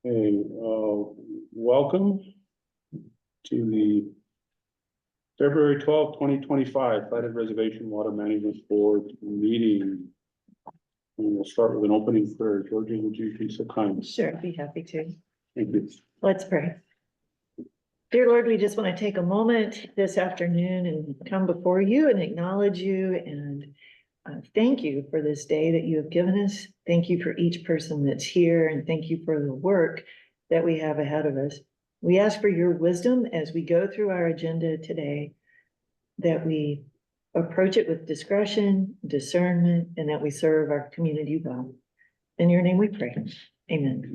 Hey, welcome to the February 12th, 2025 Platted Reservation Water Management Board meeting. And we'll start with an opening prayer. Georgia, would you be so kind? Sure, I'd be happy to. Thank you. Let's pray. Dear Lord, we just want to take a moment this afternoon and come before you and acknowledge you and thank you for this day that you have given us. Thank you for each person that's here and thank you for the work that we have ahead of us. We ask for your wisdom as we go through our agenda today, that we approach it with discretion, discernment, and that we serve our community well. In your name we pray. Amen.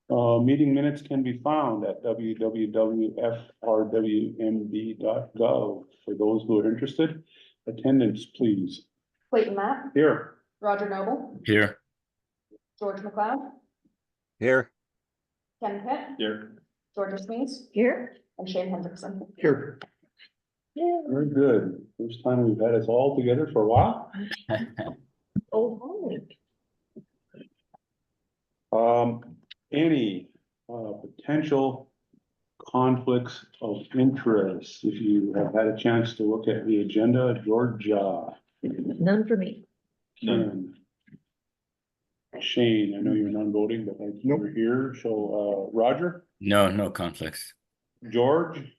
Meeting minutes can be found at www.FRWMB.gov. For those who are interested, attendance, please. Clayton Matt, Here. Roger Noble, Here. George McLeod, Here. Ken Pitt, Here. Georgia Smees, Here. and Shane Hendrickson. Here. Yeah. Very good. First time we've had us all together for a while. Oh, holy. Any potential conflicts of interest, if you have had a chance to look at the agenda, Georgia. None for me. Ken. Shane, I know you're non-voting, but thank you for here. So, Roger, No conflicts. George,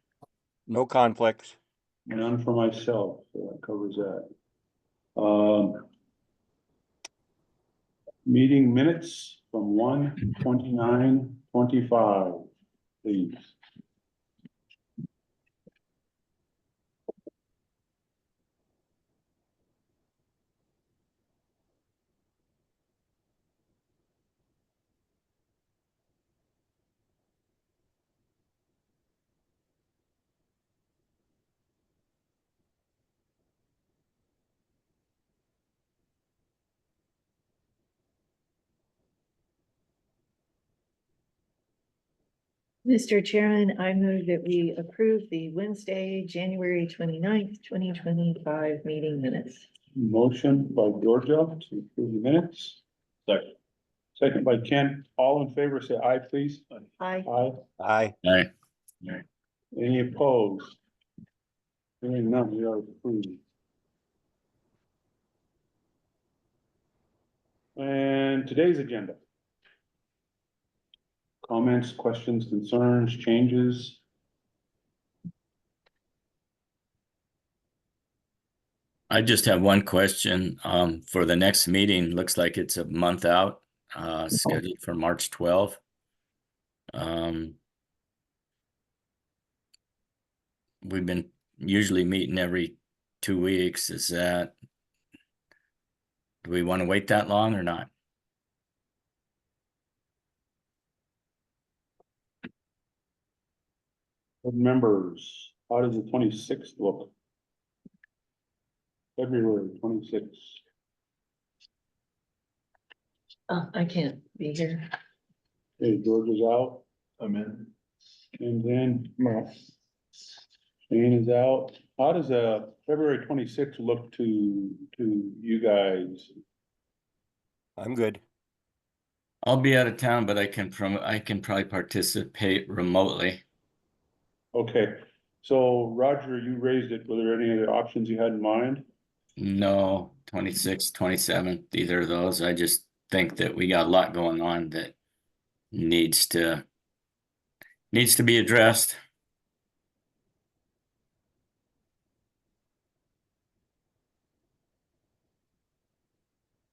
No conflicts. none for myself, so that covers that. Meeting minutes from 1/29/25, please. Mr. Chairman, I move that we approve the Wednesday, January 29th, 2025 meeting minutes. Motion by Georgia to approve the minutes. Second. Second by Ken. All in favor, say aye, please. Aye. Aye. Aye. Aye. Any opposed? Hearing none, we are approved. And today's agenda. Comments, questions, concerns, changes? I just have one question, for the next meeting. Looks like it's a month out, scheduled for March 12th. We've been usually meeting every 2 weeks. Do we want to wait that long or not? Board members, how does the 26th look? February 26th. Oh, I can't be here. Okay, George is out. I'm in. And then Shane is out. How does February 26th look to you guys? I'm good. I'll be out of town, but I can probably participate remotely. Okay, so Roger, you raised it. Were there any other options you had in mind? No, 26th, 27th, either of those. I just think that we got a lot going on that needs to be addressed.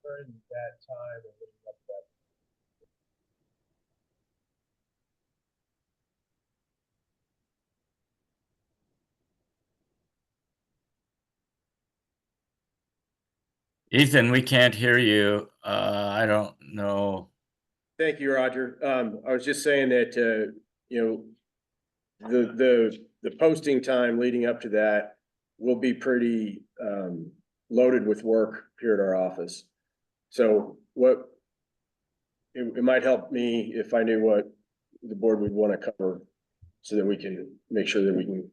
During that time. Ethan, we can't hear you. I don't know. Thank you, Roger. I was just saying that, the posting time leading up to that will be pretty, loaded with work here at our office. So it might help me if I knew what the board would want to cover so that we can make sure that we can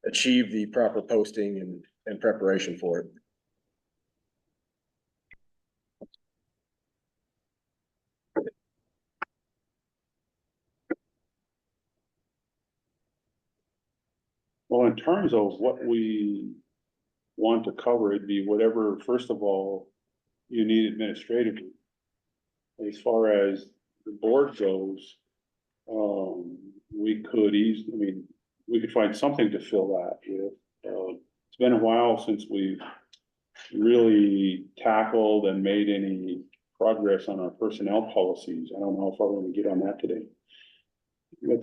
achieve the proper posting and preparation for it. Well, in terms of what we want to cover, it'd be whatever, first of all, you need administratively. As far as the board goes, we could I mean, we could find something to fill that with. It's been a while since we've really tackled and made any progress on our personnel policies. I don't know if I'm gonna get on that today. But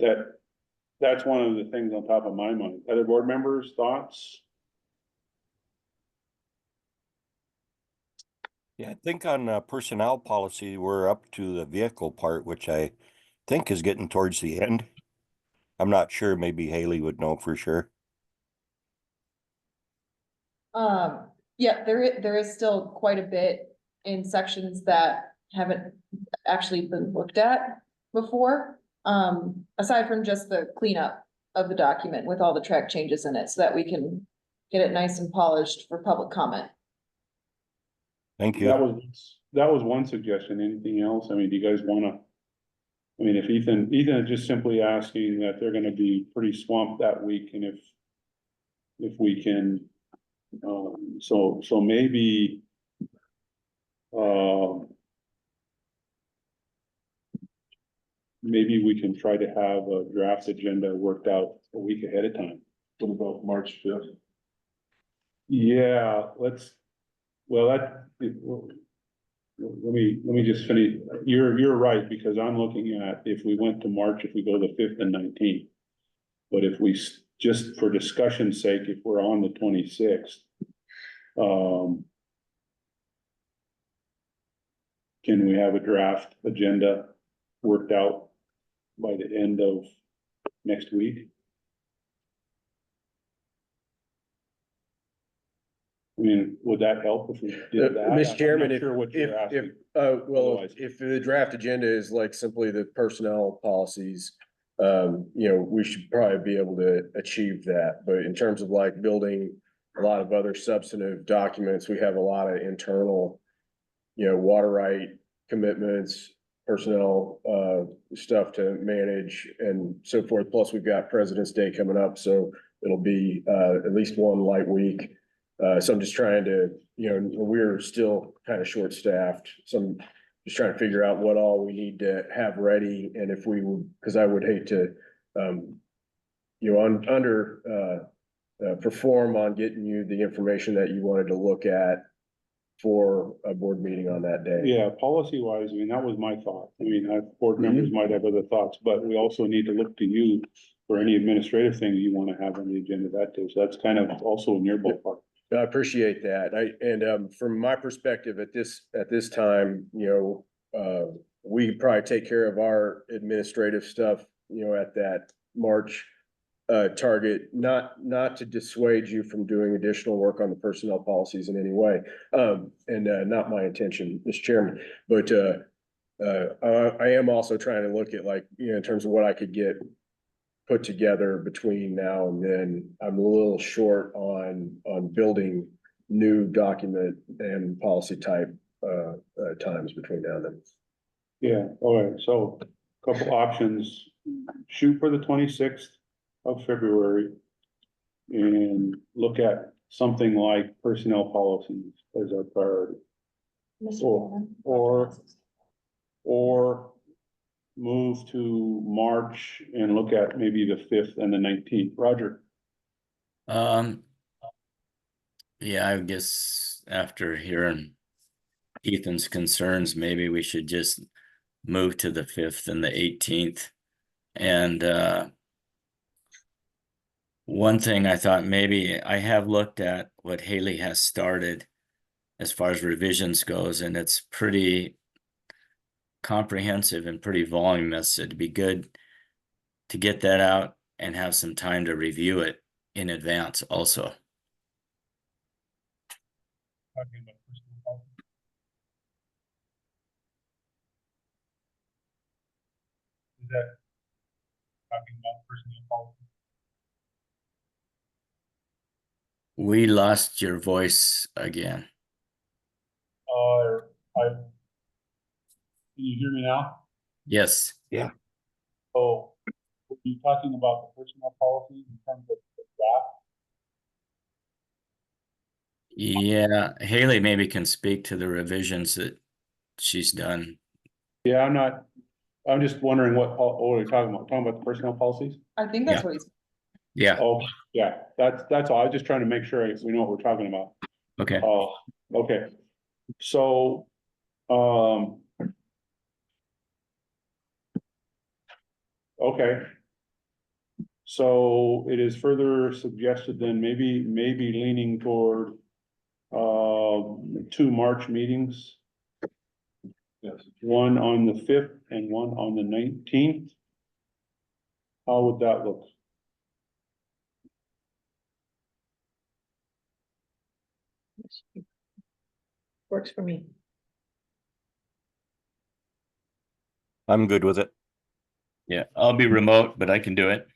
that's one of the things on top of my mind. Other board members, thoughts? Yeah, I think on personnel policy, we're up to the vehicle part, which I think is getting towards the end. I'm not sure, maybe Haley would know for sure. Yeah, there is still quite a bit in sections that haven't actually been looked at before. Aside from just the cleanup of the document with all the track changes in it, so that we can get it nice and polished for public comment. Thank That you. was one suggestion. Anything else? I mean, do you guys wanna? I mean, if Ethan is just simply asking that they're gonna be pretty swamped that week, and if we can, so maybe, maybe we can try to have a draft agenda worked out a week ahead of time. What about March 5th? Yeah, well, let me just finish. You're right, because I'm looking at if we went to March, if we go the 5th and 19th. But if we, just for discussion's sake, if we're on the 26th, can we have a draft agenda worked out by the end of next week? I mean, would that help if we did that? Mr. Chairman, I'm not sure what you're asking. well, Otherwise. if the draft agenda is like simply the personnel policies, you know, we should probably be able to achieve that. But in terms of like building a lot of other substantive documents, we have a lot of internal, you know, water right commitments, personnel, stuff to manage and so forth. Plus, we've got President's Day coming up, so it'll be, at least one light week. So I'm just trying to, you know, we're still kind of short-staffed, so I'm just trying to figure out what all we need to have ready, and if we would, because I would hate to, you know, perform on getting you the information that you wanted to look at for a board meeting on that day. Yeah, policy wise, I mean, that was my thought. I mean, board members might have other thoughts, but we also need to look to you for any administrative things you want to have on the agenda that day. So that's kind of also in your ballpark. I appreciate that. From my perspective at this time, you know, we could probably take care of our administrative stuff, you know, at that March target, not to dissuade you from doing additional work on the personnel policies in any way. Not my intention, Mr. Chairman, but I am also trying to look at, like, you know, in terms of what I could get put together between now and then. I'm a little short on building new document and policy type times between now and then. Yeah, all right, so a couple options, shoot for the 26th of February. And look at something like personnel policies as our priority. Mr. Or- Chairman. Or move to March and look at maybe the 5th and the 19th. Roger? Yeah, I guess after hearing Ethan's concerns, maybe we should just move to the 5th and the 18th. And one thing I thought, maybe I have looked at what Haley has started as far as revisions goes, and it's pretty comprehensive and pretty voluminous. It'd be good to get that out and have some time to review it in advance also. Is that talking about personnel policy? We lost your voice again. Can you hear me now? Yes. Oh, are you talking about the personnel policy in terms of Yeah, Haley maybe can speak to the revisions that she's done. Yeah, I'm just wondering what are you talking about the personnel policies? I think that's Yeah. what he's, Yeah, Oh, yeah, that's all. I was just trying to make sure we know what we're talking about. okay. Oh, okay. So, okay. So it is further suggested then maybe leaning toward, 2 March meetings. Yes, one on the 5th and one on the 19th. How would that look? Works for me. I'm good with it. Yeah, I'll be remote, but I can do it.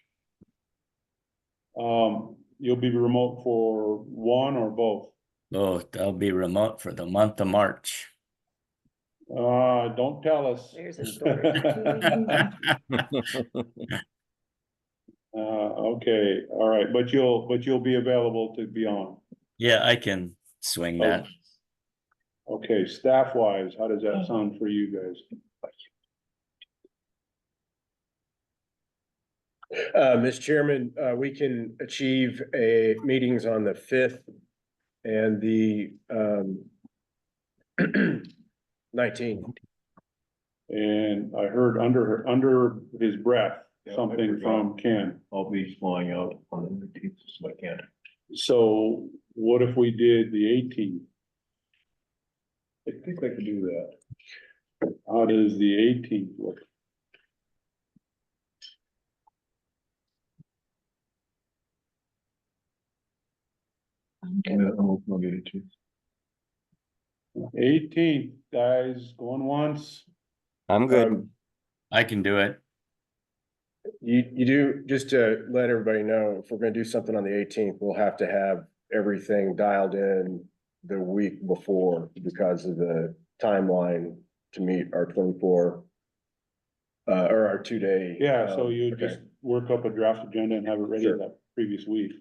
You'll be remote for one or both? Both. I'll be remote for the month of March. Don't tell us. There's a story. Okay, all right, but you'll be available to be on. Yeah, I can swing that. Okay, staff wise, how does that sound for you guys? Mr. Chairman, we can achieve meetings on the 5th and the 19th. And I heard under his breath, something from Ken. I'll be flying out on the 19th, so I can't. So what if we did the 18th? I think I can do that. How does the 18th look? I'll get it to you. 18th, guys, going once? I'm good. I can do it. You do, just to let everybody know, if we're gonna do something on the 18th, we'll have to have everything dialed in the week before because of the timeline to meet our 24 or our 2-day. Yeah, so you okay. just work up a draft agenda and have it ready Sure. that previous week.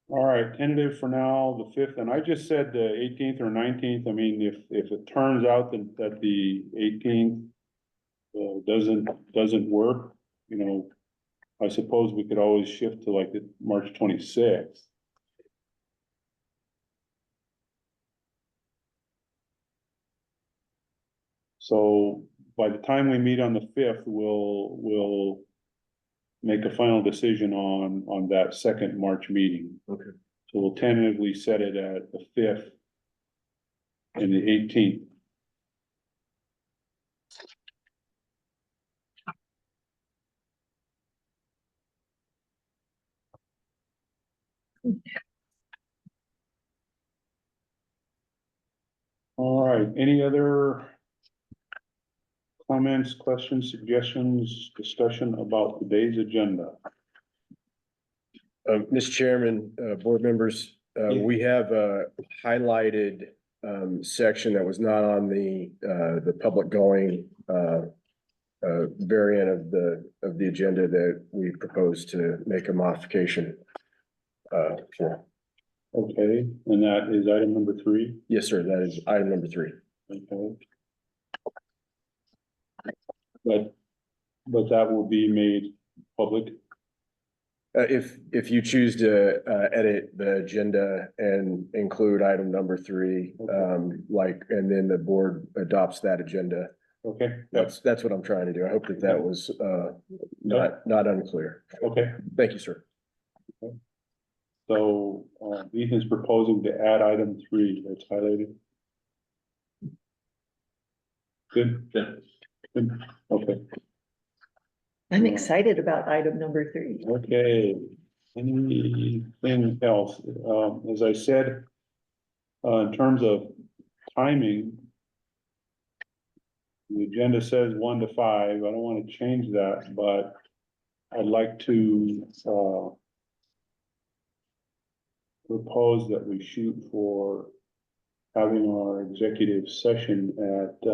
All right, tentative for now, the 5th, and I just said the 18th or 19th. I mean, if it turns out that the 18th doesn't work, you know, I suppose we could always shift to like the March 26th. So by the time we meet on the 5th, we'll make a final decision on that second March meeting. Okay. So we'll tentatively set it at the 5th and the 18th. All right, any other comments, questions, suggestions, discussion about today's agenda? Mr. Chairman, board members, Yeah. we have a highlighted section that was not on the public going variant of the agenda that we propose to make a modification for. Okay, and that is item number 3. Yes, sir, that is item number 3. Okay. But that will be made public. If you choose to edit the agenda and include item number 3, and then the board adopts that agenda, Okay, that's what I'm trying to do. I hope that was not unclear. okay. Thank you, sir. So Ethan's proposing to add item 3 that's highlighted. Good? Good. Okay, I'm excited about item number 3. okay. Anything else? As I said, in terms of timing, the agenda says 1 to 5. I don't want to change that, but I'd like to propose that we shoot for having our executive session at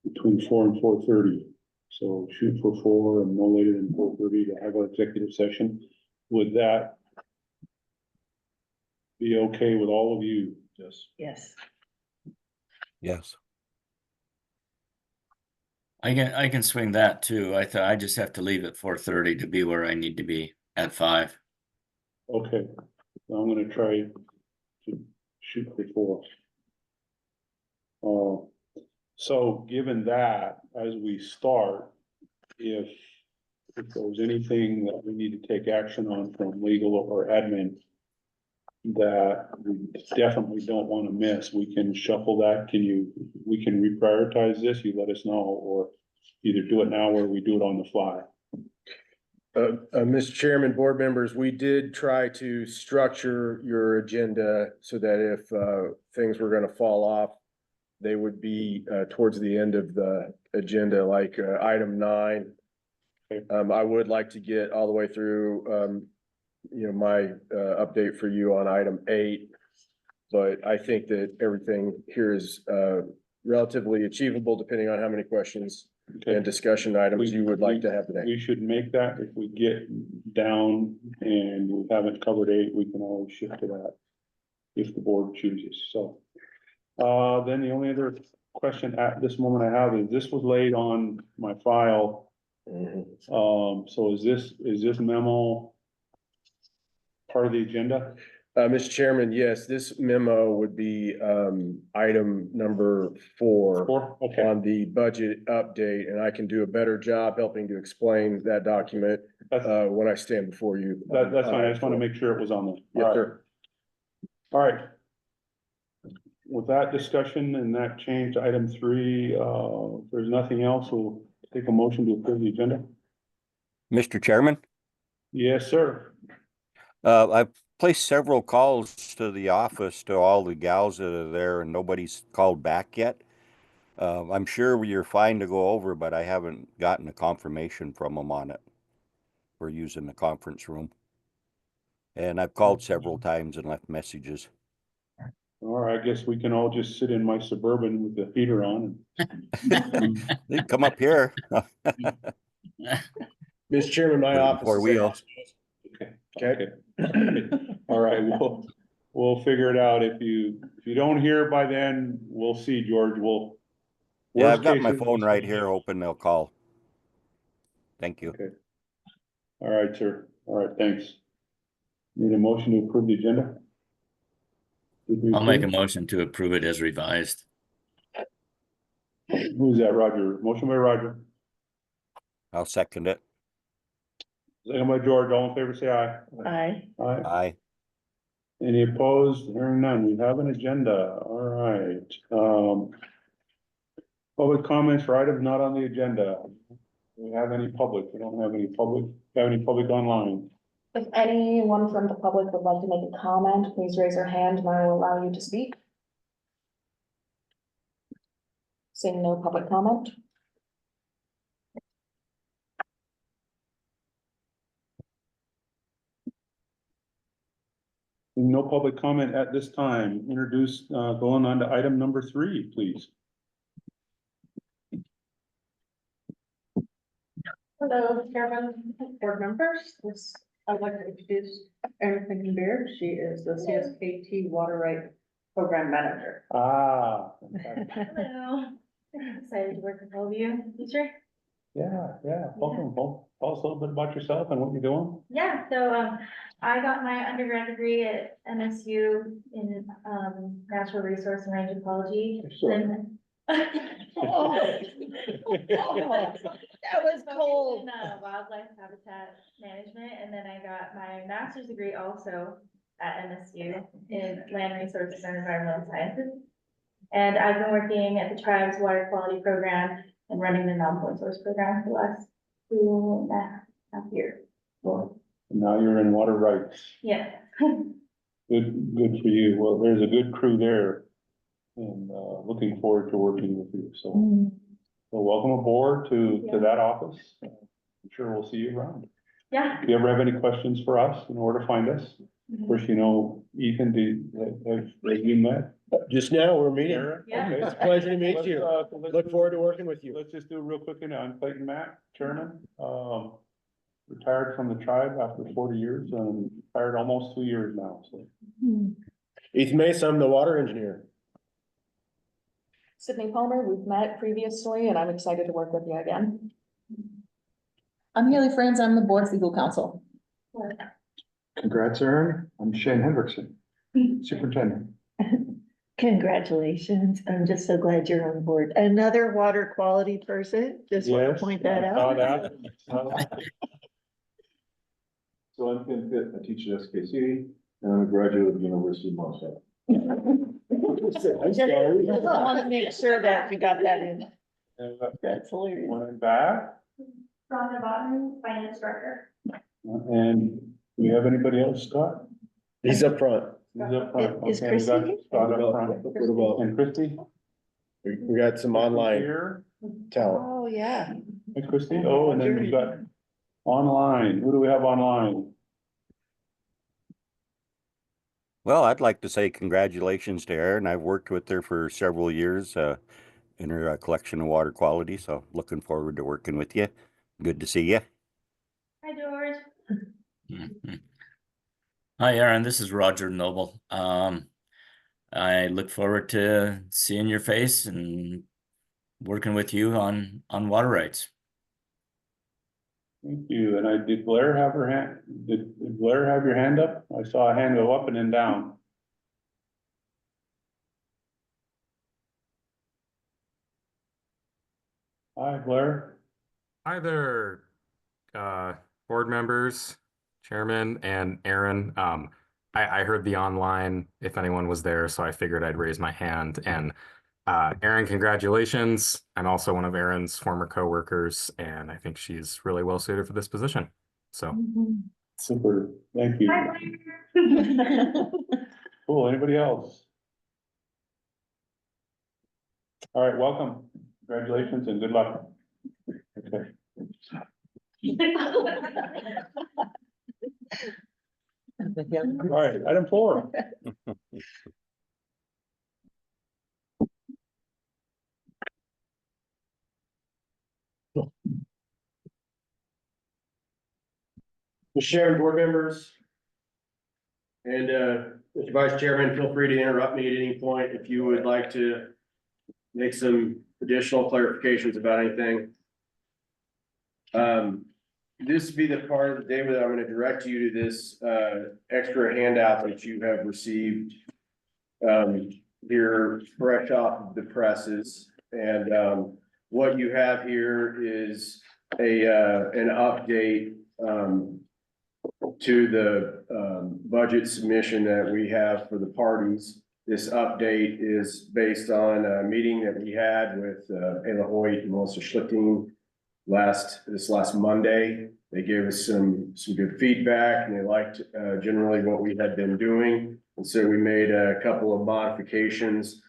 between 4 and 4:30. So shoot for 4 and no later than 4:30 to have our executive session. Would that be okay with all of you? Yes. Yes. Yes. I can swing that too. I just have to leave at 4:30 to be where I need to be at 5. Okay, I'm gonna try to shoot for 4. So given that, as we start, if there's anything that we need to take action on from legal or admin that we definitely don't want to miss, we can shuffle that. We can reprioritize this, you let us know, or either do it now or we do it on the fly. Mr. Chairman, board members, we did try to structure your agenda so that if, things were gonna fall off, they would be, towards the end of the agenda, like, item 9. I would like to get all the way through, my, update for you on item 8. But I think that everything here is, relatively achievable depending on how many questions and discussion items you would like to have today. We should make that, if we get down and we haven't covered 8, we can always shift to that if the board chooses, so. Then the only other question at this moment I have is, this was laid on my file. So is this memo part of the agenda? Mr. Chairman, yes, this memo would be, item number 4. 4, okay, On the budget update, and I can do a better job helping to explain that document, that's, when I stand before you. that's fine, I just want to make sure it was on there. Yes, sir. All right. With that discussion and that change to item 3, if there's nothing else, we'll take a motion to approve the agenda. Mr. Chairman, Yes, sir. I've placed several calls to the office to all the gals that are there and nobody's called back yet. I'm sure you're fine to go over, but I haven't gotten a confirmation from them on it. We're using the conference room. And I've called several times and left messages. All right, I guess we can all just sit in my Suburban with the heater on. They come up here. Mr. Chairman, my Put it in office. 4 is wheels. Okay. All right, we'll figure it out. If you don't hear by then, we'll see, George. Yeah, I've got worst my case, phone right here open. They'll call. Thank you. Okay. All right, sir. All right, thanks. Need a motion to approve the agenda? I'll make a motion to approve it as revised. Who's that, Roger? Motion by Roger. I'll second it. Second by George. All in favor, say aye. Aye. Aye. Aye. Any opposed? Hearing none. We have an agenda. All right. Public comments for items not on the agenda. Do we have any public? We don't have any public. Have any public online? If anyone from the public would like to make a comment, please raise your hand and I will allow you to speak. Seeing no public comment. No public comment at this time. Going on to item number 3, please. Hello, Chairman, board members. I'd like to introduce Erin Clinkenbeard. She is the CSKT Water Right Program Manager. Ah. Hello. Excited to work with all of you, teacher. Yeah, welcome. Tell us a little bit about yourself and what you're doing. Yeah, so I got my undergrad degree at MSU in natural resource and range ecology. Oh. That was cold. In wildlife habitat management, and then I got my master's degree also at MSU in land resources and environmental sciences. And I've been working at the tribe's water quality program and running the non-point source program for the last 2.5 years. Now you're in water rights. Yeah. Good for you. Well, there's a good crew there. And looking forward to working with you. So, welcome aboard to that office. I'm sure we'll see you around. Yeah. If you ever have any questions for us, you know where to find us. Of course, you know, Ethan, have you met? Just now, we're meeting. Erin? Yeah. Okay. It's a pleasure to meet Let's, you. let's Look do- forward to working with you. Let's just do a real quick, I'm Clayton Matt, chairman, retired from the tribe after 40 years and retired almost 2 years now, so. Ethan Mason, I'm the water engineer. Sydney Palmer, we've met previously and I'm excited to work with you again. I'm Haley Franz, I'm the board's legal counsel. Congrats, Erin. I'm Shane Hendrickson, superintendent. Congratulations. I'm just so glad you're on board. Another water quality person. Just want to Yes, point that I saw out. that. Saw that. So I'm Ken Pitt, I teach at SKC, and I'm a graduate of the University of Marshall. Just want to make sure that we got that in. And That's hilarious. one in back, Rhonda Bottom, finance director. and do we have anybody else, Scott? He's up front. He's up front. Is Okay, we got Christie? Scott up front. What about, And Christie? we got some online Here, talent. Oh, yeah. and Christie, oh, and then we got online, who do we have online? Well, I'd like to say congratulations to Erin. I've worked with her for several years in her collection of water quality, so looking forward to working with you. Good to see you. Hi, George. Mhm. Hi, Erin, this is Roger Noble. I look forward to seeing your face and working with you on water rights. Thank you, and did Blair have her hand, did Blair have your hand up? I saw a hand go up and then down. Hi, Blair. Hi there, board members, chairman, and Erin. I heard the online, if anyone was there, so I figured I'd raise my hand. And Erin, congratulations. I'm also one of Erin's former coworkers, and I think she's really well suited for this position. So Super, thank you. Hi, Blair. Cool, anybody else? All right, welcome, congratulations and good luck. Okay. All right, item 4. Mr. Chairman, board members. And Mr. Vice Chairman, feel free to interrupt me at any point if you would like to make some additional clarifications about anything. This would be the part of the day that I'm going to direct you to this extra handout that you have received here fresh off of the presses. And what you have here is an update to the budget submission that we have for the parties. This update is based on a meeting that we had with Ayla Hoyt and Melissa Schlichting this last Monday. They gave us some good feedback and they liked generally what we had been doing. And so we made a couple of modifications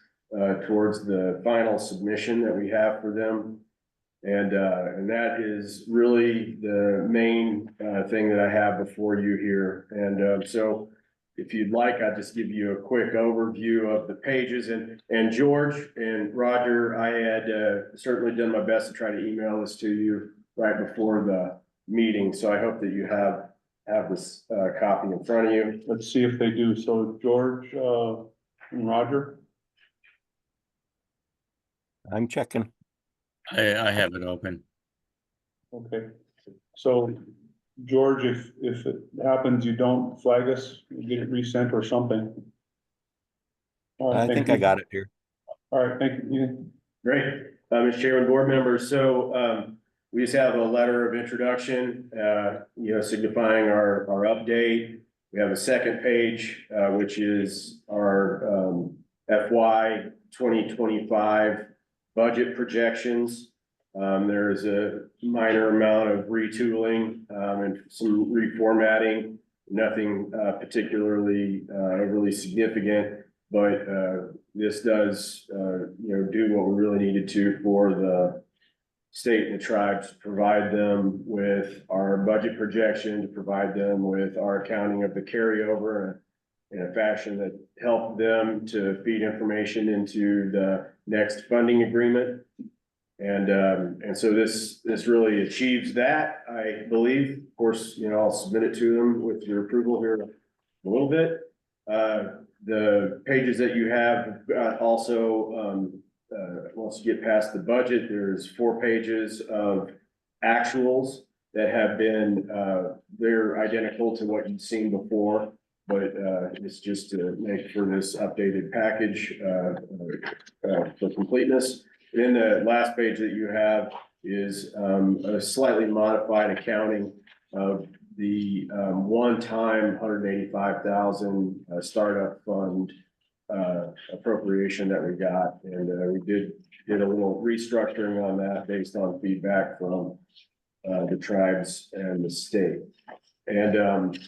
towards the final submission that we have for them. And that is really the main thing that I have before you here. And so if you'd like, I'll just give you a quick overview of the pages. And George and Roger, I had certainly done my best to try to email this to you right before the meeting. So I hope that you have this copy in front of you. Let's see if they do. So George and Roger. I'm checking. I have it open. Okay, so George, if it happens, you don't flag us, you get it resent or something. All right, I thank think you. I got it here. All right, thank you. Great. Mr. Chairman, board members. So we just have a letter of introduction, signifying our update. We have a second page, which is our FY 2025 budget projections. There is a minor amount of retooling and some reformatting, nothing particularly overly significant, but this does do what we really needed to for the state and the tribes, to provide them with our budget projection, to provide them with our accounting of the carryover, in a fashion that helped them to feed information into the next funding agreement. And so this really achieves that, I believe. Of course, you know, I'll submit it to them with your approval here in a little bit. The pages that you have also, once you get past the budget, there's 4 pages of actuals that have been, they're identical to what you've seen before, but it's just to make for this updated package for completeness. Then the last page that you have is a slightly modified accounting of the one-time $185,000 startup fund appropriation that we got. And we did a little restructuring on that based on feedback from the tribes and the state. And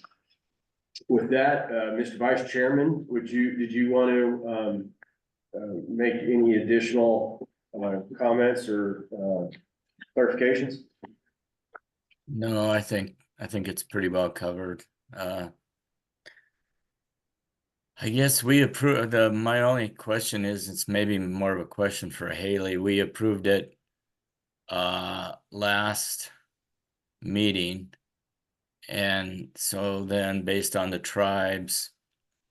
with that, Mr. Vice Chairman, did you want to make any additional comments or clarifications? No, I think it's pretty well covered. I guess we approved, my only question is, it's maybe more of a question for Haley. We approved it last meeting. And so then based on the tribes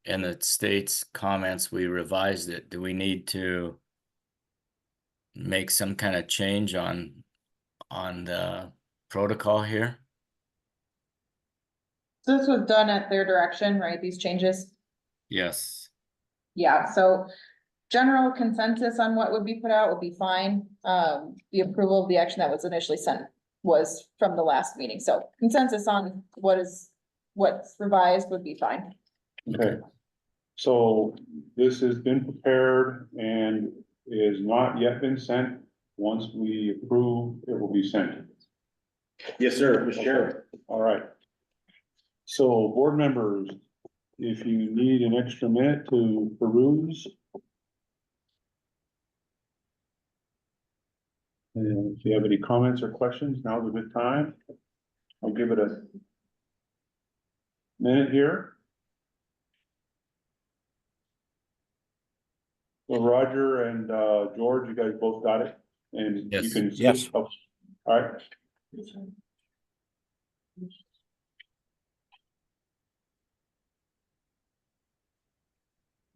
and the state's comments, we revised it. Do we need to make some kind of change on the protocol here? So this was done at their direction, right? These changes? Yes. Yeah, so general consensus on what would be put out would be fine. The approval of the action that was initially sent was from the last meeting. So consensus on what's revised would be fine. Okay. So this has been prepared and is not yet been sent. Once we approve, it will be sent. Yes, sir, Mr. Chairman. All right. So board members, if you need an extra minute to peruse. And if you have any comments or questions, now's a good time. I'll give it a minute here. So Roger and George, you guys both got it? And you Yes. can see? Yes. Oh, all right.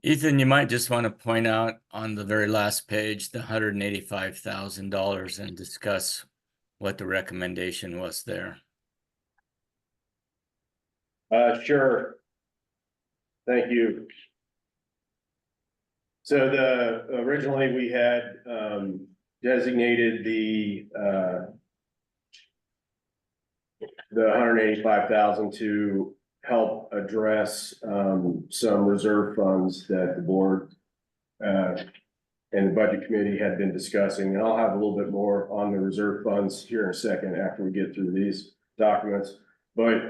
Ethan, you might just want to point out on the very last page, the $185,000 and discuss what the recommendation was there. Sure. Thank you. So originally we had designated the 185,000 to help address some reserve funds that the board and the budget committee had been discussing. And I'll have a little bit more on the reserve funds here in a second after we get through these documents. But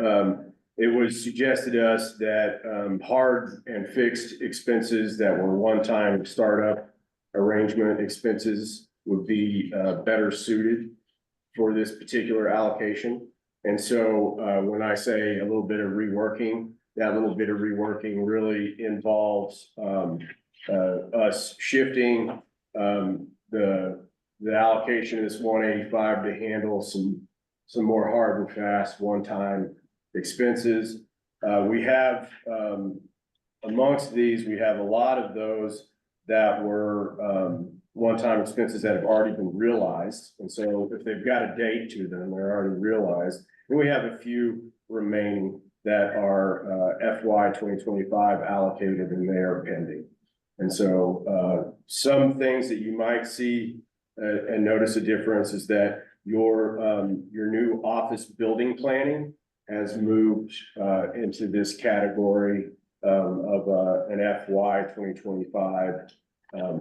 it was suggested to us that hard and fixed expenses that were one-time startup arrangement expenses would be better suited for this particular allocation. And so when I say a little bit of reworking, that little bit of reworking really involves us shifting the allocation of this 185 to handle some more hard and fast one-time expenses. We have amongst these, we have a lot of those that were one-time expenses that have already been realized. And so if they've got a date to them, they're already realized. And we have a few remaining that are FY 2025 allocated and they are pending. And so some things that you might see and notice a difference is that your new office building planning has moved into this category of an FY 2025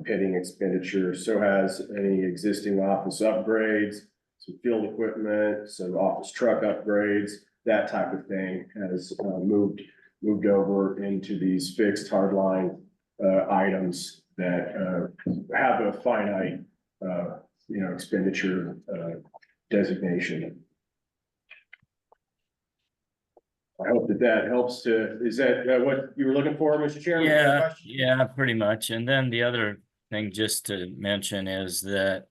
pending expenditure. So has any existing office upgrades, some field equipment, some office truck upgrades, that type of thing has moved over into these fixed hardline items that have a finite expenditure designation. I hope that helps is that what you were looking for, Mr. Chairman? Yeah, pretty much. And then the other thing just to mention is that,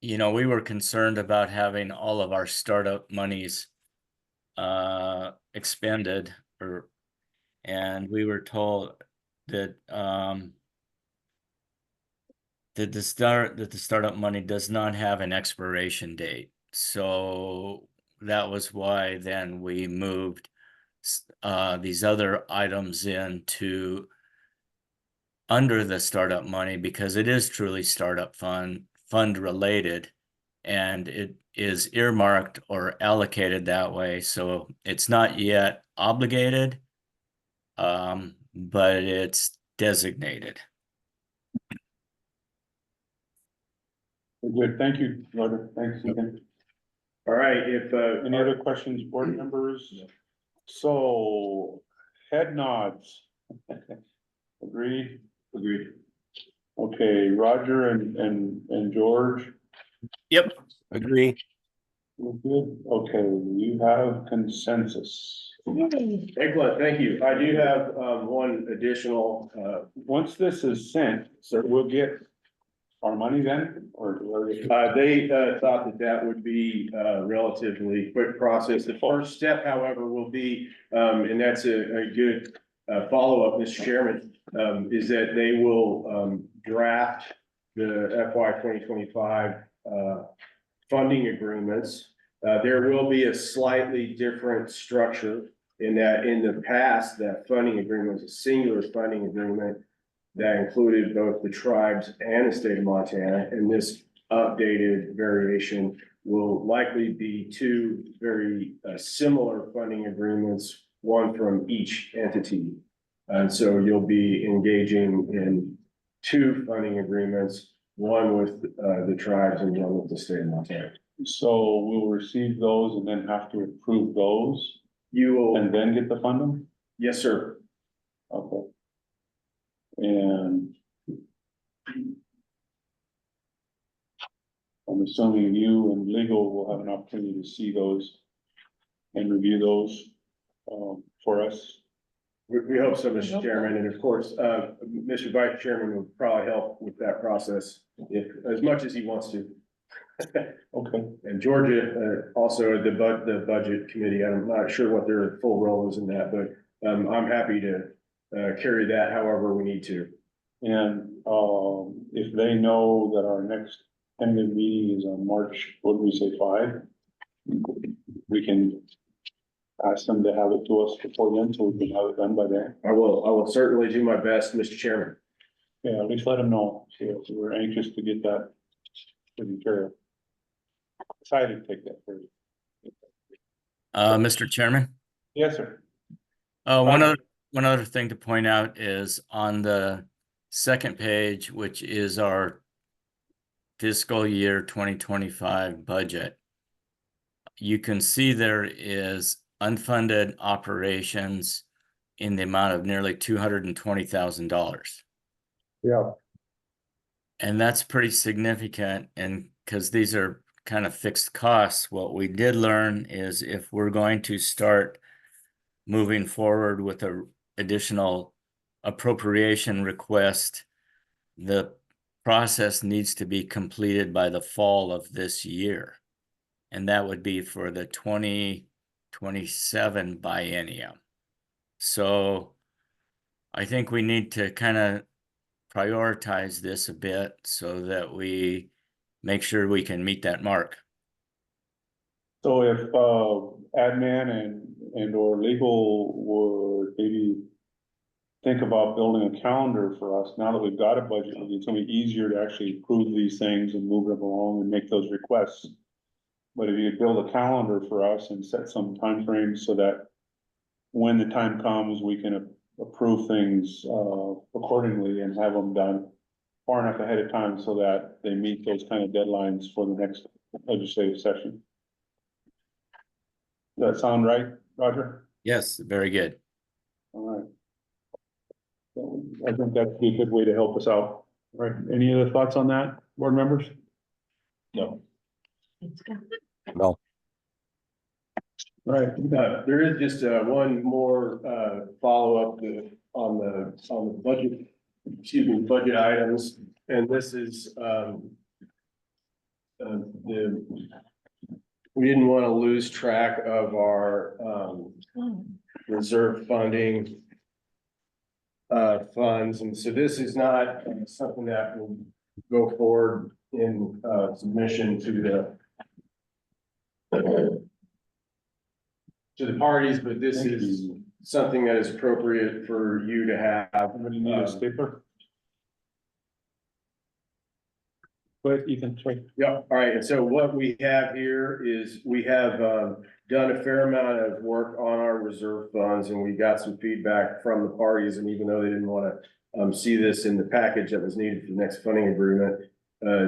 you know, we were concerned about having all of our startup monies expended, and we were told that that the startup money does not have an expiration date. So that was why then we moved these other items into under the startup money, because it is truly startup fund related, and it is earmarked or allocated that way. So it's not yet obligated, but it's designated. Good, thank you, Roger, thanks again. All right, if, Any other questions, board members? So, head nods. Agreed? agreed. Okay, Roger and George, Yep. Agree. we're good? Okay, you have consensus. Excellent, thank you. I do have, one additional, Once this is sent, so we'll get our money then, or? they, thought that would be a relatively quick process. The first step, however, will be, and that's a good, follow-up, Mr. Chairman, is that they will, draft the FY 2025, funding agreements. There will be a slightly different structure in that in the past, that funding agreement was a singular funding agreement that included both the tribes and the state of Montana, and this updated variation will likely be two very similar funding agreements, one from each entity. And so you'll be engaging in two funding agreements, one with the tribes and one with the state of Montana. So we'll receive those and then have to approve those You will, and then get the funding? yes, sir. Okay. And I'm assuming you and legal will have an opportunity to see those and review those for us. We hope so, Mr. Chairman, and of course, Mr. Vice Chairman will probably help with that process if, as much as he wants to. Okay. And Georgia, also the budget committee, I'm not sure what their full role is in that, but I'm happy to carry that however we need to. And if they know that our next tentative meeting is on March, what did we say, 5? We can ask them to have it to us before then, so we can have it done by then. I will certainly do my best, Mr. Chairman. Yeah, at least let them know. So we're anxious to get that taken care of. Excited to take that for you. Mr. Chairman. Yes, sir. One other thing to point out is on the second page, which is our fiscal year 2025 budget. You can see there is unfunded operations in the amount of nearly $220,000. Yeah. And that's pretty significant, and because these are kind of fixed costs, what we did learn is if we're going to start moving forward with a additional appropriation request, the process needs to be completed by the fall of this year. And that would be for the 2027 biennium. So I think we need to kind of prioritize this a bit so that we make sure we can meet that mark. So if admin and or legal would maybe think about building a calendar for us, now that we've got a budget, it's gonna be easier to actually approve these things and move them along and make those requests. But if you could build a calendar for us and set some timeframes so that when the time comes, we can approve things accordingly and have them done far enough ahead of time so that they meet those kind of deadlines for the next legislative session. Does that sound right, Roger? Yes, very good. All right. So I think that'd be a good way to help us out. All right, any other thoughts on that, board members? No. No. Right. There is just one more follow-up on the budget, excuse me, budget items, and this is we didn't want to lose track of our reserve funding funds, and so this is not something that will go forward in submission to the parties, but this Thank is you. something that is appropriate for you to have. Everybody need a stapler? But Ethan, sorry. Yeah, all right, and so what we have here is we have done a fair amount of work on our reserve funds, and we got some feedback from the parties, and even though they didn't want to see this in the package that was needed for the next funding agreement,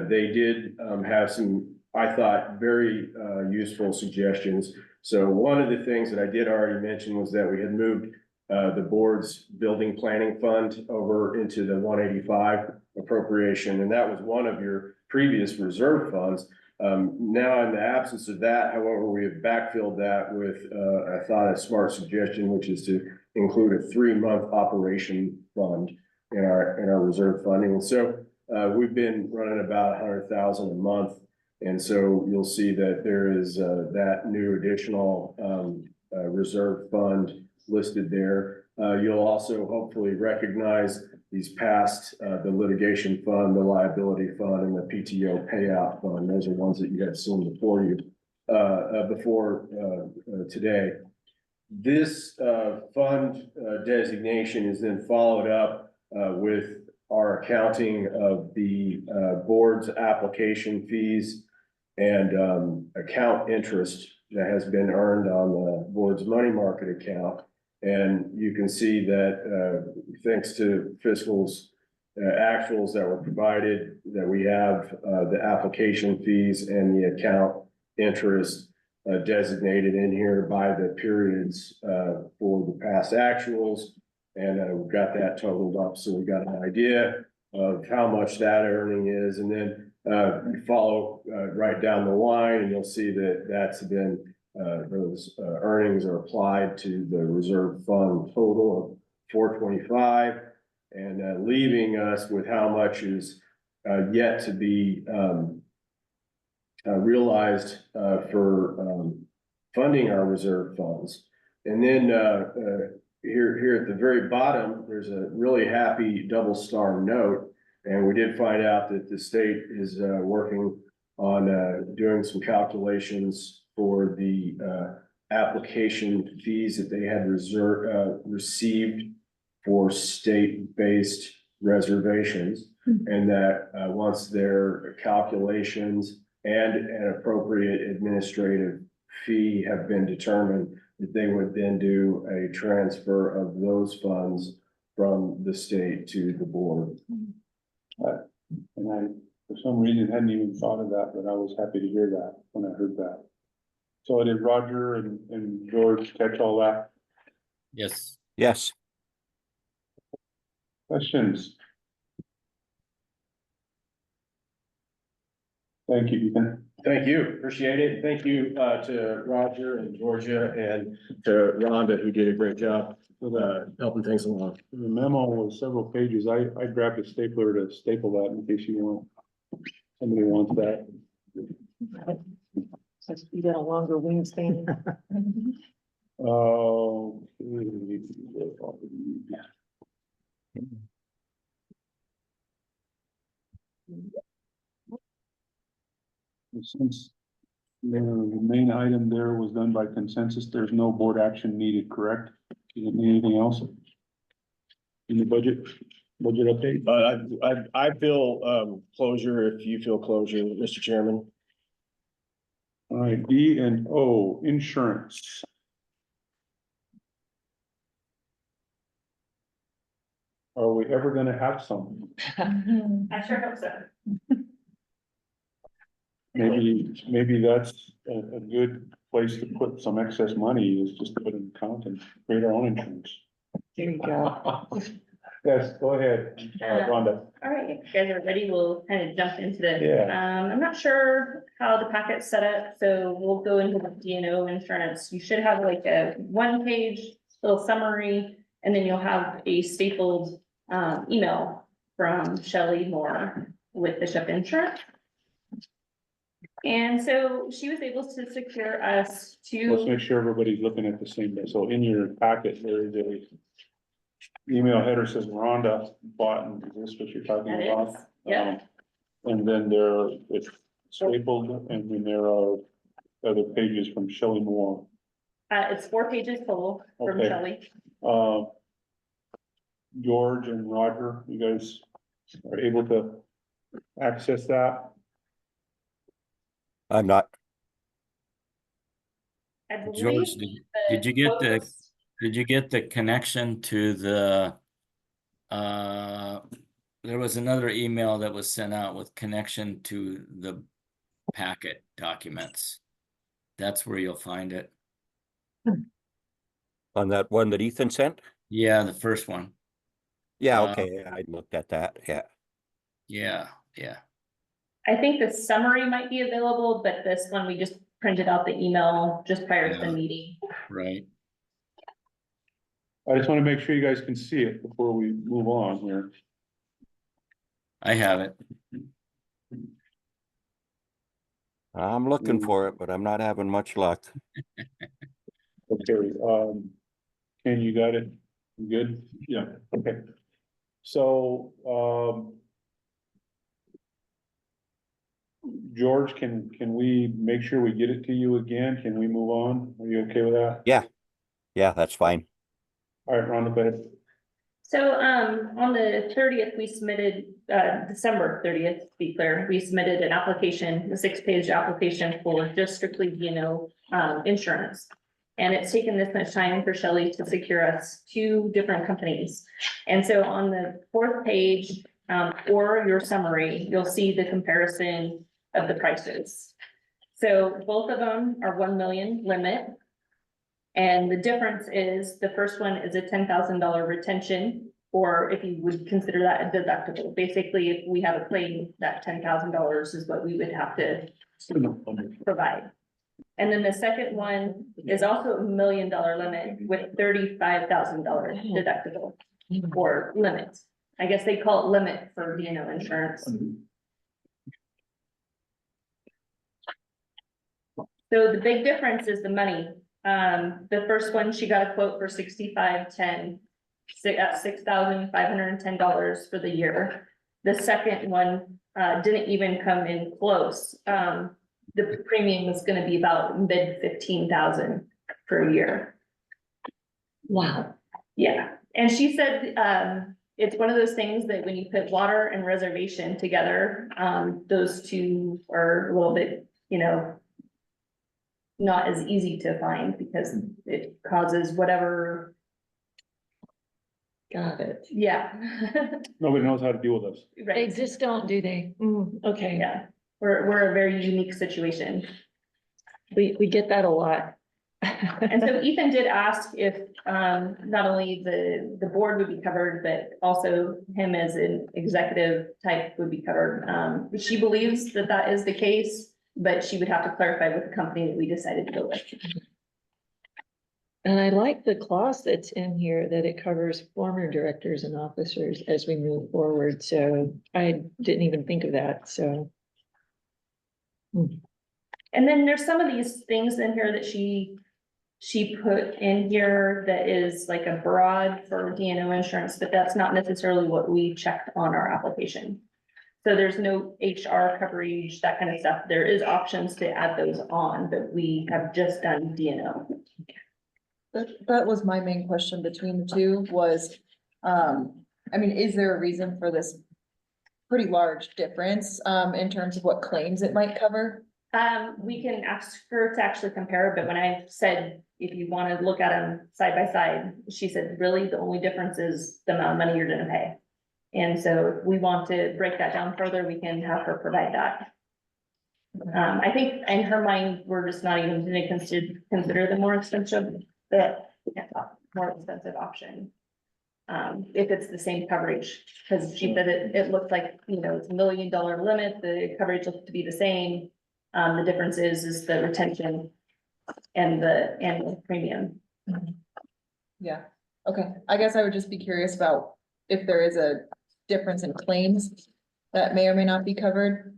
they did have some, I thought, very useful suggestions. So one of the things that I did already mention was that we had moved the board's building planning fund over into the 185 appropriation, and that was one of your previous reserve funds. Now, in the absence of that, however, we have backfilled that with, I thought, a smart suggestion, which is to include a 3-month operation fund in our reserve funding. And so we've been running about 100,000 a month. And so you'll see that there is that new additional reserve fund listed there. You'll also hopefully recognize these past, the litigation fund, the liability fund, and the PTO payout fund. Those are ones that you had seen before you, today. This fund designation is then followed up with our accounting of the board's application fees and account interest that has been earned on the board's money market account. And you can see that thanks to fiscals actuals that were provided, that we have the application fees and the account interest designated in here by the periods for the past actuals. And we've got that totaled up, so we got an idea of how much that earning is. And then you follow right down the line, and you'll see that that's been those earnings are applied to the reserve fund total of 425, and leaving us with how much is yet to be realized for funding our reserve funds. And then here at the very bottom, there's a really happy double star note. And we did find out that the state is working on doing some calculations for the application fees that they had received for state-based reservations. And that once their calculations and an appropriate administrative fee have been determined, that they would then do a transfer of those funds from the state to the board. And I, for some reason, hadn't even thought of that, but I was happy to hear that when I heard that. So did Roger and George catch all that? Yes. Yes. Questions? Thank you, Ethan. Thank you, appreciate it. Thank you to Roger and Georgia and to Rhonda, who did a great job helping things along. The memo was several pages. I grabbed a stapler to staple that in case somebody wants that. So you got a longer wingspan. Oh. Since the main item there was done by consensus, there's no board action needed, correct? Do you need anything else in the budget update? I feel closure if you feel closure, Mr. Chairman. All right, D&O Insurance. Are we ever gonna have some? I sure hope so. Maybe that's a good place to put some excess money, is just to put an account and create our own insurance. There you go. Yes, go ahead, Rhonda. All right, if you guys are ready, we'll kind of jump into this. Yeah. I'm not sure how the packet's set up, so we'll go into the D&O insurance. You should have like a one-page little summary, and then you'll have a stapled email from Shelley Moore with Bishop Insurance. And so she was able to secure us Let's to, make sure everybody's looking at the same thing. So in your packet, there is a email header says Rhonda Boughton. Is this what you're talking that about? is, yeah, And then it's stapled, and then there are other pages from Shelley Moore. it's 4 pages total from Okay. Shelley. George and Roger, you guys are able to access that? I'm not. I believe George, did you get the, quotes- did you get the connection to the, there was another email that was sent out with connection to the packet documents. That's where you'll find it. On that one that Ethan sent? Yeah, the first one. Yeah, Uh, okay, I looked at that, yeah. Yeah. I think the summary might be available, but this one, we just printed out the email just prior to the Yeah. meeting. Right. I just want to make sure you guys can see it before we move on here. I have it. I'm looking for it, but I'm not having much luck. Okay, Ken, you got it? You good? Yeah, okay. So, George, can we make sure we get it to you again? Can we move on? Are you okay with that? Yeah, that's fine. All right, Rhonda, go ahead. So, on the 30th, we submitted, December 30th, to be clear, we submitted an application, a 6-page application for just strictly, insurance. And it's taken this much time for Shelley to secure us 2 different companies. And so on the 4th page, or your summary, you'll see the comparison of the prices. So both of them are 1 million limit. And the difference is the first one is a $10,000 retention, or if you would consider that a deductible. Basically, if we have a claim, that $10,000 is what we would have to provide. And then the second one is also $1 million limit with $35,000 deductible or limit. I guess they call it limit for D&O insurance. So the big difference is the money. The first one, she got a quote for $6,510 at $6,510 for the year. The second one, didn't even come in close. The premium was gonna be about mid 15,000 per year. Wow. Yeah, and she said, it's one of those things that when you put water and reservation together, those two are a little bit, not as easy to find because it causes whatever. Got it. Yeah. Nobody knows how to deal with us. They Right, just don't, do they? Okay, yeah, we're a very unique situation. we get that a lot. And so Ethan did ask if, not only the board would be covered, but also him as an executive type would be covered. She believes that that is the case, but she would have to clarify with the company that we decided to go with. And I like the clause that's in here that it covers former directors and officers as we move forward. So I didn't even think of that, so. And then there's some of these things in here that she put in here that is like a broad for D&O insurance, but that's not necessarily what we checked on our application. So there's no HR coverage, that kind of stuff. There is options to add those on, but we have just done D&O. That was my main question between the two was, is there a reason for this pretty large difference, in terms of what claims it might cover? We can ask her to actually compare, but when I said, if you want to look at them side by side, she said, really, the only difference is the amount of money you're gonna pay. And so if we want to break that down further, we can have her provide that. I think in her mind, we're just not even gonna consider the more expensive option. if it's the same coverage. Cause she said it looked like, you know, it's $1 million limit, the coverage looked to be the same. The difference is the retention and the annual premium. Yeah, okay, I guess I would just be curious about if there is a difference in claims that may or may not be covered.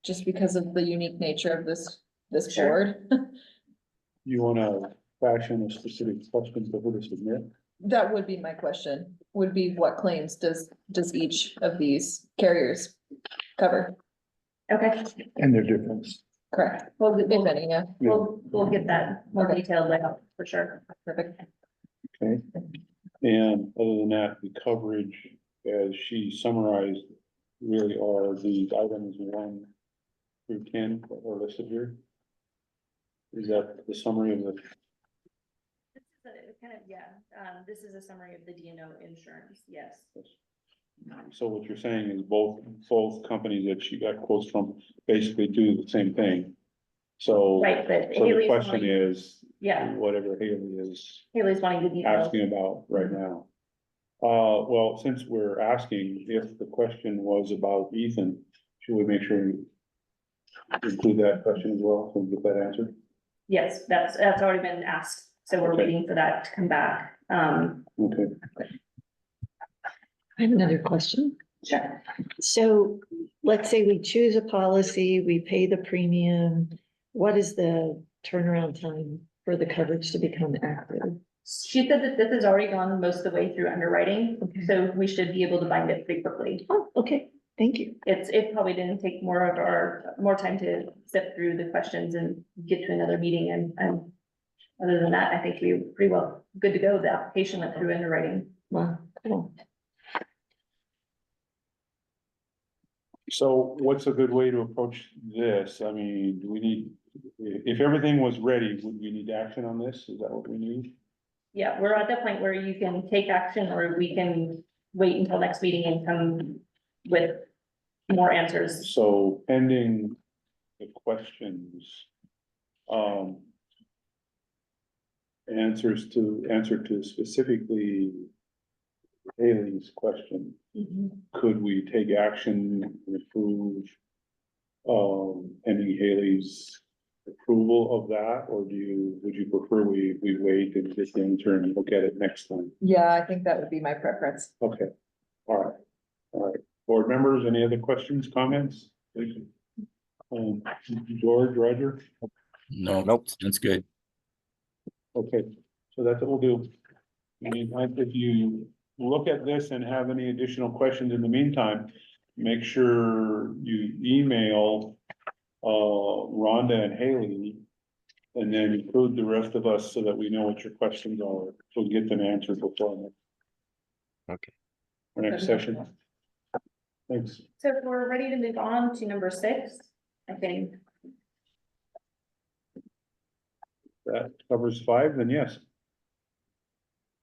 Just because of the unique nature of this Sure. board. You wanna fashion a specific question for her to submit? That would be my question, would be what claims does each of these carriers cover? Okay, And their difference. Correct, we'll, if we'll, any, yeah, we'll get that more Okay. detailed layout for sure. perfect. Okay, and other than that, the coverage, as she summarized, really are these items 1 through 10 that are listed here? Is that the summary of the, This is a kind of, yeah, this is a summary of the D&O Insurance, yes. so what you're saying is both companies that she got quotes from basically do the same thing? So, Right, but so the Haley's question wanting, is, yeah, whatever Haley is Haley's wanting the D&O. asking about right now. Well, since we're asking if the question was about Ethan, should we make sure we include that question as well, so we get that answered? Yes, that's already been asked, so we're Okay. waiting for that to come back. Okay, I have another question. Sure. So let's say we choose a policy, we pay the premium. What is the turnaround time for the coverage to become active? She said that this has already gone most of the way through underwriting, Okay. so we should be able to bind it pretty quickly. Oh, okay, thank you. It probably didn't take more time to sift through the questions and get to another meeting and other than that, I think we were pretty well good to go. The application went through underwriting. Wow, cool. so what's a good way to approach this? I mean, do we need, if everything was ready, would we need action on this? Is that what we need? Yeah, we're at the point where you can take action or we can wait until next meeting and come with more answers. So pending the questions, answer to specifically Haley's question, could we take action and approve pending Haley's approval of that, or would you prefer we wait and get the intern and look at it next time? Yeah, I think that would be my preference. Okay, all right. Board members, any other questions, comments? George, Roger? No, Nope. sounds good. Okay, so that's what we'll do. I mean, if you look at this and have any additional questions in the meantime, make sure you email Rhonda and Haley, and then include the rest of us so that we know what your questions are, so we get them answered before Okay. our next session. Thanks. So if we're ready to move on to number 6, I think. That covers 5, then yes.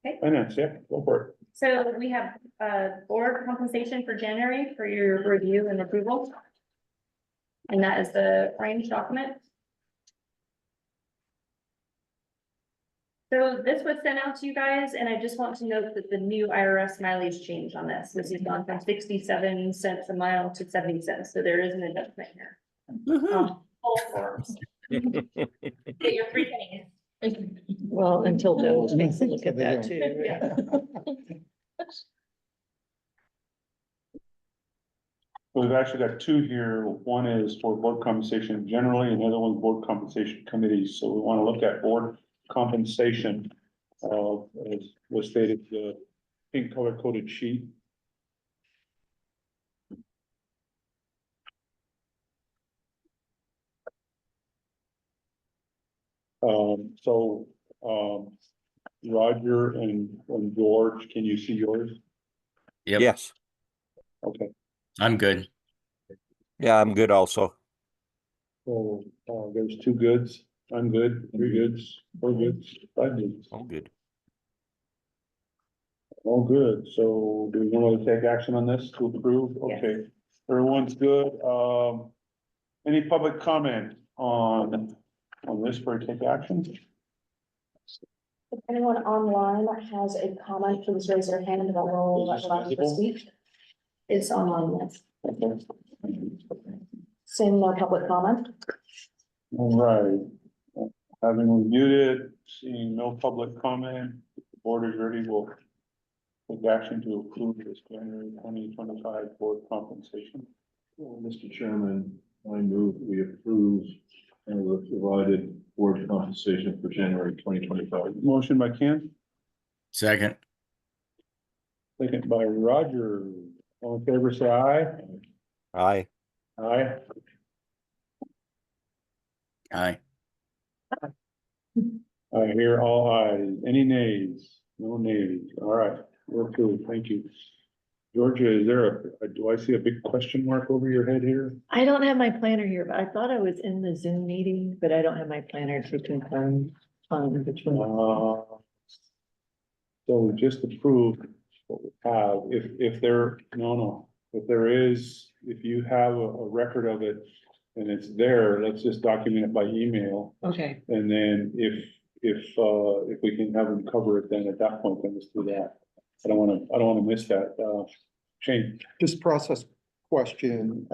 Okay. Finance, yeah, go for it. So we have board compensation for January for your review and approval. And that is the range document. So this was sent out to you guys, and I just want to note that the new IRS mileage changed on this. This has gone from 67 cents a mile to 70 cents, so there is an adjustment here. All forms. Get your 3 pennies. Well, until Joe takes a look at that too. Yeah. We've actually got 2 here. One is for board compensation generally, and the other one board compensation committees. So we want to look at board compensation. As was stated, the pink color coded sheet. Roger and George, can you see yours? Yep, Yes, Okay, I'm good. yeah, I'm good also. so, there's 2 goods. I'm good, 3 goods, 4 goods, 5 goods. All good. All good, so do we want to take action on this to approve? Yes. Okay, everyone's good. Any public comment on this for take action? If anyone online has a comment, please raise your hand and we'll Is this allow you to visible? speak. It's online, yes. Seeing no public comment. All right. Having reviewed it, seeing no public comment, if the board is ready, we'll take action to approve this January 2025 board compensation. Mr. Chairman, I move we approve the provided board compensation for January 2025. Motion by Ken, Second. second by Roger. All in favor, say aye. Aye. Aye. Aye. I hear all ayes. Any nays? No nays. All right, we're approved. Thank you. Georgia, is there do I see a big question mark over your head here? I don't have my planner here, but I thought I was in the Zoom meeting, but I don't have my planner to confirm which one. So we just approved what we have. If there, if there is, if you have a record of it and it's there, let's just document it by email. Okay, And then if we can have them cover it, then at that point, then let's do that. I don't wanna miss that. Shane, Just process question.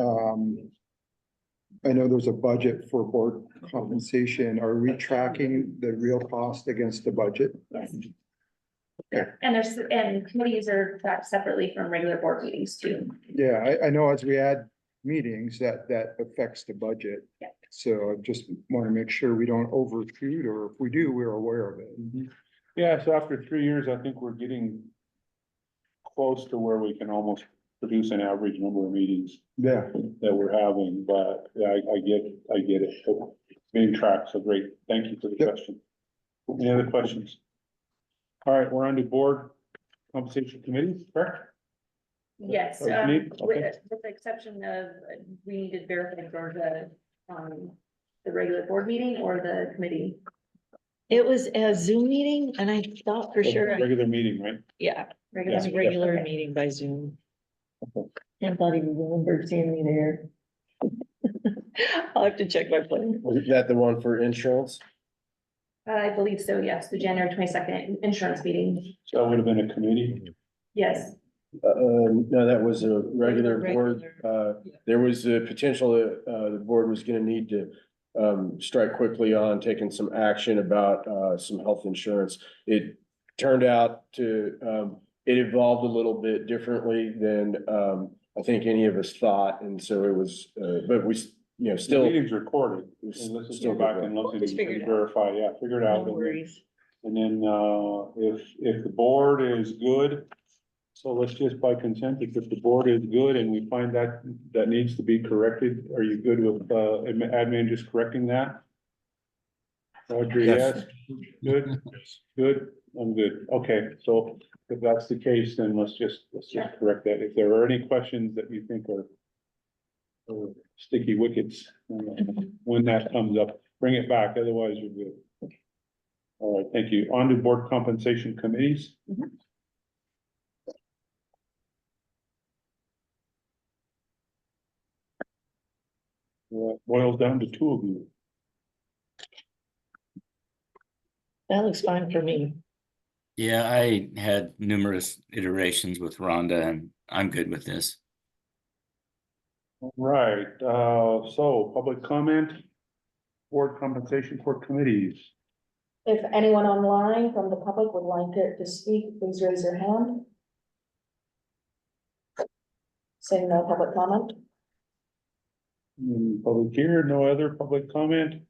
I know there's a budget for board compensation. Are we tracking the real cost against the budget? Yes. And committees are tracked separately from regular board meetings too. Yeah, I know as we add meetings, that affects the budget. Yeah. So I just want to make sure we don't overshoot, or if we do, we're aware of it. yeah, so after 3 years, I think we're getting close to where we can almost produce an average number of meetings Yeah. that we're having, but yeah, I get it. So, being tracked, so great. Thank you for the Yep. question. Any other questions? All right, we're on to board compensation committee, correct? Yes, Oh, you need- okay. with the exception of, we need to verify for the regular board meeting or the committee. it was a Zoom meeting and I thought for sure, Regular meeting, right? yeah, it Regular was a meeting. regular Okay. meeting by Zoom. Okay. I thought he remembered seeing me there. I'll have to check my plan. Was that the one for insurance? I believe so, yes, the January 22nd insurance meeting, So that would have been a committee. yes. No, that was a regular board. Regular. There was a potential that, the board was gonna need to, strike quickly on taking some action about, some health insurance. It turned out to, it evolved a little bit differently than, I think any of us thought. And so it was, but we, The still. meeting's recorded, it was and let's just still go back and look and Just figure it out. verify, yeah, figure it out. No worries. And then, if the board is good, so let's just by consent, if the board is good and we find that needs to be corrected, are you good with, admin just correcting that? Roger, Yes. yes, good, I'm good, okay, so if that's the case, then let's just correct that. If there are any questions that you think are sticky wickets, when that comes up, bring it back, otherwise you're good. All right, thank you. On to board compensation committees. Well, it boils down to 2 of you. That looks fine for me. Yeah, I had numerous iterations with Rhonda and I'm good with this. All right, so public comment, board compensation for committees. If anyone online from the public would like to speak, please raise your hand. Saying no public comment. Public here, no other public comment.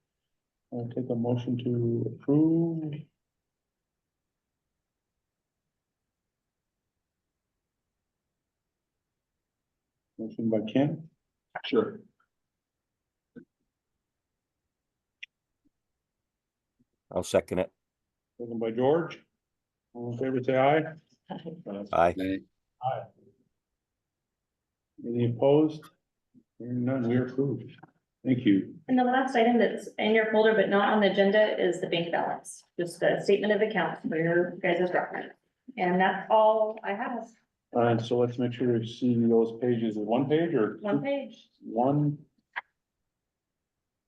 I'll take a motion to approve. Motion by Ken. Sure. I'll second it. Second by George. All in favor, say aye. Aye. Aye. Any opposed? Hearing none, we are approved. Thank you. And the last item that's in your folder but not on the agenda is the bank balance, just a statement of account for your guys' reference. And that's all I have, And so let's make sure we see those pages, one page or? one page. One,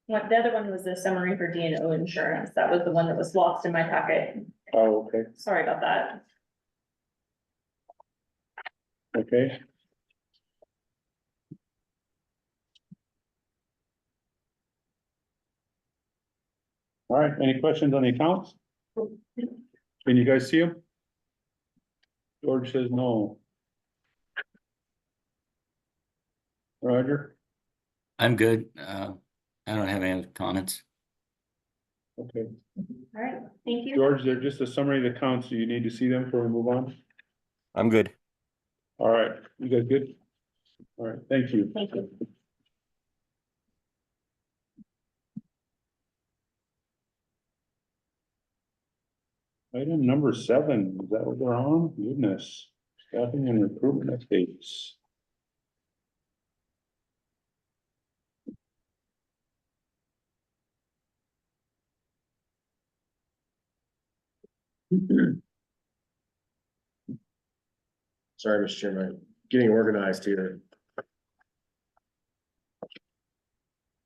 The other one was the summary for D&O Insurance, that was the one that was lost in my packet. Oh, okay, Sorry about that. okay. All right, any questions on the accounts? Can you guys see them? George says no. Roger? I'm good. I don't have any other comments. Okay. All right, thank you. George, they're just a summary of the accounts. Do you need to see them before we move on? I'm good. All right, you guys good? All right, thank you. Thank you. Item number 7, is that what we're on? Goodness, staffing and recruitment updates. Sorry, Mr. Chairman, getting organized here.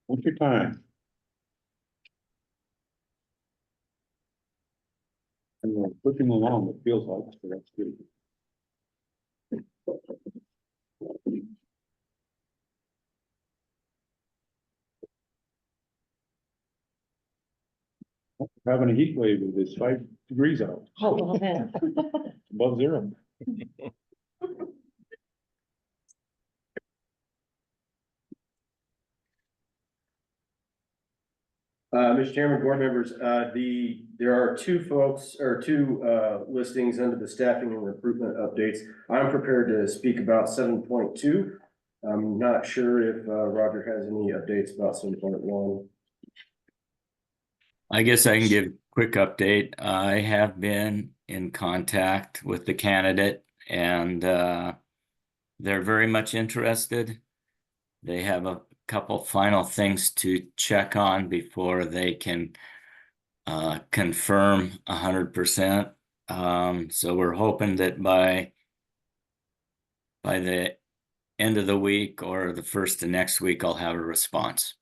What's your time? And we're pushing along, it feels like, so that's good. Having a heat wave with this 5 degrees out. Oh, well, then. Above zero. Mr. Chairman, board members, there are two listings under the staffing and recruitment updates. I'm prepared to speak about 7.2. I'm not sure if Roger has any updates about 7.1. I guess I can give a quick update. I have been in contact with the candidate and they're very much interested. They have a couple final things to check on before they can confirm 100%. So we're hoping that by the end of the week or the first of next week, I'll have a response.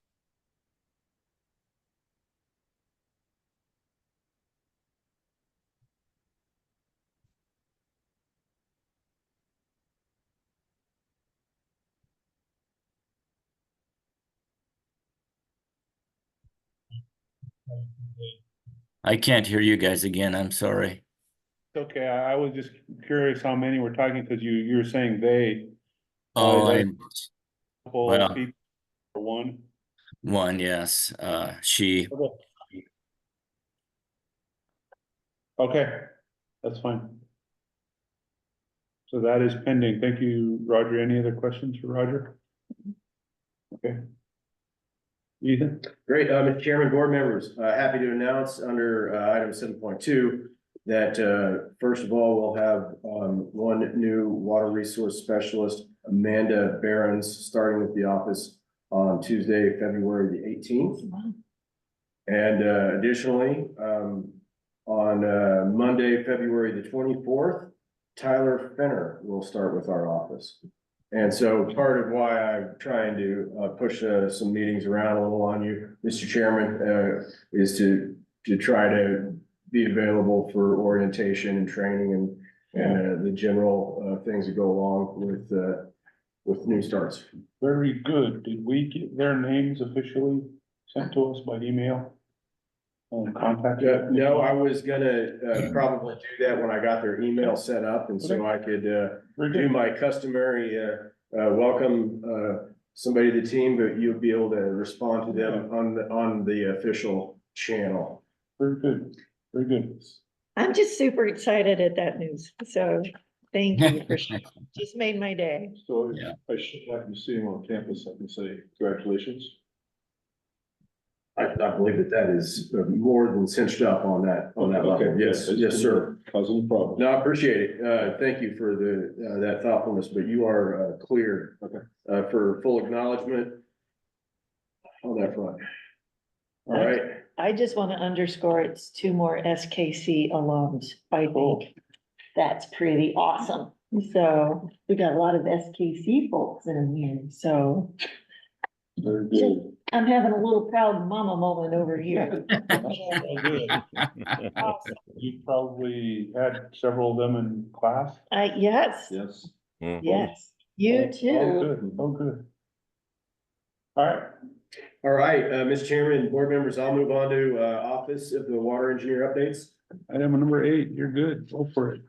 I can't hear you guys again. I'm sorry. Okay, I was just curious how many we're talking, because you were saying they. Oh, is that I'm a couple well. people or one? One, yes. She. Okay, that's fine. So that is pending. Thank you, Roger. Any other questions for Roger? Okay. Ethan? Great, Mr. Chairman, board members, happy to announce under item 7.2 that first of all, we'll have one new water resource specialist, Amanda Behrens, starting with the office on Tuesday, February the 18th. And additionally, on Monday, February the 24th, Tyler Fenner will start with our office. And so part of why I'm trying to push some meetings around a little on you, Mr. Chairman, is to try to be available for orientation and training and the general things that go along with new starts. Very good. Did we get their names officially sent to us by email? Contact? No, I was gonna probably do that when I got their email set up, and so I could do my customary welcome somebody to the team, but you'll be able to respond to them on the official channel. Very good, very good. I'm just super excited at that news. So thank you for just made my day. So Yeah. I should happen to see him on campus, I can say congratulations. I believe that is more than cinched up on that level. Okay, Yes, yes, sir. Causing problem. No, I appreciate it. Thank you for that thoughtfulness, but you are clear for full acknowledgement on that front. All right. I just want to underscore it's 2 more SKC alums. I think that's pretty awesome. So we got a lot of SKC folks in here. So Very good. I'm having a little proud mama moment over here. All good. You probably had several of them in class? Yes, Yes. yes, you Oh, too. good, oh, good. All right, All right, Mr. Chairman, board members, I'll move on to, Office of the Water Engineer updates. item number 8, you're good, go for it.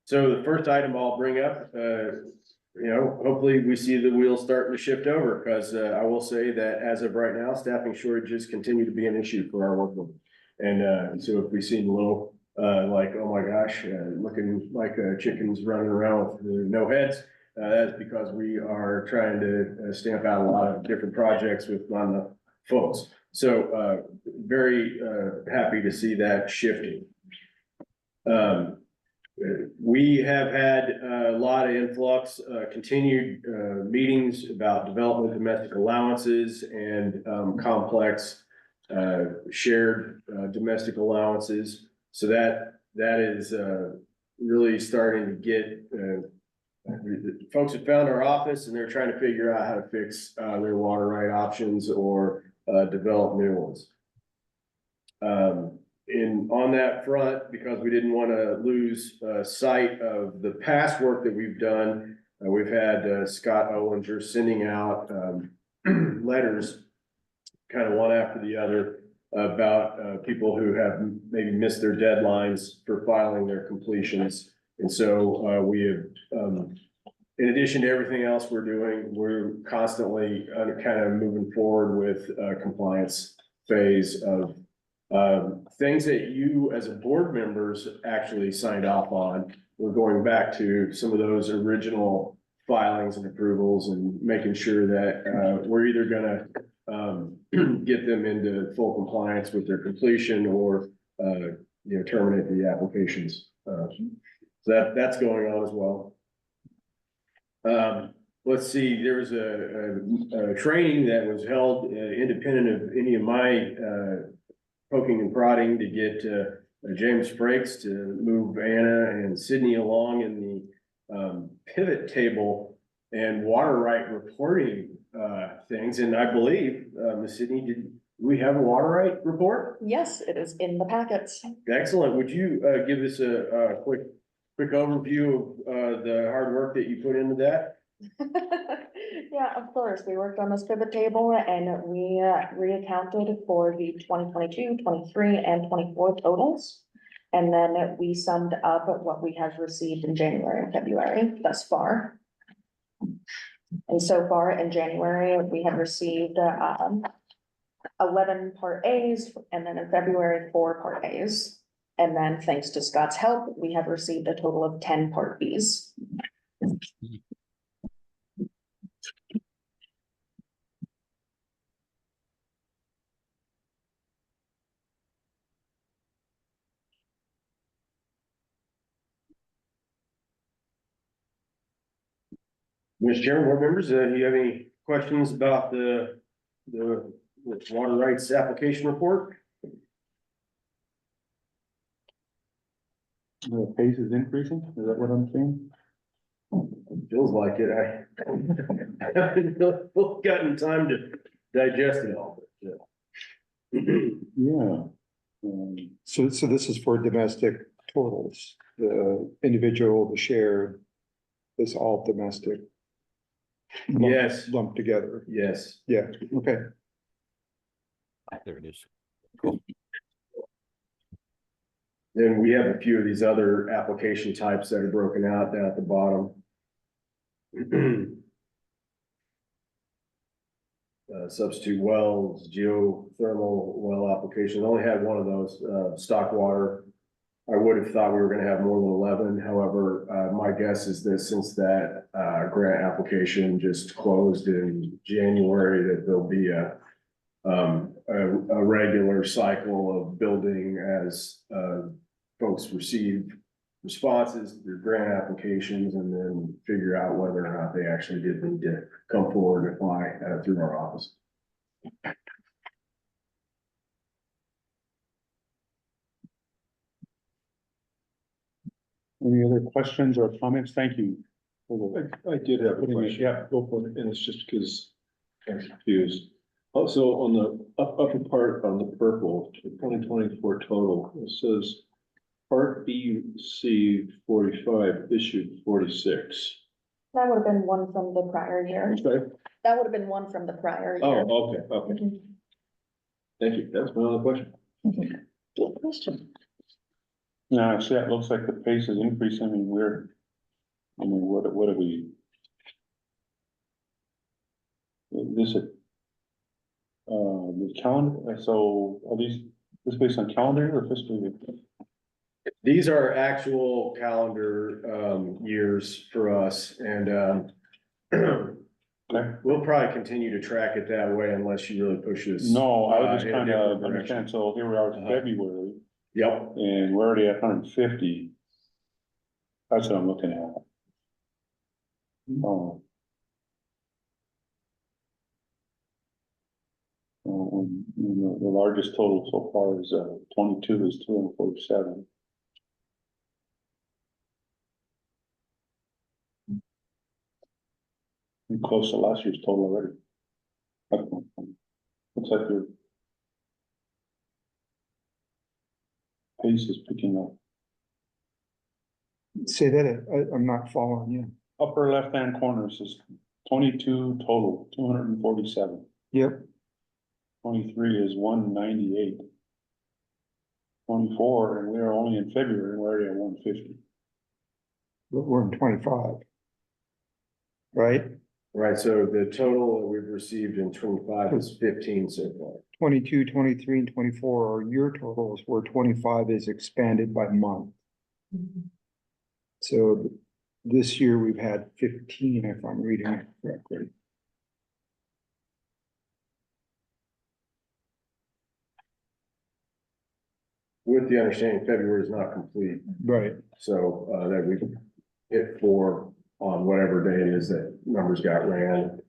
So the first item I'll bring up, hopefully we see the wheels starting to shift over, because I will say that as of right now, staffing shortages continue to be an issue for our workload. And so if we see a little, like, oh my gosh, looking like chickens running around with no heads, that's because we are trying to stamp out a lot of different projects with not enough folks. So very happy to see that shifting. We have had a lot of influx, continued meetings about development of domestic allowances and complex shared domestic allowances. So that is really starting to get, folks have found our office and they're trying to figure out how to fix their water right options or develop new ones. On that front, because we didn't want to lose sight of the past work that we've done, we've had Scott Owlinger sending out letters, kind of one after the other, about people who have maybe missed their deadlines for filing their completions. And so we have, in addition to everything else we're doing, we're constantly kind of moving forward with compliance phase of things that you as a board members actually signed off on. We're going back to some of those original filings and approvals and making sure that we're either gonna get them into full compliance with their completion or terminate the applications. So that's going on as well. Let's see, there was a training that was held independent of any of my poking and prodding to get James Frakes to move Anna and Sydney along in the pivot table and water right reporting things. And I believe, Ms. Sydney, did we have a water right report? Yes, it is in the packets. Excellent. Would you give us a quick overview of the hard work that you put into that? Yeah, of course. We worked on this pivot table and we reaccounted for the 2022, 23, and 24 totals. And then we summed up what we have received in January and February thus far. And so far in January, we have received 11 Part A's, and then in February, 4 Part A's. And then thanks to Scott's help, we have received a total of 10 Part B's. Mr. Chairman, board members, do you have any questions about the water rights application report? The pace is increasing, is that what I'm seeing? Feels like it. I haven't gotten time to digest it all. But, Yeah. So this is for domestic totals, the individual, the shared, is all domestic. Yes. Lumped together. Yes. Yeah, okay. There it is. Cool. Then we have a few of these other application types that are broken out down at the bottom. Substitute wells, geothermal well application. I only had one of those, stock water. I would have thought we were gonna have more than 11. However, my guess is that since that grant application just closed in January, that there'll be a regular cycle of building as folks receive responses to their grant applications and then figure out whether or not they actually did need to come forward and apply through our office. Any other questions or comments? Thank you. I did have a question. Yeah, Go for it. And it's just because I'm confused. Also, on the upper part on the purple, the 2024 total, it says Part B, C 45 issued 46. That would have been one from the prior year. Okay. That would have been one from the prior Oh, year. okay, okay. Mhm. Thank you. That's my only question. Good question. no, see, it looks like the pace is increasing, I mean, what are we? This is. The calendar, so are this based on calendar or fiscal year? These are actual calendar, years for us and, Okay. we'll probably continue to track it that way unless you really push us. No, I was just in a kind different of direction. understand, so here we are in Uh-huh. February, Yep, and we're already at 150. That's what I'm looking at. Oh. The largest total so far is 22 is 247. And close to last year's total already. Looks like your pace is picking up. Say that, I'm not following you. Upper left-hand corner says 22 total, 247. Yep, 23 is 198. 24, and we're only in February, and we're already at 150. but we're in 25. Right? right, so the total that we've received in 25 is 15 so far. 22, 23, and 24 are your totals, where 25 is expanded by month. So this year we've had 15, if I'm reading it correctly. With the understanding February is not complete, Right. so, that we hit 4 on whatever day it is that numbers got ran.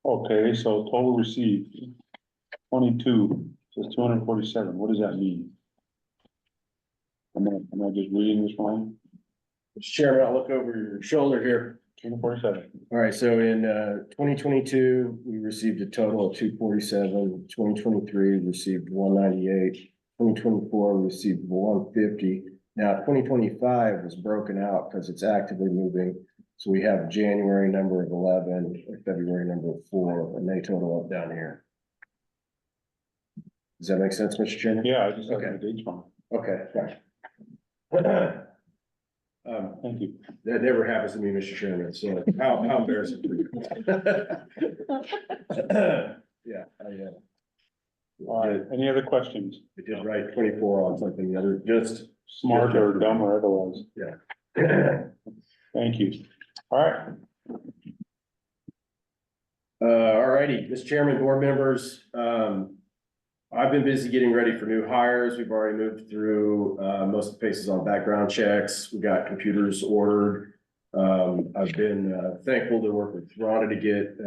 Okay, so total received 22, says 247. What does that mean? Am I just reading this wrong? Mr. Chairman, I'll look over your shoulder here. 247. All right, so in 2022, we received a total of 247. 2023 received 198. 2024 received 150. Now, 2025 was broken out because it's actively moving. So we have January number of 11, or February number of 4, and they total up down here. Does that make sense, Mr. Chairman? Yeah, I just have Okay. the dates wrong. Okay, gotcha. Thank you. That never happens to me, Mr. Chairman, so how embarrassing for you. Yeah, All right, any other questions? I did write 24 on something, the other, just. Smart or dumb or otherwise? Yeah. Thank you. All right, All righty, Mr. Chairman, board members, I've been busy getting ready for new hires. We've already moved through, most of the paces on background checks. We got computers ordered. I've been, thankful to work with Rhonda to get,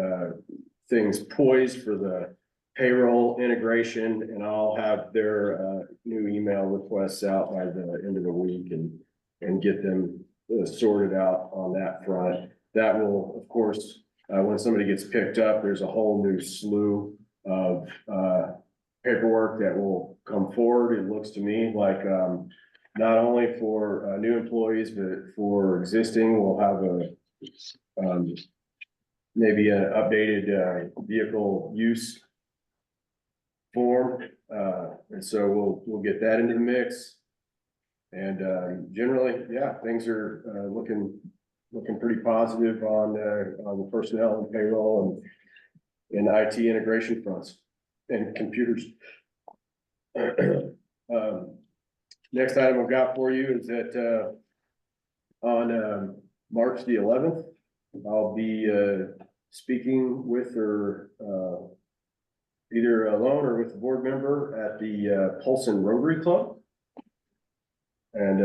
things poised for the payroll integration, and I'll have their, new email requests out by the end of the week and get them sorted out on that front. That will, of course, when somebody gets picked up, there's a whole new slew of, paperwork that will come forward. It looks to me like, not only for, new employees, but for existing, we'll have a, maybe an updated, vehicle use form. And so we'll get that into the mix. And, generally, yeah, things are, looking pretty positive on the personnel and payroll and IT integration fronts and computers. Next item I've got for you is that, on, March the 11th, I'll be, speaking with or, either alone or with a board member at the, Polson Rotary Club. And,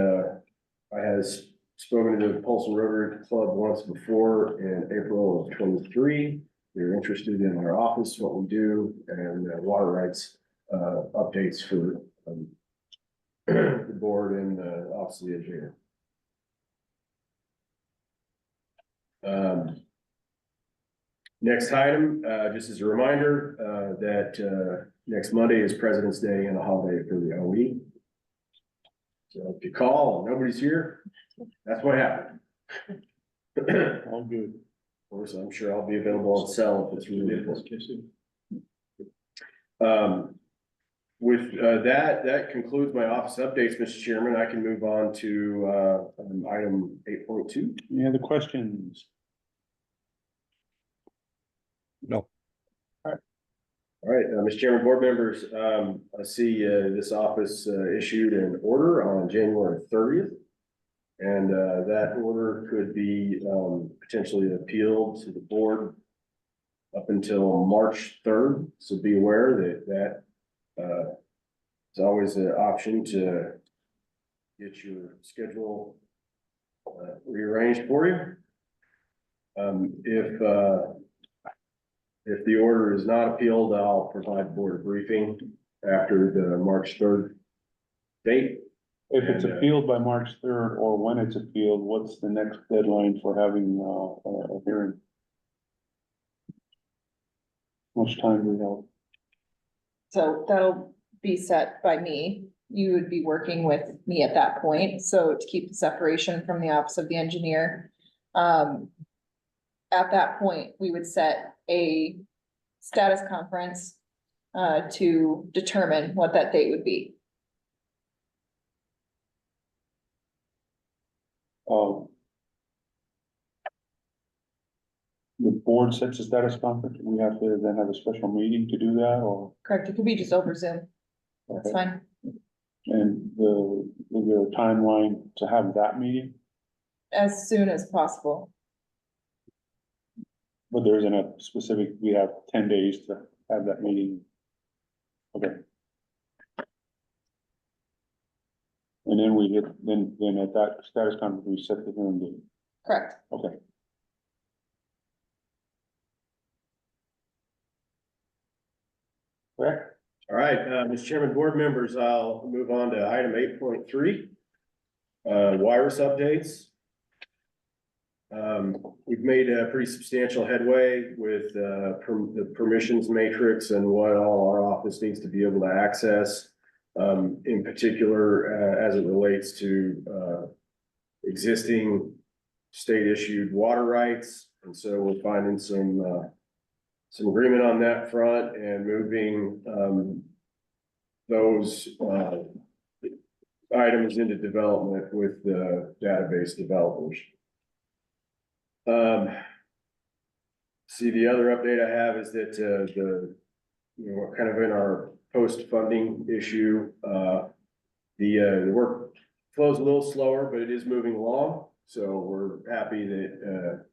I has spoken to the Polson Rotary Club once before in April of 23. They're interested in our office, what we do, and water rights updates for the board and the office of the engineer. Next item, just as a reminder, that next Monday is President's Day and a holiday for the OE. So if you call and nobody's here, that's what happened. All good. Of course, I'm sure I'll be available on cell if it's really important. With that concludes my office updates, Mr. Chairman. I can move on to item 8.2. Any other questions? No. All right, Mr. Chairman, board members, I see this office issued an order on January 30th. And that order could be potentially appealed to the board up until March 3rd. So be aware that it's always an option to get your schedule rearranged for you. If the order is not appealed, I'll provide board a briefing after the March 3rd date. If it's appealed by March 3rd, or when it's appealed, what's the next deadline for having a hearing? How much time do we have? So that'll be set by me. You would be working with me at that point, so to keep the separation from the office of the engineer. At that point, we would set a status conference to determine what that date would be. The board sets a status conference, we have to then have a special meeting to do that, or? Correct, it could be just over Zoom. That's Okay. fine. And is there a timeline to have that meeting? As soon as possible. But there isn't a specific, we have 10 days to have that meeting. Okay. And then we get, then at that status conference, we set the hearing date. Correct. Okay. Correct? All right, Mr. Chairman, board members, I'll move on to item 8.3. Wireless updates. We've made a pretty substantial headway with the permissions matrix and what all our office needs to be able to access. In particular, as it relates to existing state issued water rights. And so we're finding some agreement on that front and moving those items into development with the database developers. See, the other update I have is that we're kind of in our post-funding issue. The work flows a little slower, but it is moving along. So we're happy that,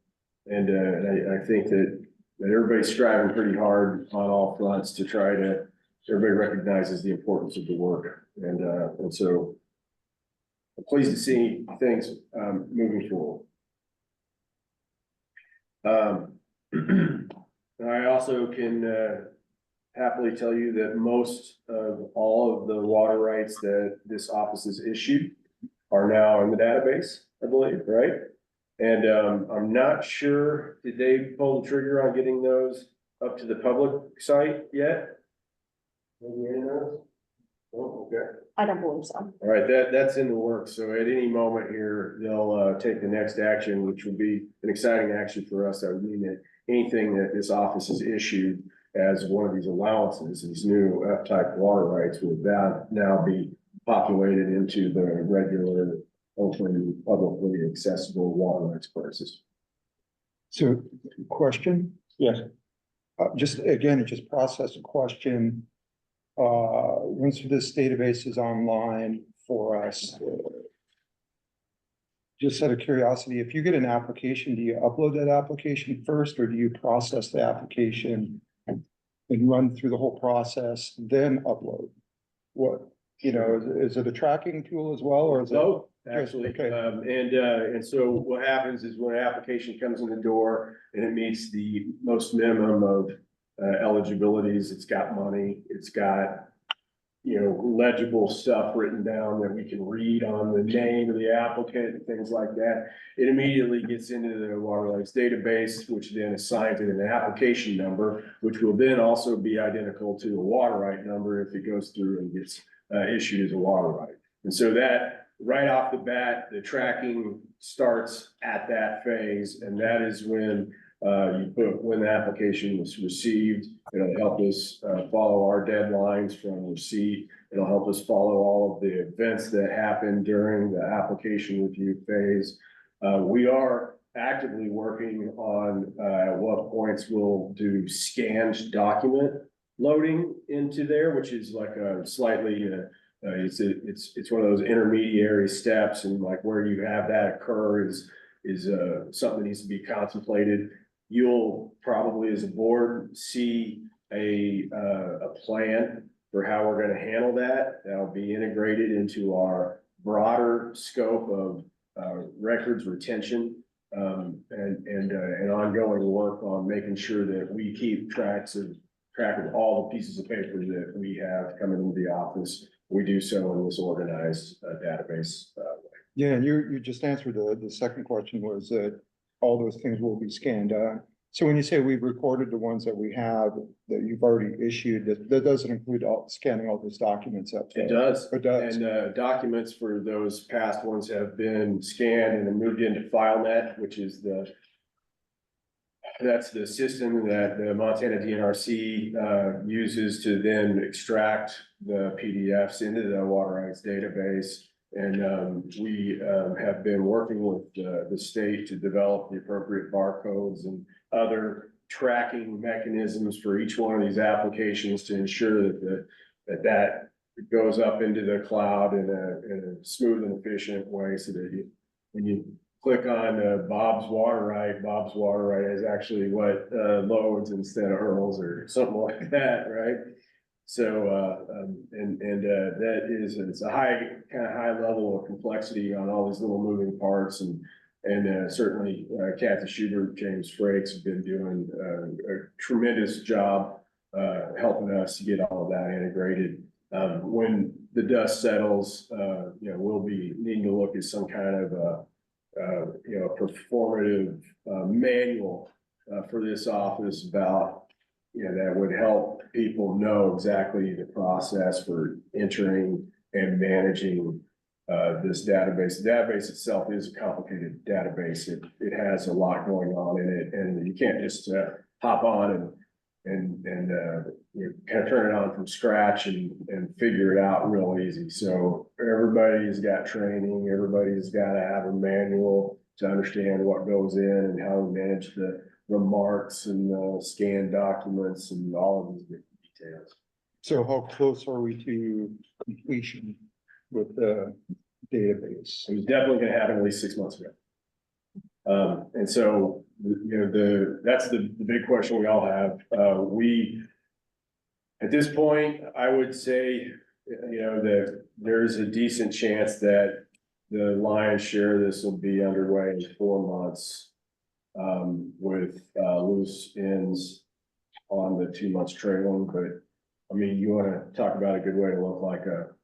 I think that everybody's striving pretty hard on all fronts to try to, everybody recognizes the importance of the work. And so I'm pleased to see things moving forward. I also can happily tell you that most of all of the water rights that this office has issued are now in the database, I believe, right? And I'm not sure, did they pull the trigger on getting those up to the public site yet? Maybe any of those? Oh, okay. I don't believe so. All right, that's in the works. So at any moment here, they'll take the next action, which will be an exciting action for us. That would mean that anything that this office has issued as one of these allowances, these new F-type water rights, would now be populated into the regular, open, publicly accessible water rights prices. So, question, Yes. just process a question. Once this database is online for us, just out of curiosity, if you get an application, do you upload that application first, or do you process the application and run through the whole process, then upload? What? you know, is it a tracking tool as well, or is it? Both, actually. Okay. And so what happens is when an application comes in the door and it meets the most minimum of eligibilities, it's got money, it's got, you know, legible stuff written down that we can read on the name of the applicant and things like that. It immediately gets into the water rights database, which then assigns it an application number, which will then also be identical to a water right number if it goes through and gets issued as a water right. And so that right off the bat, the tracking starts at that phase, and that is when you put when the application was received. It'll help us follow our deadlines from receipt. It'll help us follow all of the events that happen during the application review phase. We are actively working on at what points we'll do scanned document loading into there, which is like a slightly it's one of those intermediary steps, and like where you have that occur is something that needs to be contemplated. You'll probably as a board see a plan for how we're going to handle that. That'll be integrated into our broader scope of records retention and ongoing work on making sure that we keep track of all the pieces of paper that we have coming into the office. We do so in this organized database way. Yeah, and you just answered the second question was that all those things will be scanned. So when you say we've recorded the ones that we have that you've already issued, that doesn't include scanning all those documents up. It does. It does. And documents for those past ones have been scanned and then moved into FileNet, which is that's the system that the Montana DNRC uses to then extract the PDFs into the water rights database. And we have been working with the state to develop the appropriate barcodes and other tracking mechanisms for each one of these applications to ensure that goes up into the cloud in a smooth and efficient way, so that when you click on Bob's water right is actually what loads instead of hurls or something like that, right? So that is, it's a high level of complexity on all these little moving parts, and certainly Kathy Schubert, James Frakes have been doing a tremendous job helping us to get all of that integrated. When the dust settles, you know, we'll be needing to look at some kind of you know, performative manual for this office about, you know, that would help people know exactly the process for entering and managing this database. The database itself is a complicated database. It has a lot going on in it, and you can't just hop on and you know, kind of turn it on from scratch and figure it out real easy. So everybody's got training, everybody's got to have a manual to understand what goes in and how to manage the marks and scan documents and all of these different details. So how close are we to completion with the database? It was definitely going to happen at least 6 months ago. And so, you know, that's the big question we all have. At this point, I would say, you know, that there's a decent chance that the lion's share of this will be underway in 4 months, with loose ends on the 2 months trailing. But I mean, you want to talk about a good way to look like a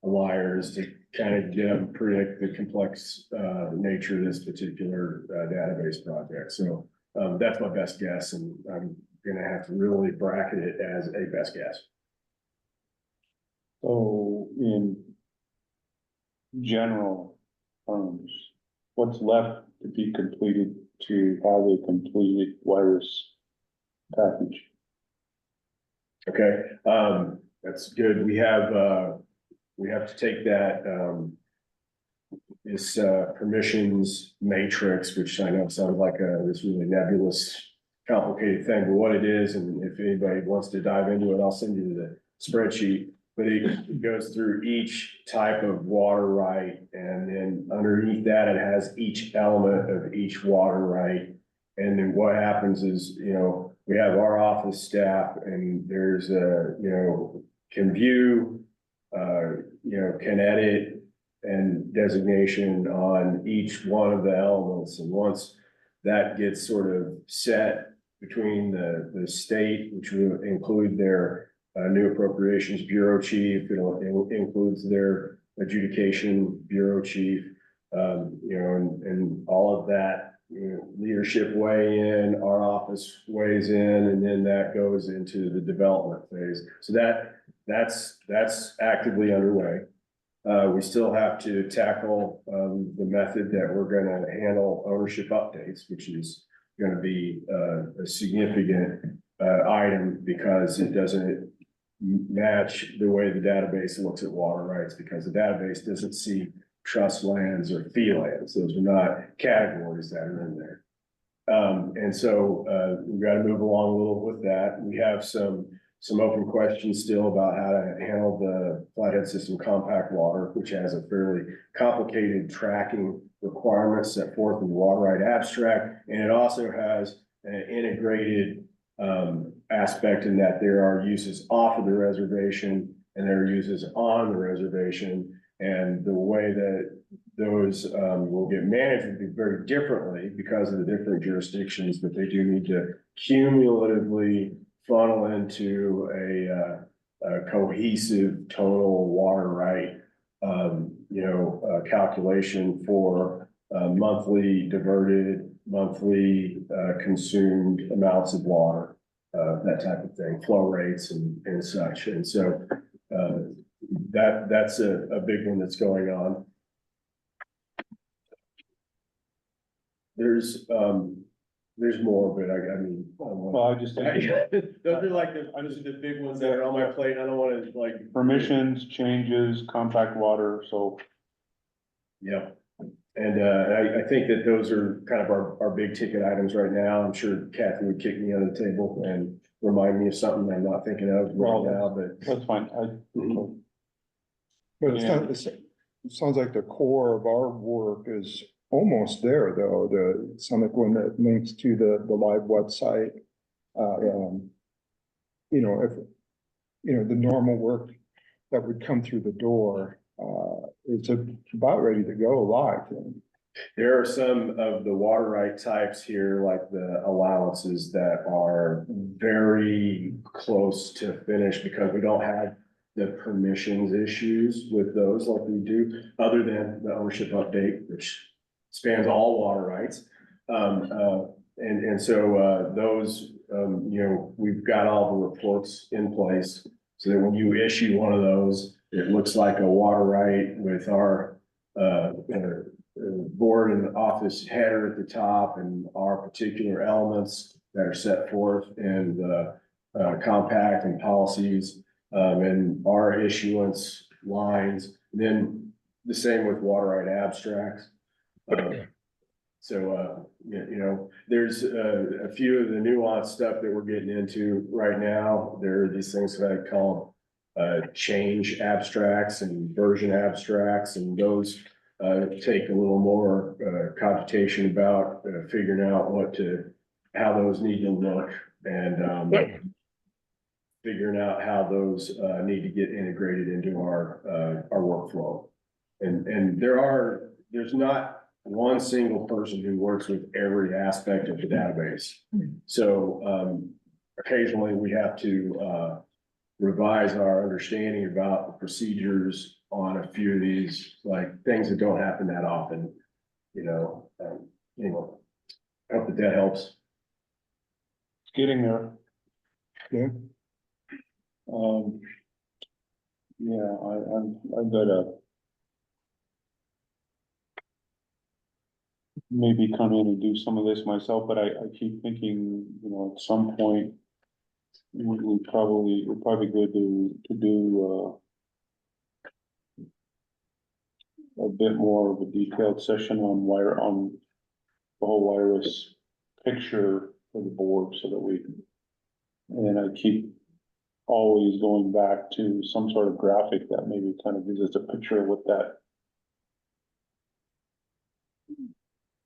liar is to kind of get up and predict the complex nature of this particular database project. So that's my best guess, and I'm going to have to really bracket it as a best guess. So in general terms, what's left to be completed to have a completed virus package? Okay, that's good. We have to take that this permissions matrix, which I know sounds like this really nebulous, complicated thing, but what it is, and if anybody wants to dive into it, I'll send you the spreadsheet. But it goes through each type of water right, and then underneath that, it has each element of each water right. And then what happens is, you know, we have our office staff, and there's a, you know, can view can edit and designation on each one of the elements. And once that gets sort of set between the state, which will include their new appropriations bureau chief, it includes their adjudication bureau chief, and all of that, leadership weigh in, our office weighs in, and then that goes into the development phase. So that's actively underway. We still have to tackle the method that we're gonna handle ownership updates, which is gonna be a significant item because it doesn't match the way the database looks at water rights, because the database doesn't see trust lands or fee lands. Those are not categories that are in there. And so we've got to move along a little with that. We have some open questions still about how to handle the Flathead System compact water, which has a fairly complicated tracking requirement set forth in the water right abstract. And it also has an integrated aspect in that there are uses off of the reservation and there are uses on the reservation. And the way that those will get managed will be very differently because of the different jurisdictions, but they do need to cumulatively funnel into a cohesive total water right, calculation for monthly diverted, monthly consumed amounts of water, that type of thing, flow rates and such. And so that's a big one that's going on. There's more, but I mean. Well, I just think Those are like those are the big ones that are on my plate. I don't want to like. permissions, changes, compact water, so. Yeah, and I think that those are kind of our big ticket items right now. I'm sure Kathy would kick me under the table and remind me of something I'm not thinking of right now, but. That's fine. But it sounds like the core of our work is almost there, though. The Summit one that links to the live website. If, the normal work that would come through the door, it's about ready to go live. There are some of the water right types here, like the allowances that are very close to finish because we don't have the permissions issues with those like we do, other than the ownership update, which spans all water rights. And so those, we've got all the reports in place so that when you issue one of those, it looks like a water right with our board and office header at the top and our particular elements that are set forth in the compact and policies and our issuance lines. And then the same with water right abstracts. So, there's a few of the nuanced stuff that we're getting into right now. There are these things that I call change abstracts and version abstracts, and those take a little more computation about figuring out how those need to look and figuring out how those need to get integrated into our workflow. And there's not one single person who works with every aspect of the database. So occasionally we have to revise our understanding about the procedures on a few of these, like things that don't happen that often, I hope that helps. It's getting there. Yeah. I've got to maybe come in and do some of this myself, but I keep thinking, at some point we're probably good to do a bit more of a detailed session on the whole wireless picture for the board so that and I keep always going back to some sort of graphic that maybe kind of gives us a picture of what that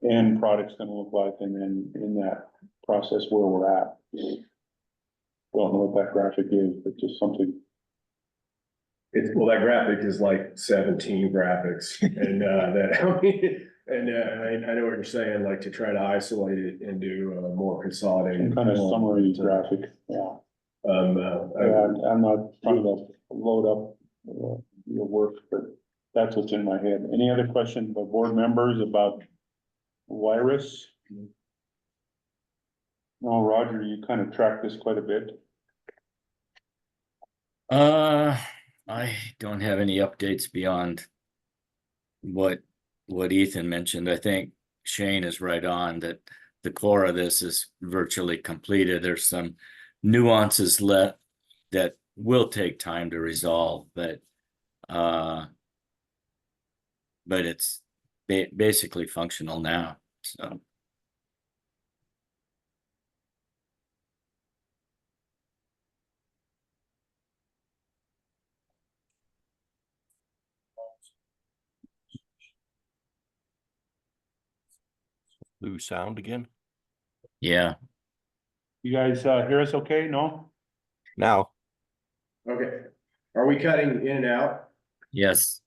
end product's gonna look like, and then in that process where we're at. Don't know what that graphic is, but just something Well, that graphic is like 17 graphics and, I know what you're saying, like to try to isolate it and do a more consolidated. Some kind of summary graphic, yeah. I'm not trying to load up your work, but that's what's in my head. Any other questions by board members about virus? No, Roger, you kind of tracked this quite a bit. I don't have any updates beyond what Ethan mentioned. I think Shane is right on that the core of this is virtually completed. There's some nuances left that will take time to resolve, but it's basically functional now. So Lose sound again? yeah. You guys hear us okay? No? Now, Okay, are we cutting in and out? Yes.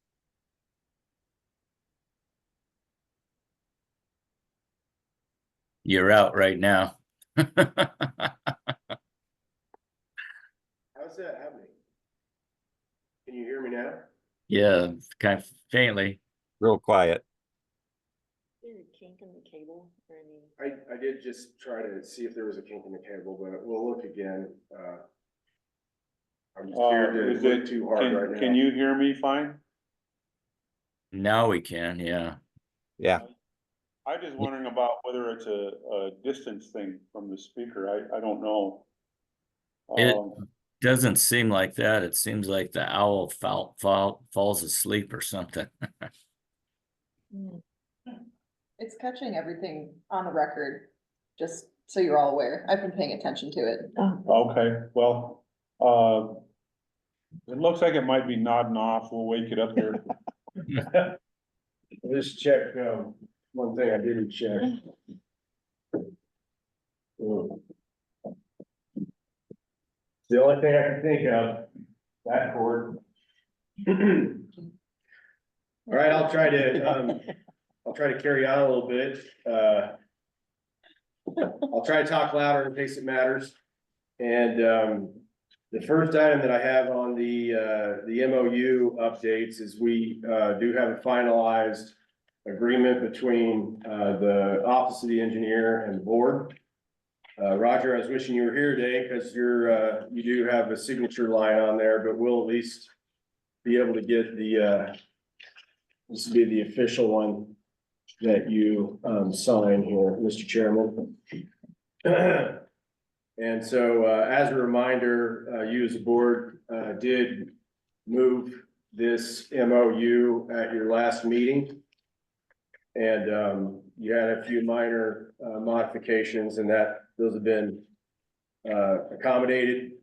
You're out right now. How's that happening? Can you hear me now? Yeah, kind of faintly. real quiet. Is there a kink in the cable or any? I did just try to see if there was a kink in the cable, but we'll look again. I'm scared to Is look it, too hard right now. can you hear me fine? Now we can, yeah. Yeah, I'm just wondering about whether it's a distance thing from the speaker. I don't know. It Um, doesn't seem like that. It seems like the owl falls asleep or something. It's catching everything on the record, just so you're all aware. I've been paying attention to it. Okay, well, it looks like it might be nodding off. We'll wake it up here. Let's check, one thing I didn't check. The only thing I can think of, that cord. All right, I'll try to carry on a little bit. I'll try to talk louder in case it matters. And, the first item that I have on the MOU updates is we, do have a finalized agreement between, the Office of the Engineer and the board. Roger, I was wishing you were here today because you do have a signature line on there, but we'll at least be able to get this will be the official one that you, sign here, Mr. Chairman. And so, as a reminder, you as a board, did move this MOU at your last meeting. And, you had a few minor, modifications and those have been, accommodated.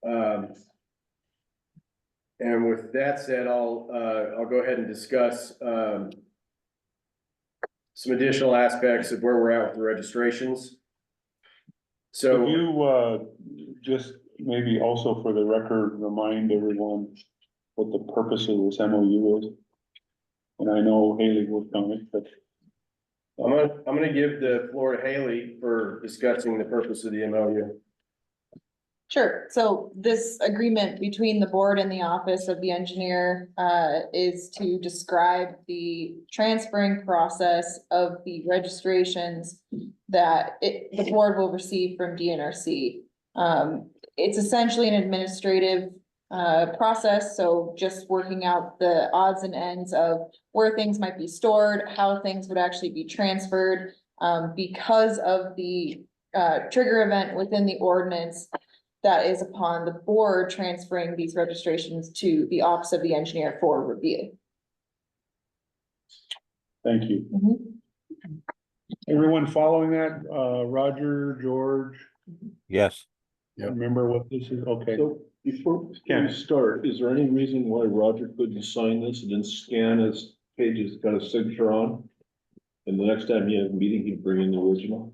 And with that said, I'll go ahead and discuss, some additional aspects of where we're at with the registrations. So Could you, just maybe also for the record, remind everyone what the purpose of this MOU is? And I know Haley worked on it, but. I'm gonna give the floor to Haley for discussing the purpose of the MOU. Sure. So this agreement between the board and the Office of the Engineer is to describe the transferring process of the registrations that the board will receive from DNRC. It's essentially an administrative process, so just working out the odds and ends of where things might be stored, how things would actually be transferred, because of the trigger event within the ordinance that is upon the board transferring these registrations to the Office of the Engineer for review. Thank you. Everyone following that? Roger, George, yes. remember what this is? Okay. So before we start, is there any reason why Roger couldn't sign this and then scan his pages, got a signature on? And the next time he has a meeting, he'd bring in the original?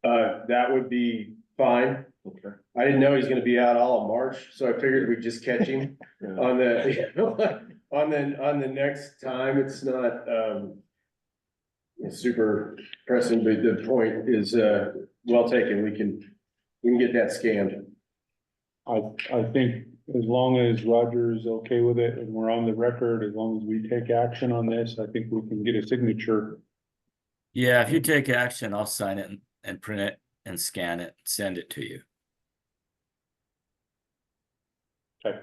That would be fine. Okay. I didn't know he's gonna be out all of March, so I figured we'd just catch him Yeah. on the, on the next time. It's not, super pressing, but the point is, well taken. We can get that scanned. I think as long as Roger is okay with it and we're on the record, as long as we take action on this, I think we can get a signature. Yeah, if you take action, I'll sign it and print it and scan it, send it to you. Okay.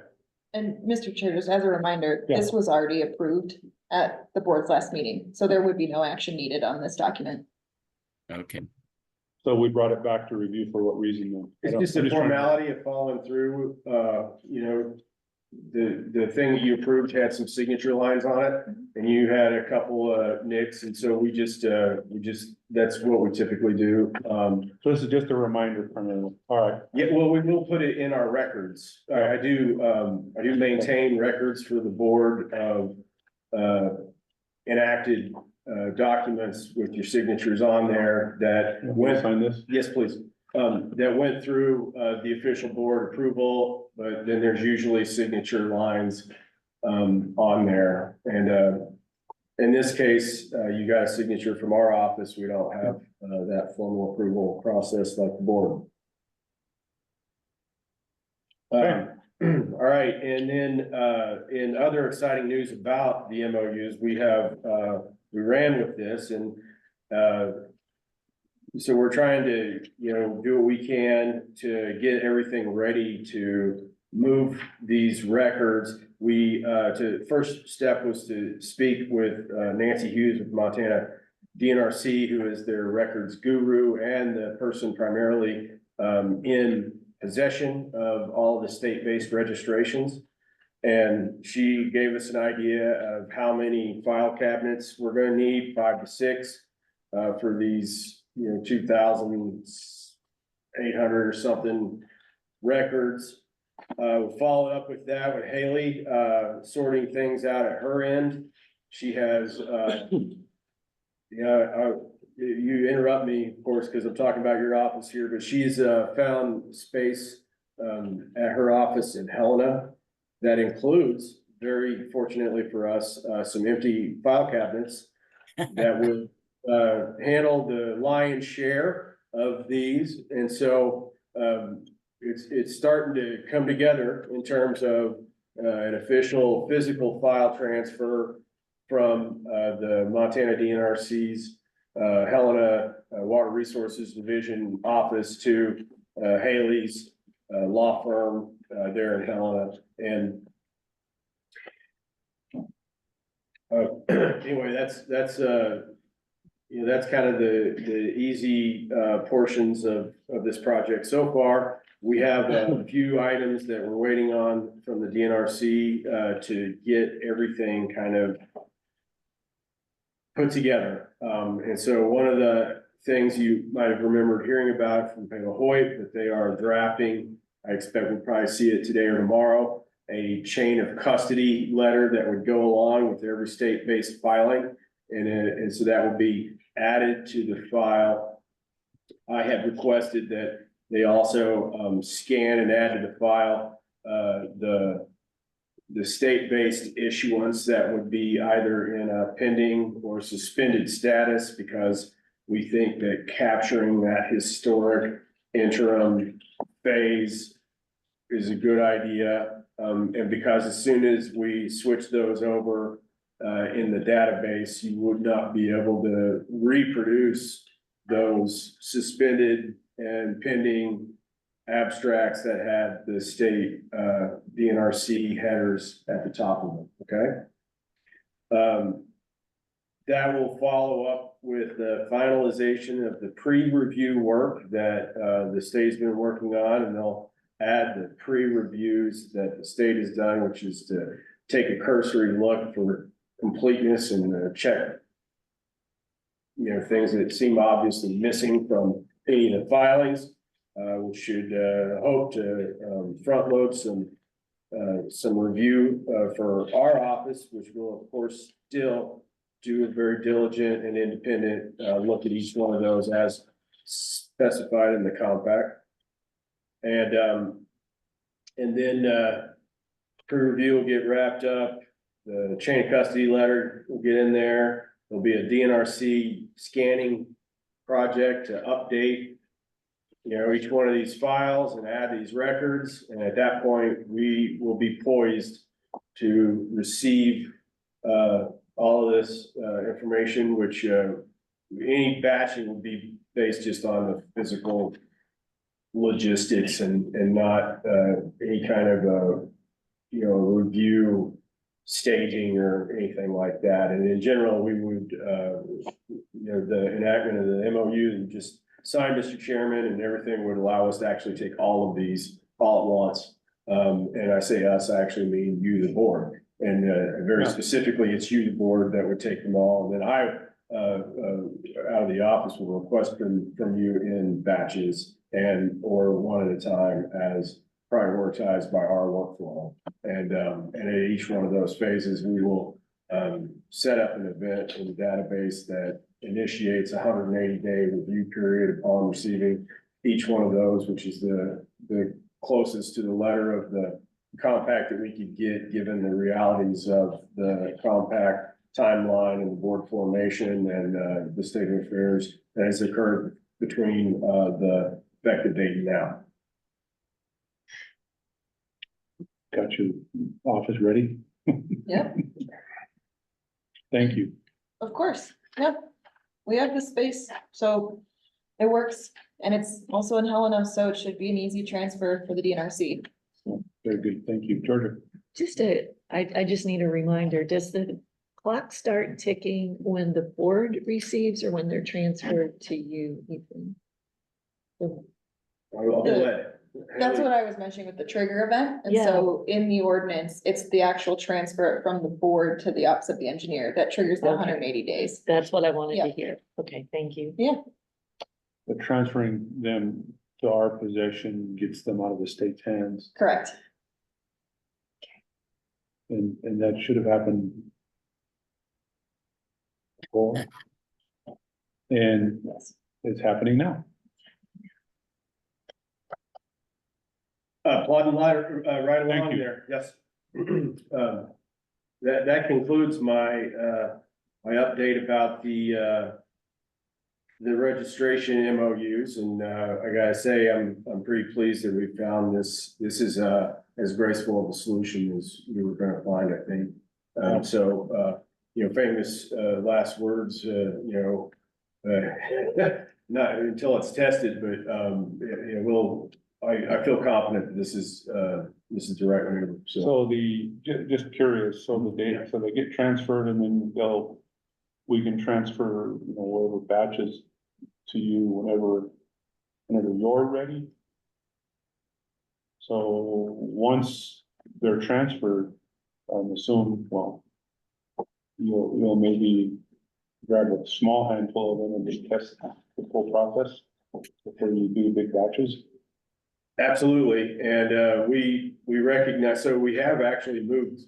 And Mr. Chair, just as a reminder, Yeah. this was already approved at the board's last meeting, so there would be no action needed on this document. Okay. So we brought it back to review for what reason then? It's just a formality of following through, you know, the thing you approved had some signature lines on it, and you had a couple nicks, and so we just, that's what we typically do. So this is just a reminder primarily. All right. Yeah, well, we will put it in our records. I do maintain records for the board of, enacted, documents with your signatures on there that Want to went, sign this? yes, please. That went through, the official board approval, but then there's usually signature lines, on there. And, in this case, you got a signature from our office. We don't have, that formal approval process like the board. Okay. All right, and then, in other exciting news about the MOUs, we have, we ran with this and, so we're trying to, you know, do what we can to get everything ready to move these records. We, first step was to speak with, Nancy Hughes with Montana DNRC, who is their records guru and the person primarily, in possession of all the state-based registrations. And she gave us an idea of how many file cabinets we're gonna need, 5 to 6, for these, you know, 2,800 or something records. We'll follow up with that with Haley, sorting things out at her end. She has, you interrupt me, of course, because I'm talking about your office here, but she's, found space, at her office in Helena that includes, very fortunately for us, some empty file cabinets that would, handle the lion's share of these. And so, it's starting to come together in terms of, an official physical file transfer from, the Montana DNRC's, Helena, Water Resources Division office to, Haley's, law firm, there in Helena. And anyway, that's you know, that's kind of the easy portions of this project so far. We have a few items that we're waiting on from the DNRC to get everything kind of put together. And so one of the things you might have remembered hearing about from Palo Hoyt, that they are drafting, I expect we'll probably see it today or tomorrow, a chain of custody letter that would go along with every state-based filing. And so that will be added to the file. I have requested that they also scan and add to the file the state-based issuance that would be either in a pending or suspended status, because we think that capturing that historic interim phase is a good idea. And because as soon as we switch those over in the database, you would not be able to reproduce those suspended and pending abstracts that had the state DNRC headers at the top of them, okay? That will follow up with the finalization of the pre-review work that the state's been working on, and they'll add the pre-reviews that the state has done, which is to take a cursory look for completeness and check, you know, things that seem obviously missing from any of the filings, which should hope to front load some review for our office, which will of course still do a very diligent and independent look at each one of those as specified in the compact. And then, peer review will get wrapped up, the chain of custody letter will get in there. There'll be a DNRC scanning project to update, each one of these files and add these records. And at that point, we will be poised to receive, all of this, information, which, any batching will be based just on the physical logistics and not, any kind of, review staging or anything like that. And in general, we would, the enactment of the MOU and just sign, Mr. Chairman, and everything would allow us to actually take all of these all at once. And I say us, I actually mean you, the board. And, very specifically, it's you, the board, that would take them all. And then I, out of the office will request from you in batches or one at a time as prioritized by our workflow. And at each one of those phases, we will set up an event in the database that initiates a 180-day review period upon receiving each one of those, which is the closest to the letter of the compact that we could get, given the realities of the compact timeline and the board formation and the state of affairs that has occurred between the effective date and now. Got your office ready? Yep, Thank you. of course, yep. We have the space, so it works, and it's also in Helena, so it should be an easy transfer for the DNRC. Very good. Thank you. Georgia? I just need a reminder, does the clock start ticking when the board receives or when they're transferred to you, Ethan? I'll let it. That's what I was mentioning with the trigger event, and so in the ordinance, it's the actual transfer from the board to the office of the engineer that triggers the Okay. 180 days. That's what I wanted to Yeah. hear. Okay, thank you. But transferring them to our possession gets them out of the state's hands, Correct. and that should have happened before. And Yes. it's happening now. Plodding right Thank along you. there, yes. That concludes my update about the registration MOUs, and I gotta say, I'm pretty pleased that we found this is as graceful of a solution as we were gonna find, I think. Famous last words, not until it's tested, but I feel confident that this is the right maneuver, so. So just curious, so the data, so they get transferred and then we can transfer, whatever batches to you whenever you're ready. So once they're transferred, I'm assuming, you'll maybe grab a small handful of them and just test the full process before you do big batches. Absolutely, and we recognize, so we have actually moved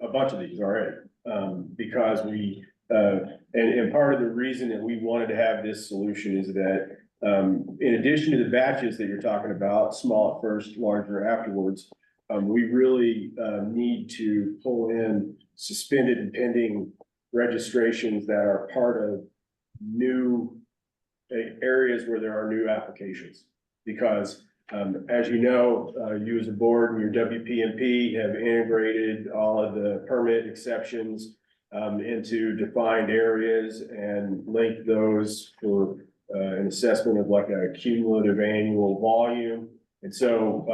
a bunch of these already. Because and part of the reason that we wanted to have this solution is that in addition to the batches that you're talking about, small at first, larger afterwards, we really need to pull in suspended and pending registrations that are part of new areas where there are new applications. Because as you know, you as a board and your WPMP have integrated all of the permit exceptions into defined areas and linked those for an assessment of like a cumulative annual volume. And so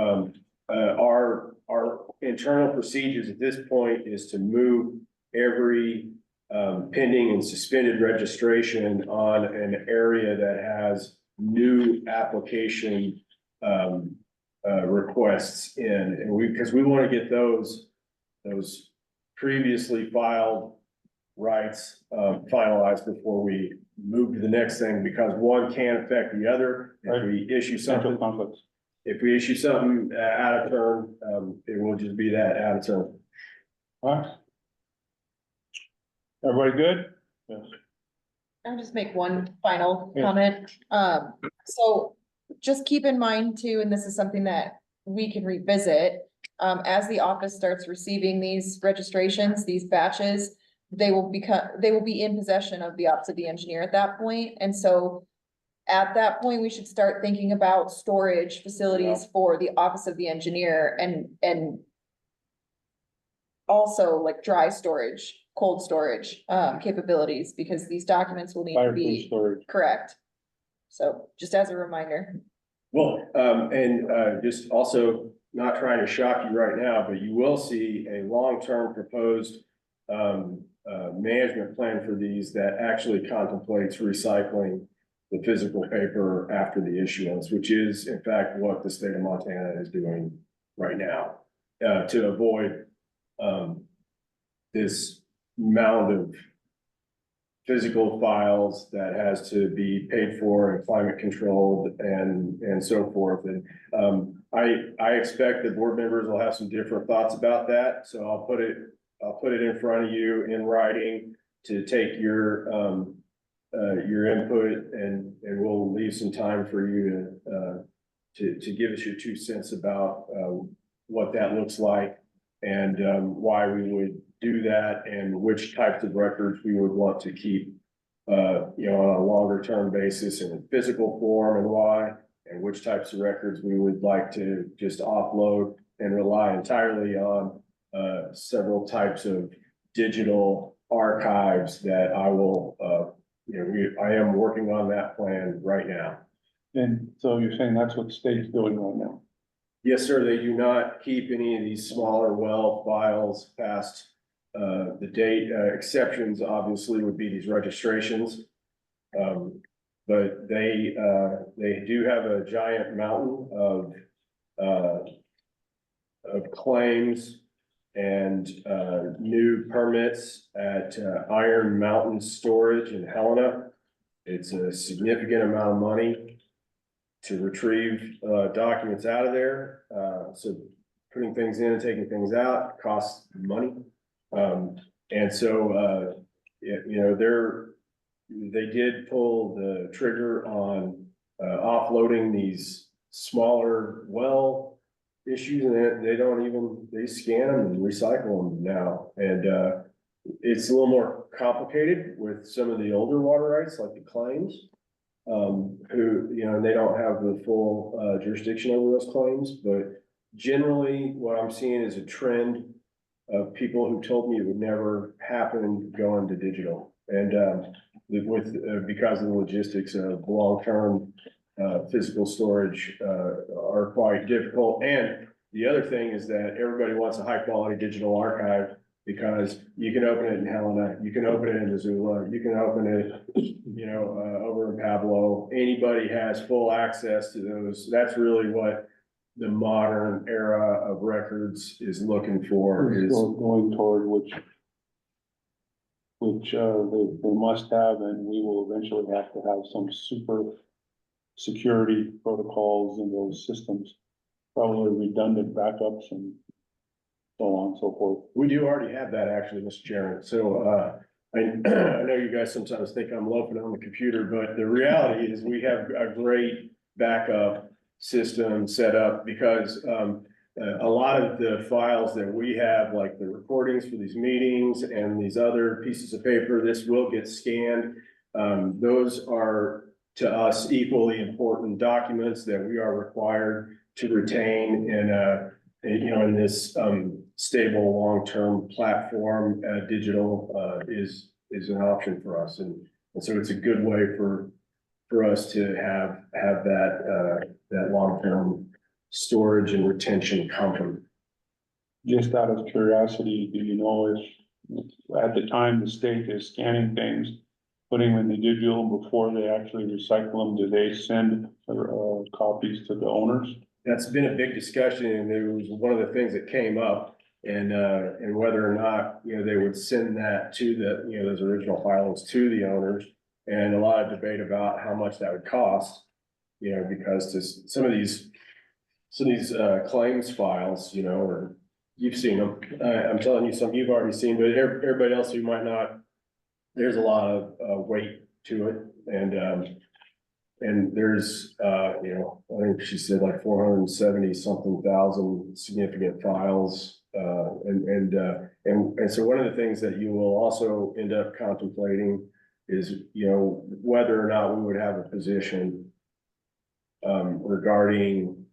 our internal procedures at this point is to move every pending and suspended registration on an area that has new application requests in, and because we want to get those previously filed rights finalized before we move to the next thing, because one can affect the other. If we issue something, Conflicts. if we issue something out of turn, it will just be that, out of turn. All right. Everybody good? Yes. I'll just make one final Yeah. comment. So just keep in mind too, and this is something that we can revisit. As the office starts receiving these registrations, these batches, they will be in possession of the office of the engineer at that point. And so at that point, we should start thinking about storage facilities for the office of the engineer and also like dry storage, cold storage, capabilities, because these documents will need to Fireproof be storage. correct. So just as a reminder. Well, just also not trying to shock you right now, but you will see a long-term proposed management plan for these that actually contemplates recycling the physical paper after the issuance, which is in fact what the state of Montana is doing right now, to avoid this mound of physical files that has to be paid for and climate controlled and so forth. And I expect that board members will have some different thoughts about that. So I'll put it in front of you in writing to take your input, and we'll leave some time for you to give us your 2 cents about what that looks like and why we would do that and which types of records we would want to keep, on a longer term basis in a physical form and why, and which types of records we would like to just offload and rely entirely on several types of digital archives that I will, I am working on that plan right now. And so you're saying that's what the state's doing right now? Yes, sir. They do not keep any of these smaller well files past the date. Exceptions obviously would be these registrations. But they do have a giant mountain of claims and new permits at Iron Mountain Storage in Helena. It's a significant amount of money to retrieve documents out of there. So putting things in and taking things out costs money. And so, they did pull the trigger on offloading these smaller well issues, and they scan them and recycle them now. And it's a little more complicated with some of the older water rights, like the claims. Who, they don't have the full jurisdiction over those claims, but generally what I'm seeing is a trend of people who told me it would never happen going to digital. And because of the logistics of long-term physical storage are quite difficult. And the other thing is that everybody wants a high-quality digital archive, because you can open it in Helena, you can open it in Missoula, you can open it, over in Pablo. Anybody has full access to those. That's really what the modern era of records is looking for. Is Going toward which they must have, and we will eventually have to have some super security protocols in those systems, probably redundant backups and so on and so forth. We do already have that, actually, Mr. Chairman. So I know you guys sometimes think I'm loafing on the computer, but the reality is we have a great backup system set up, because a lot of the files that we have, like the recordings for these meetings and these other pieces of paper, this will get scanned. Those are to us equally important documents that we are required to retain in this stable long-term platform. Digital is an option for us, and so it's a good way for us to have that long-term storage and retention comfort. Just out of curiosity, do you know if at the time the state is scanning things, putting them in the digital before they actually recycle them, do they send copies to the owners? That's been a big discussion, and it was one of the things that came up, and whether or not, they would send that to those original filings to the owners, and a lot of debate about how much that would cost, because some of these claims files, or you've seen them. I'm telling you, some you've already seen, but everybody else who might not, there's a lot of weight to it, and and there's, you know, I think she said like 470 something thousand significant files. And so one of the things that you will also end up contemplating is, you know, whether or not we would have a position regarding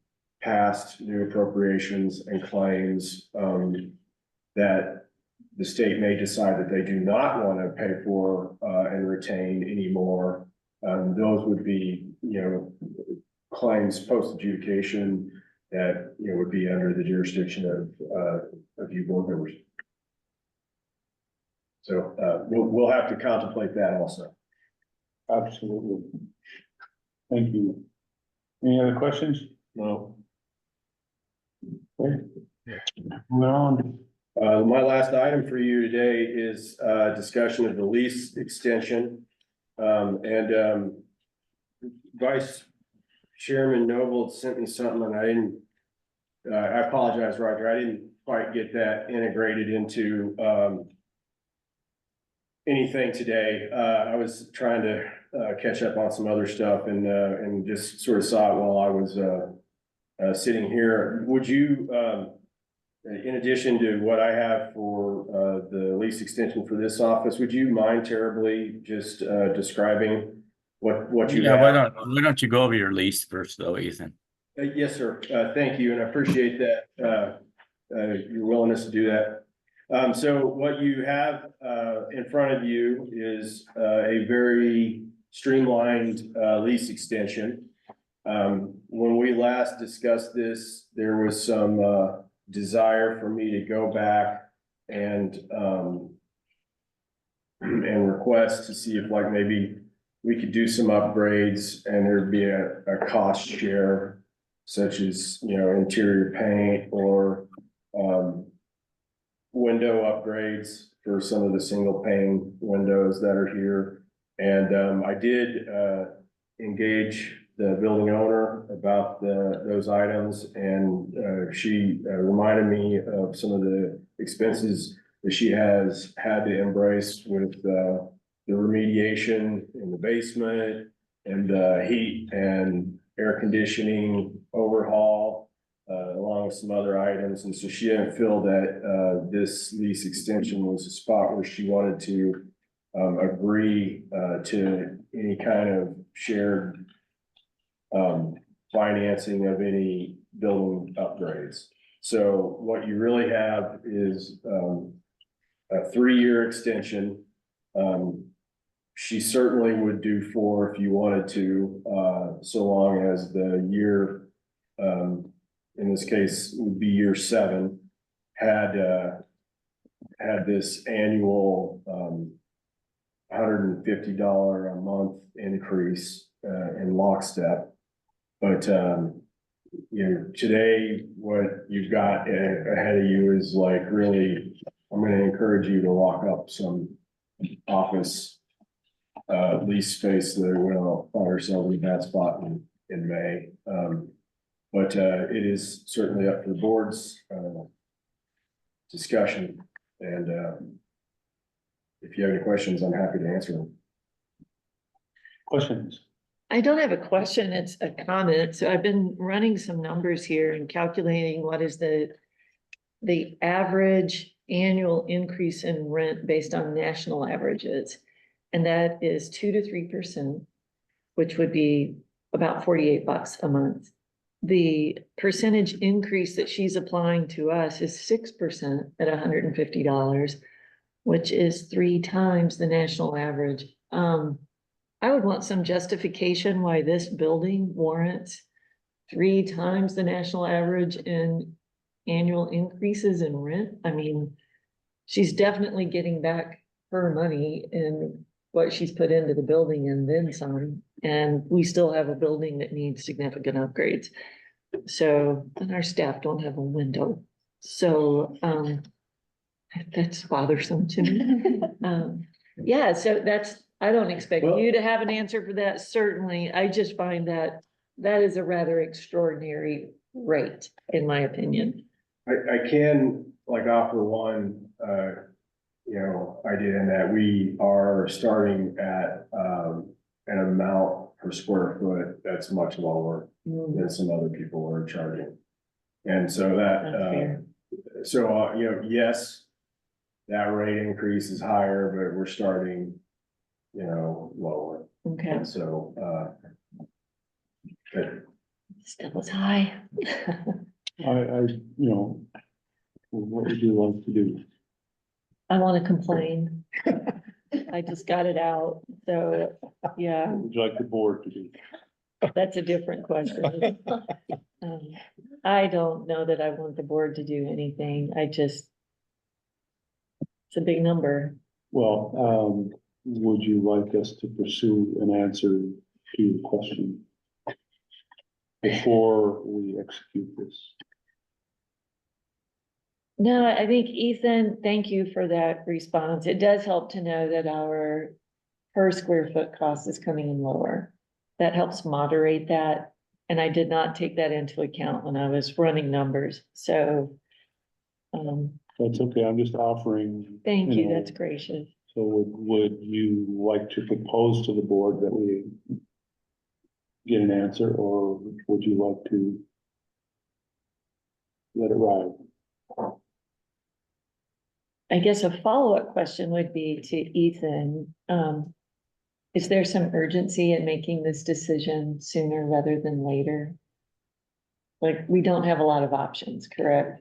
past new appropriations and claims that the state may decide that they do not want to pay for and retain anymore. Those would be, you know, claims post adjudication that, you know, would be under the jurisdiction of you board members. So we'll have to contemplate that also. Absolutely. Thank you. Any other questions? No. Okay. Moving on. My last item for you today is discussion of the lease extension. Vice Chairman Noble sent me something and I didn't, I apologize, Roger, I didn't quite get that integrated into anything today. I was trying to catch up on some other stuff and just sort of saw it while I was sitting here. Would you, in addition to what I have for the lease extension for this office, would you mind terribly just describing what you Yeah, have? why don't you go over your lease first though, Ethan? Yes, sir. Thank you, and I appreciate that your willingness to do that. So what you have in front of you is a very streamlined lease extension. When we last discussed this, there was some desire for me to go back and request to see if like maybe we could do some upgrades and there'd be a cost share, such as, you know, interior paint or window upgrades for some of the single pane windows that are here. And I did engage the building owner about those items, and she reminded me of some of the expenses that she has had to embrace with the remediation in the basement and heat and air conditioning overhaul, along with some other items. And so she didn't feel that this lease extension was a spot where she wanted to agree to any kind of shared financing of any building upgrades. So what you really have is a 3-year extension. She certainly would do 4 if you wanted to, so long as the year, in this case would be year 7, had this annual $150 a month increase in lockstep. But you know, today what you've got ahead of you is like really, I'm going to encourage you to lock up some office lease space that we'll find ourselves in that spot in May. But it is certainly up for the board's discussion. And if you have any questions, I'm happy to answer them. Questions? I don't have a question, it's a comment. So I've been running some numbers here and calculating what is the average annual increase in rent based on national averages. And that is 2 to 3%, which would be about $48 a month. The percentage increase that she's applying to us is 6% at $150, which is 3 times the national average. I would want some justification why this building warrants 3 times the national average in annual increases in rent. I mean, she's definitely getting back her money in what she's put into the building and then some. And we still have a building that needs significant upgrades. So, and our staff don't have a window. So, that's bothersome to me. Yeah, so I don't expect you to have an answer for that, certainly. I just find that is a rather extraordinary rate, in my opinion. I can like offer one, you know, idea in that we are starting at an amount per square foot, that's much lower than some other people are charging. And so that, That's fair. you know, yes, that rate increase is higher, but we're starting, you know, lower. Okay, And so, but still is high. you know, what would you like to do? I want to complain. I just got it out, so, yeah, What would you like the board to do? that's a different question. I don't know that I want the board to do anything, it's a big number. Well, would you like us to pursue an answer to your question before we execute this? No, I think Ethan, thank you for that response. It does help to know that our per square foot cost is coming in lower. That helps moderate that, and I did not take that into account when I was running numbers, so. That's okay, I'm just offering. Thank you, know, that's gracious. So would you like to propose to the board that we get an answer, or would you like to let it ride? I guess a follow-up question would be to Ethan. Is there some urgency in making this decision sooner rather than later? Like, we don't have a lot of options, correct?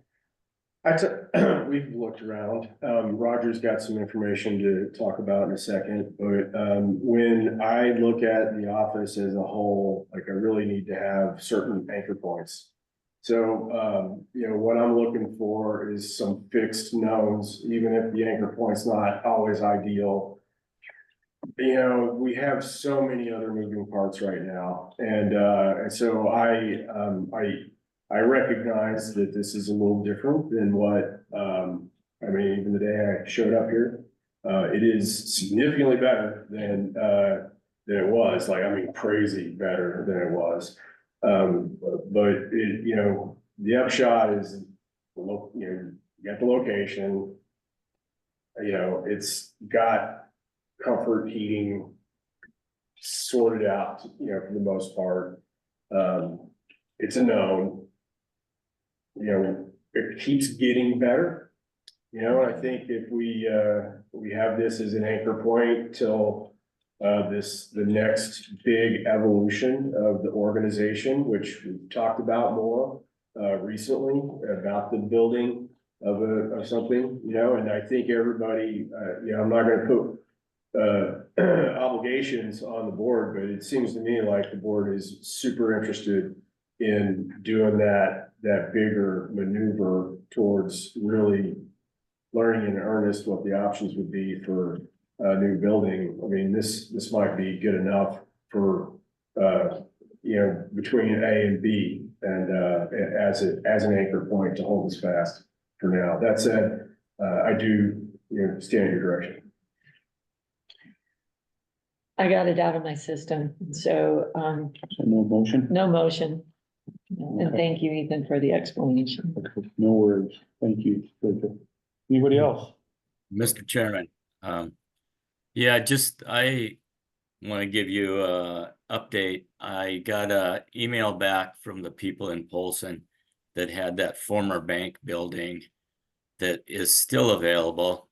We've looked around. Roger's got some information to talk about in a second, but, when I look at the office as a whole, like I really need to have certain anchor points. So, you know, what I'm looking for is some fixed knowns, even if the anchor point's not always ideal. You know, we have so many other moving parts right now, and so I recognize that this is a little different than what, I mean, even the day I showed up here, it is significantly better than it was, like, I mean, crazy better than it was. But it, you know, the upshot is, you know, you got the location, you know, it's got comfort heating sorted out, you know, for the most part. It's a known, you know, it keeps getting better. You know, I think if we have this as an anchor point till the next big evolution of the organization, which we've talked about more recently about the building of something, you know, and I think everybody, you know, I'm not gonna put obligations on the board, but it seems to me like the board is super interested in doing that bigger maneuver towards really learning in earnest what the options would be for a new building. I mean, this might be good enough for, you know, between A and B, and as an anchor point to hold us fast for now. That said, I do, you know, stand in your direction. I got it out of my system, so, So no motion? no motion. And thank you, Ethan, for the explanation. No worries, thank you. Anybody else? Mr. Chairman, yeah, I want to give you a update. I got a email back from the people in Polson that had that former bank building that is still available.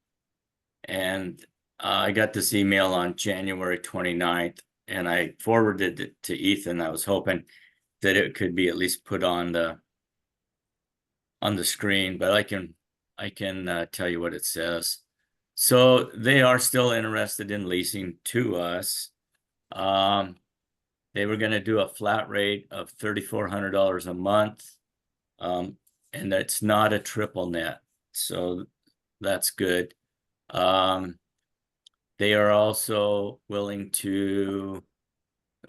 And I got this email on January 29th, and I forwarded it to Ethan. I was hoping that it could be at least put on the screen, but I can tell you what it says. So they are still interested in leasing to us. They were going to do a flat rate of $3,400 a month, and that's not a triple net, so that's good. They are also willing to,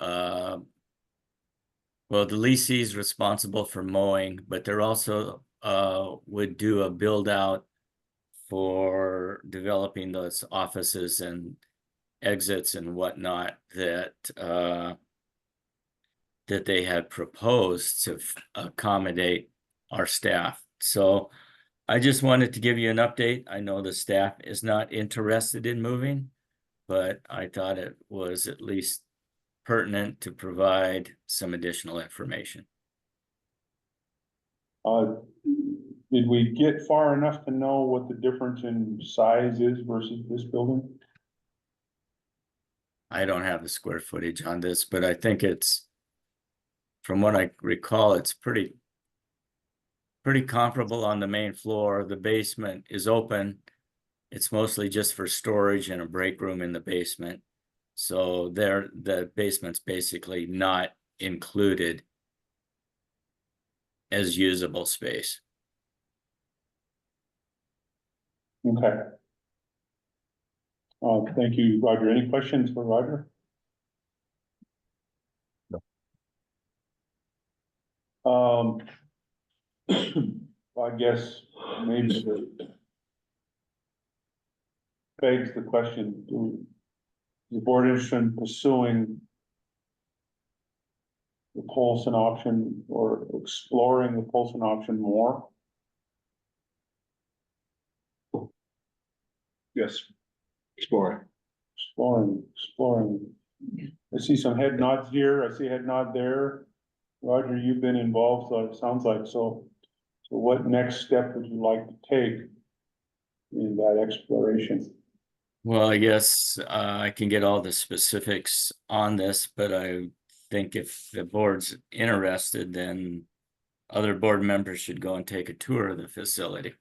well, the leasee is responsible for mowing, but they're also would do a build out for developing those offices and exits and whatnot that that they had proposed to accommodate our staff. So I just wanted to give you an update. I know the staff is not interested in moving, but I thought it was at least pertinent to provide some additional information. Did we get far enough to know what the difference in size is versus this building? I don't have the square footage on this, but I think it's, from what I recall, it's pretty comparable on the main floor. The basement is open. It's mostly just for storage and a break room in the basement. So the basement's basically not included as usable space. Okay. Thank you, Roger. Any questions for Roger? No. I guess maybe begs the question, is the board interested in pursuing the Polson option or exploring the Polson option more? Yes. Exploring. Exploring. I see some head nods here. I see a head nod there. Roger, you've been involved, so it sounds like so. So what next step would you like to take in that exploration? Well, I guess I can get all the specifics on this, but I think if the board's interested, then other board members should go and take a tour of the facility.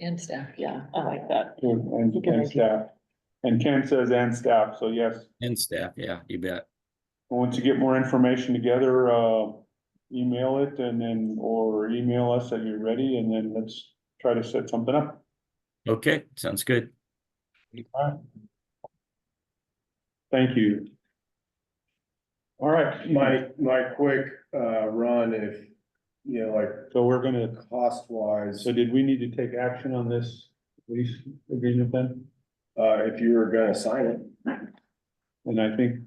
And staff, yeah, I like that. And staff. And Ken says and staff, so yes. And staff, yeah, you bet. Once you get more information together, email it and then, or email us that you're ready, and then let's try to set something up. Okay, sounds good. All right. Thank you. All right, My quick, run, if, you know, like so we're gonna, cost wise, so did we need to take action on this lease agreement then? if you were gonna sign it. And I think,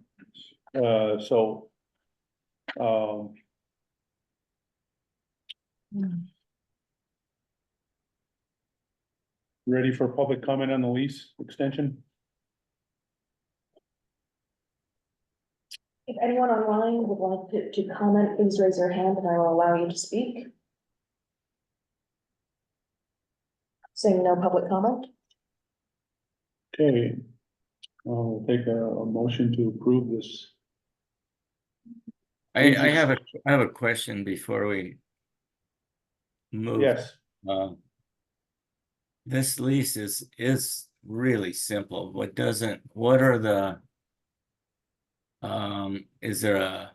so, ready for public comment on the lease extension? If anyone online would like to comment, please raise your hand and I will allow you to speak. Saying no public comment. Okay. I'll take a motion to approve this. I have a question before we move. Yes, This lease is really simple. What are the is there a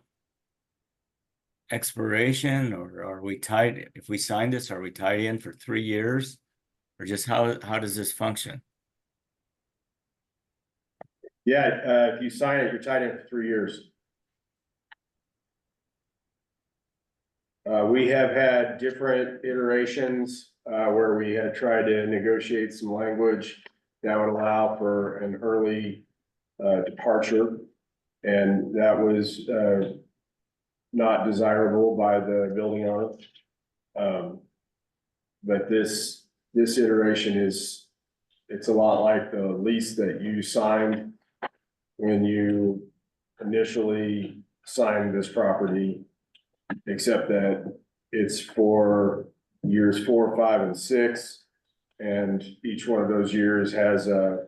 expiration, or are we tied, if we sign this, are we tied in for 3 years? Or just how does this function? Yeah, if you sign it, you're tied in for 3 years. We have had different iterations, where we had tried to negotiate some language that would allow for an early, departure. And that was, not desirable by the building owner. But this iteration it's a lot like the lease that you signed when you initially signed this property, except that it's for years 4, 5, and 6. And each one of those years has a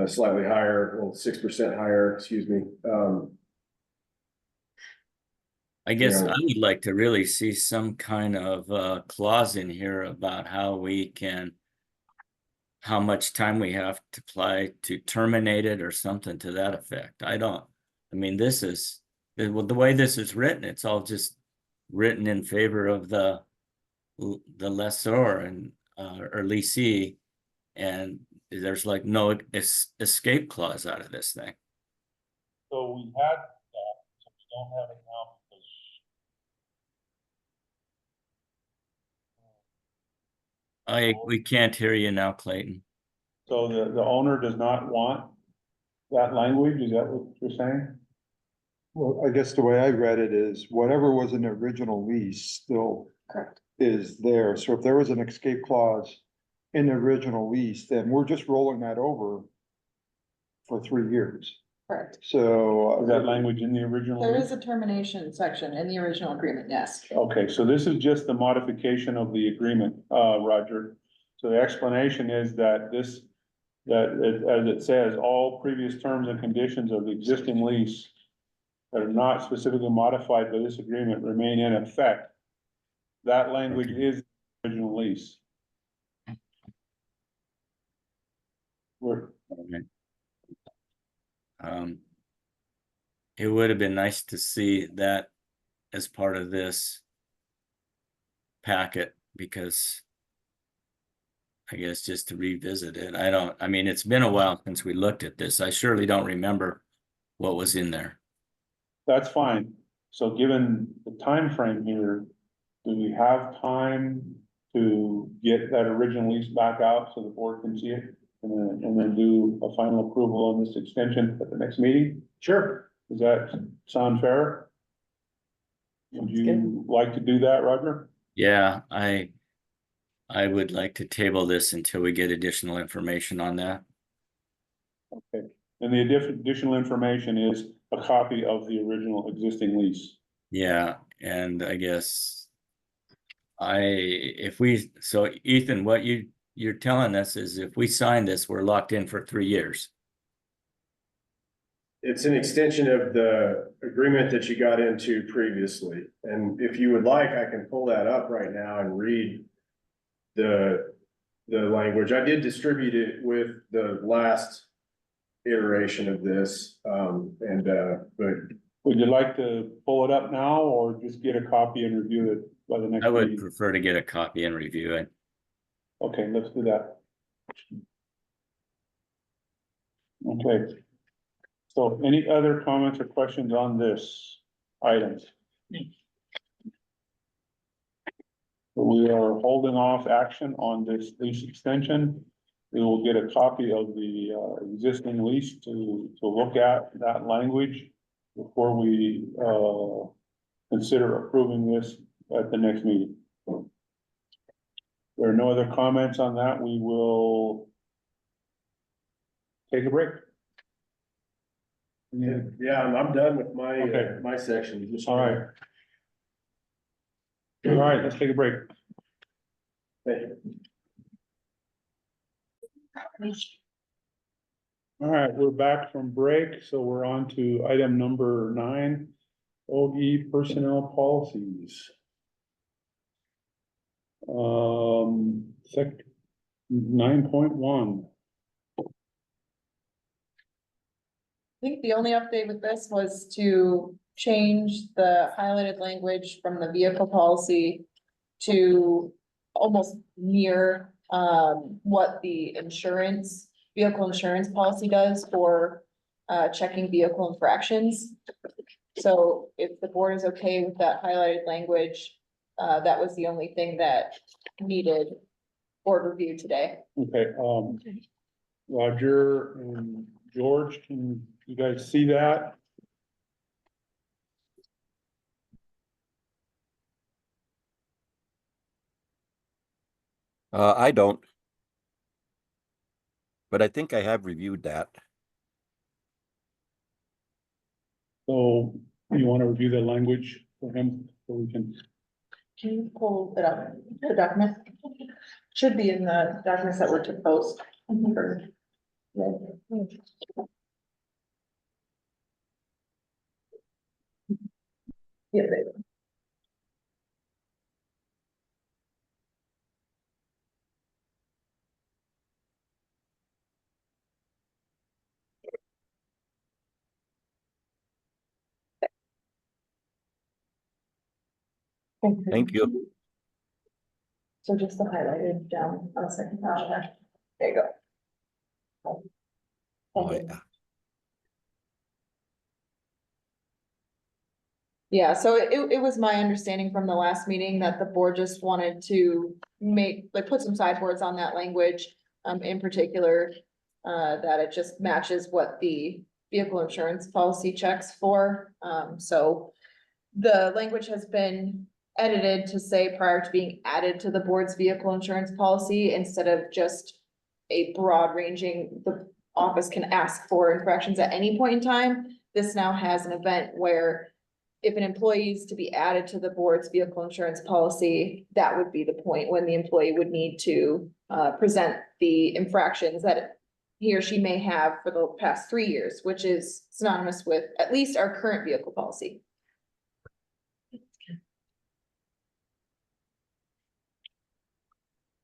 slightly higher, well, 6% higher, excuse me. I guess Yeah. I would like to really see some kind of clause in here about how much time we have to apply to terminate it or something to that effect. I mean, this is, the way this is written, it's all just written in favor of the lessor and or leasee, and there's like no escape clause out of this thing. so we had that, so we don't have it now because. We can't hear you now, Clayton. So the owner does not want that language, is that what you're saying? Well, I guess the way I read it is whatever was in the original lease still Correct. is there. So if there was an escape clause in the original lease, then we're just rolling that over for 3 years. Correct. So. Is that language in the original? There lease? is a termination section in the original agreement, yes. Okay, so this is just the modification of the agreement, Roger. So the explanation is that as it says, all previous terms and conditions of the existing lease that are not specifically modified by this agreement remain in effect. That language is the original lease. We're, Okay. It would have been nice to see that as part of this packet, because I guess just to revisit it, I mean, it's been a while since we looked at this. I surely don't remember what was in there. that's fine. So given the time frame here, do we have time to get that original lease back out so the board can see it? And then do a final approval on this extension at the next meeting? Sure. Does that sound fair? Would you like to do that, Roger? Yeah, I would like to table this until we get additional information on that. Okay, and the additional information is a copy of the original existing lease. Yeah, and I guess so Ethan, what you're telling us is if we sign this, we're locked in for 3 years. It's an extension of the agreement that you got into previously. And if you would like, I can pull that up right now and read the language. I did distribute it with the last iteration of this. But Would you like to pull it up now or just get a copy and review it by the next I would meeting? prefer to get a copy and review it. Okay, let's do that. Okay. So any other comments or questions on this item? We are holding off action on this lease extension. We will get a copy of the existing lease to look at that language before we consider approving this at the next meeting. There are no other comments on that. We will take a break. yeah, I'm done with my, Okay. my section. All right. All right, let's take a break. Thank you. All right, we're back from break, so we're on to item number 9, OE personnel policies. Sec 9.1. I think the only update with this was to change the highlighted language from the vehicle policy to almost mirror what the vehicle insurance policy does for checking vehicle infractions. So if the board is okay with that highlighted language, that was the only thing that needed board review today. Okay, Roger and George, can you guys see that? I don't. But I think I have reviewed that. So you want to review the language for him so we can? Can you pull it up, the document? Should be in the documents that were to post. Yeah, they do. Thank you. So just the highlighted down on the second page. There you go. Oh, yeah. Yeah, so it was my understanding from the last meeting that the board just wanted to put some sideboards on that language. In particular, that it just matches what the vehicle insurance policy checks for. So the language has been edited to say prior to being added to the board's vehicle insurance policy instead of just a broad ranging, office can ask for infractions at any point in time. This now has an event where if an employee is to be added to the board's vehicle insurance policy, that would be the point when the employee would need to present the infractions that he or she may have for the past 3 years, which is synonymous with at least our current vehicle policy.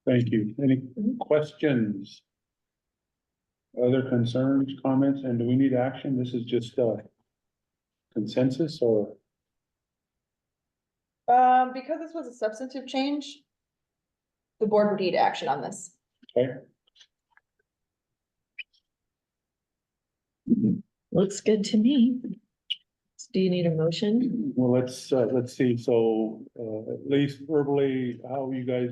Thank you. Any questions? Other concerns, comments, and do we need action? This is just consensus or? Because this was a substantive change, the board would need action on this. Okay. Looks good to me. Do you need a motion? Well, let's see. So, at least verbally, how are you guys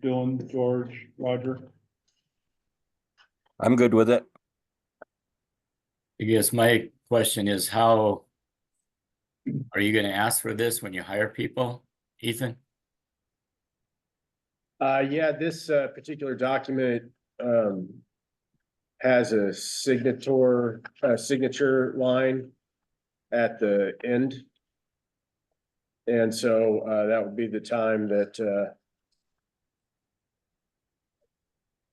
doing, George, Roger? I'm good with it. I guess my question is, how are you gonna ask for this when you hire people, Ethan? Yeah, this particular document has a signature line at the end. And so that would be the time that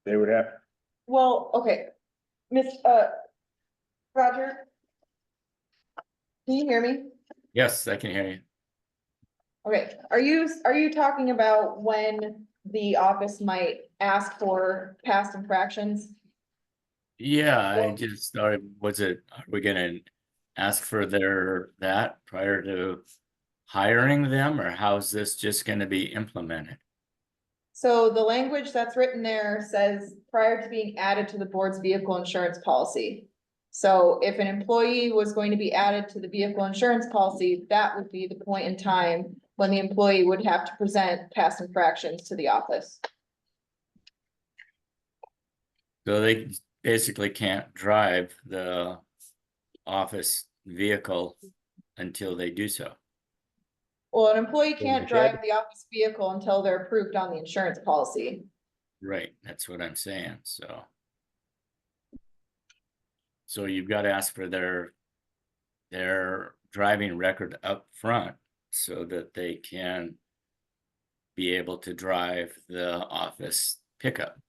they would have. Well, okay, Roger? Can you hear me? Yes, I can hear you. Okay, are you talking about when the office might ask for past infractions? Yeah, I just started, are we gonna ask for that prior to hiring them, or how's this just gonna be implemented? So the language that's written there says prior to being added to the board's vehicle insurance policy. So if an employee was going to be added to the vehicle insurance policy, that would be the point in time when the employee would have to present past infractions to the office. So they basically can't drive the office vehicle until they do so. Well, an employee can't Go ahead. drive the office vehicle until they're approved on the insurance policy. Right, that's what I'm saying, so. So you've got to ask for their driving record up front so that they can be able to drive the office pickup.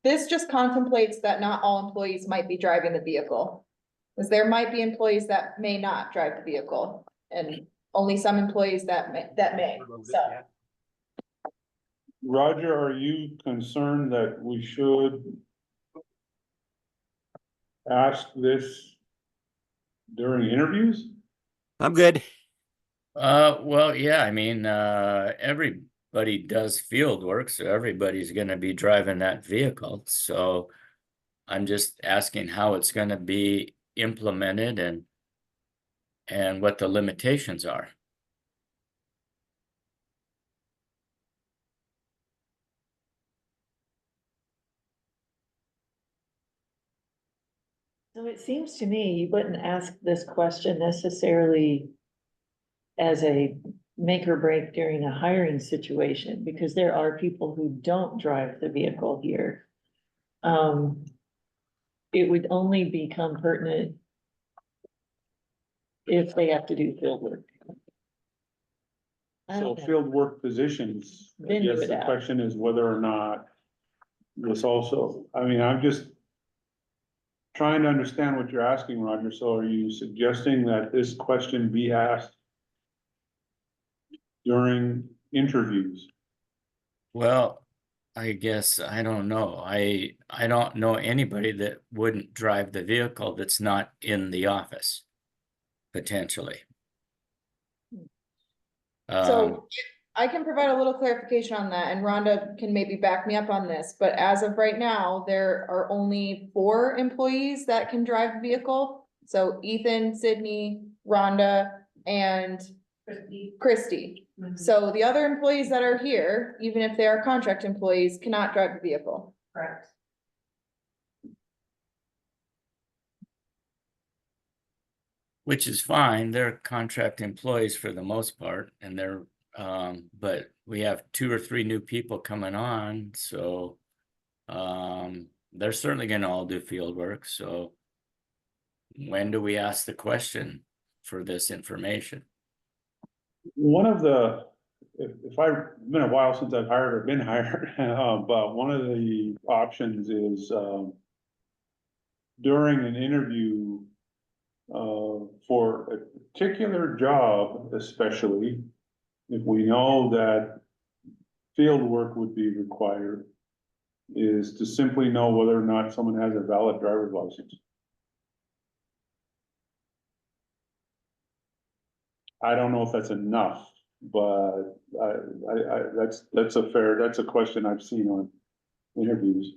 This just contemplates that not all employees might be driving the vehicle. Because there might be employees that may not drive the vehicle and only some employees that may, so. Roger, are you concerned that we should ask this during interviews? I'm good. Well, yeah, I mean, everybody does field work, so everybody's gonna be driving that vehicle. So I'm just asking how it's gonna be implemented and what the limitations are. So it seems to me you wouldn't ask this question necessarily as a make or break during a hiring situation, because there are people who don't drive the vehicle here. It would only become pertinent if they have to do field work. I So don't know. field work positions, I Then you guess would the ask. question is whether or not this also, I mean, I'm just trying to understand what you're asking, Roger. So are you suggesting that this question be asked during interviews? Well, I guess I don't know. I don't know anybody that wouldn't drive the vehicle that's not in the office, potentially. So I can provide a little clarification on that, and Rhonda can maybe back me up on this, but as of right now, there are only 4 employees that can drive the vehicle. So Ethan, Sydney, Rhonda, and Christy. So the other employees that are here, even if they are contract employees, cannot drive the vehicle. Correct. Which is fine, they're contract employees for the most part, and they're, but we have 2 or 3 new people coming on, so they're certainly gonna all do field work, so when do we ask the question for this information? One of the, if I've been a while since I've hired or been hired, but one of the options is, during an interview, for a particular job, especially if we know that field work would be required, is to simply know whether or not someone has a valid driver's license. I don't know if that's enough, but that's a question I've seen on interviews.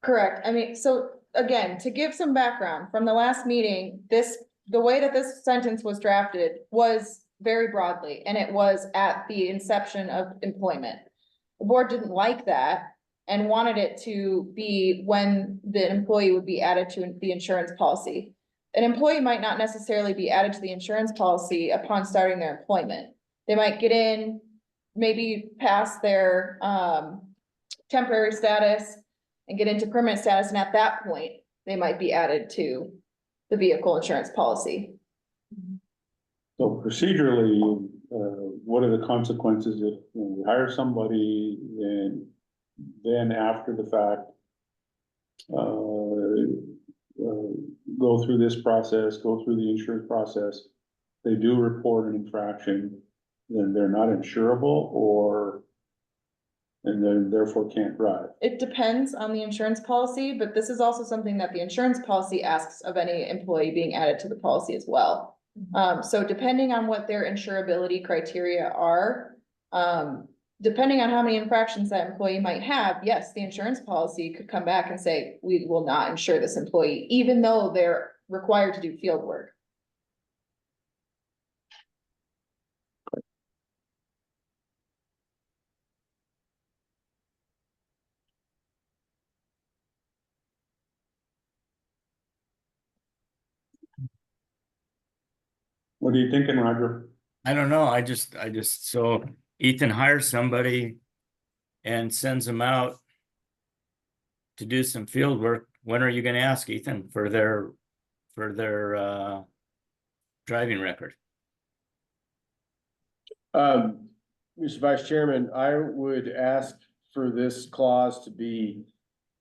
Correct. I mean, so again, to give some background from the last meeting, the way that this sentence was drafted was very broadly, and it was at the inception of employment. The board didn't like that and wanted it to be when the employee would be added to the insurance policy. An employee might not necessarily be added to the insurance policy upon starting their employment. They might get in, maybe pass their temporary status and get into permanent status, and at that point, they might be added to the vehicle insurance policy. So procedurally, what are the consequences if we hire somebody and then after the fact, go through this process, go through the insurance process, they do report an infraction, then they're not insurable, or and then therefore can't drive? It depends on the insurance policy, but this is also something that the insurance policy asks of any employee being added to the policy as well. So depending on what their insurability criteria are, depending on how many infractions that employee might have, yes, the insurance policy could come back and say, we will not insure this employee, even though they're required to do field work. What are you thinking, Roger? I don't know, so Ethan hires somebody and sends them out to do some field work. When are you gonna ask Ethan for their driving record? Mr. Vice Chairman, I would ask for this clause to be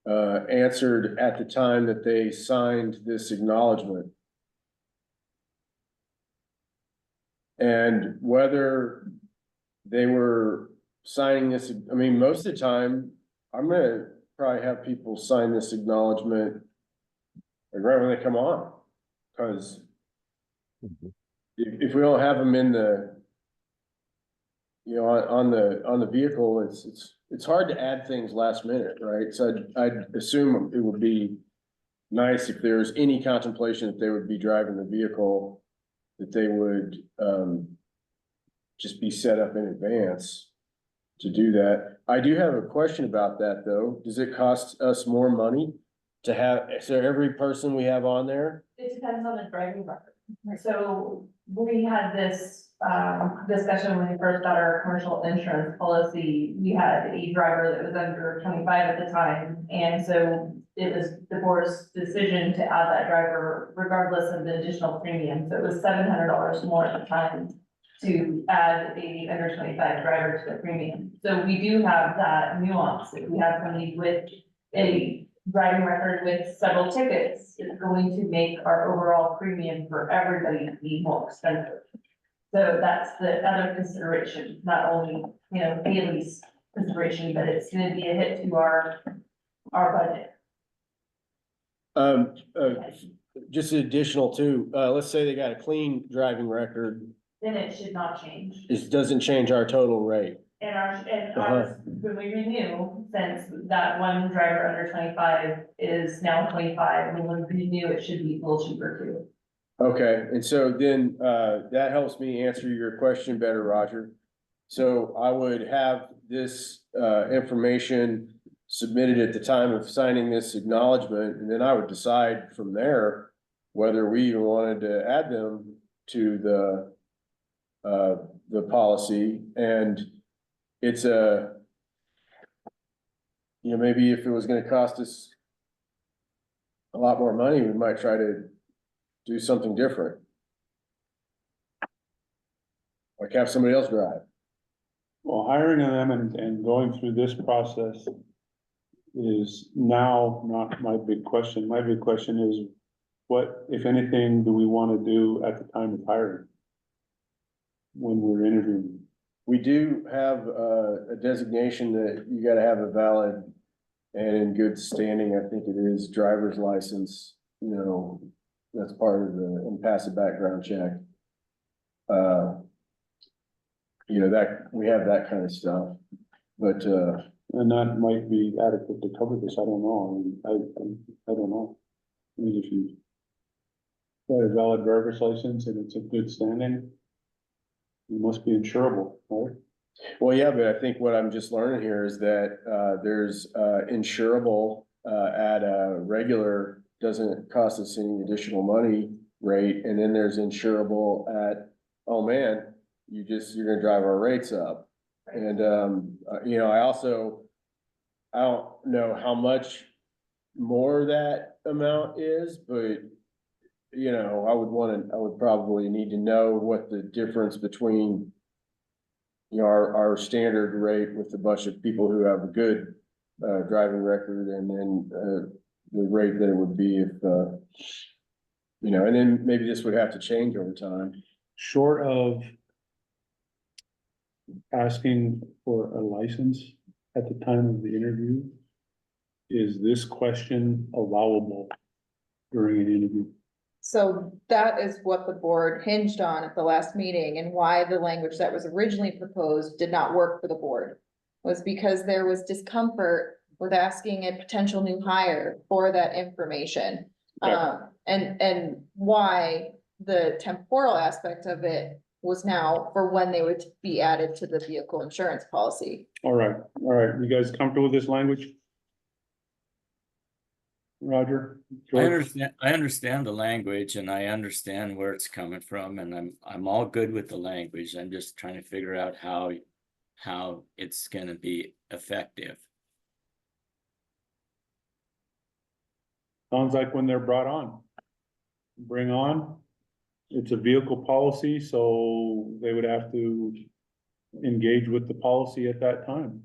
answered at the time that they signed this acknowledgement. And whether they were signing this, I mean, most of the time, I'm gonna probably have people sign this acknowledgement right when they come on. Cause if we don't have them in the, you know, on the vehicle, it's hard to add things last minute, right? So I'd assume it would be nice if there's any contemplation that they would be driving the vehicle, that they would just be set up in advance to do that. I do have a question about that though. Does it cost us more money to have, so every person we have on there? It depends on the driving record. So we had this discussion when we first got our commercial insurance policy. We had a driver that was under 25 at the time. And so it was the board's decision to add that driver regardless of the additional premium. So it was $700 more at the time to add a under 25 driver to the premium. So we do have that nuance. If we have somebody with a driving record with several tickets, it's going to make our overall premium for everybody be more expensive. So that's the other consideration, not only, you know, Bailey's consideration, but it's gonna be a hit to our budget. Just additional too, let's say they got a clean driving record. Then it should not change. It doesn't change our total rate. And ours, when we renew, since that one driver under 25 is now 25, when we renew, it should be a little cheaper too. Okay, and so then, that helps me answer your question better, Roger. So I would have this, information submitted at the time of signing this acknowledgement, and then I would decide from there whether we even wanted to add them to the policy. And it's maybe if it was gonna cost us a lot more money, we might try to do something different. Like have somebody else drive. Well, hiring them and going through this process is now not my big question. My big question is, what, if anything, do we want to do at the time of hiring? When we're interviewing? We do have a designation that you gotta have a valid and in good standing, I think it is, driver's license, you know, that's part of the, and pass a background check. You know, that, we have that kind of stuff, but, And that might be adequate to cover this, I don't know, I don't know. I mean, if you got a valid driver's license and it's a good standing, you must be insurable, right? well, yeah, but I think what I'm just learning here is that, there's, insurable, at a regular, doesn't cost us any additional money rate, and then there's insurable at, oh man, you're gonna drive our rates up. And, you know, I don't know how much more that amount is, but, you know, I would probably need to know what the difference between, you know, our standard rate with a bunch of people who have a good, driving record, and then, the rate that it would be if, you know, and then maybe this would have to change over time. Short of asking for a license at the time of the interview, is this question allowable during an interview? So that is what the board hinged on at the last meeting, and why the language that was originally proposed did not work for the board. Was because there was discomfort with asking a potential new hire for that information. Okay. And why the temporal aspect of it was now for when they would be added to the vehicle insurance policy. All right, you guys comfortable with this language? Roger? George? I understand the language and I understand where it's coming from, and I'm all good with the language. I'm just trying to figure out how it's gonna be effective. Sounds like when they're brought on. Bring on, it's a vehicle policy, so they would have to engage with the policy at that time.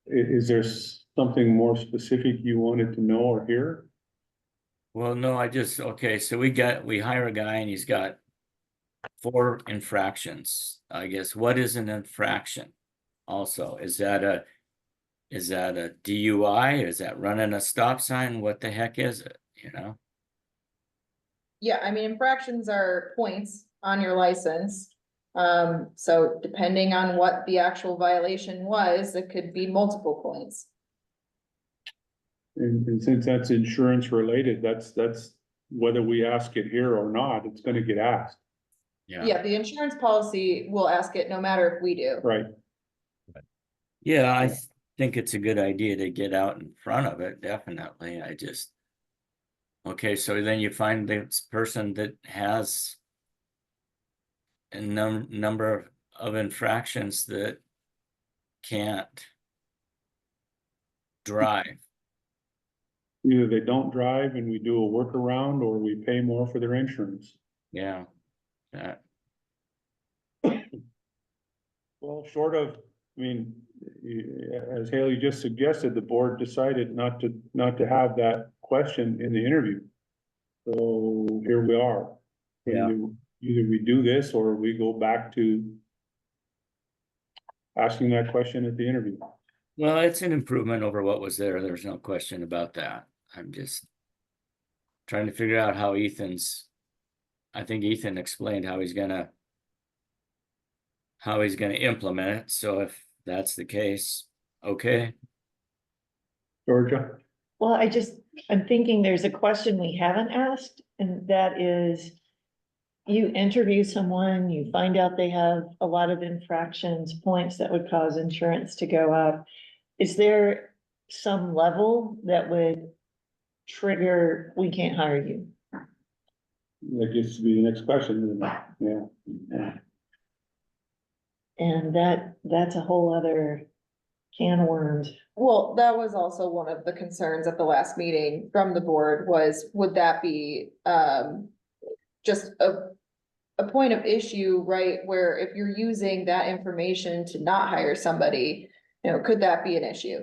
Is there something more specific you wanted to know or hear? Well, no, okay, so we hire a guy and he's got 4 infractions. I guess, what is an infraction? Also, is that a DUI? Is that running a stop sign? What the heck is it, you know? Yeah, I mean, infractions are points on your license. So depending on what the actual violation was, it could be multiple points. And since that's insurance related, that's whether we ask it here or not, it's gonna get asked, Yeah, the insurance policy will ask it no matter if we do. right? Yeah, I think it's a good idea to get out in front of it, definitely. Okay, so then you find this person that has a number of infractions that can't drive. Either they don't drive and we do a workaround, or we pay more for their insurance. Yeah. Well, short of, I mean, as Haley just suggested, the board decided not to have that question in the interview. So here we are. Yeah. Either we do this or we go back to asking that question at the interview. Well, it's an improvement over what was there. There's no question about that. I'm just trying to figure out how I think Ethan explained how he's gonna implement it. So if that's the case, okay. Georgia? Well, I'm thinking there's a question we haven't asked, and that is, you interview someone, you find out they have a lot of infractions, points that would cause insurance to go up. Is there some level that would trigger, we can't hire you? That gets to be the next question, yeah. And that's a whole other can of worms. Well, that was also one of the concerns at the last meeting from the board was, would that be, just a point of issue, right? Where if you're using that information to not hire somebody, you know, could that be an issue?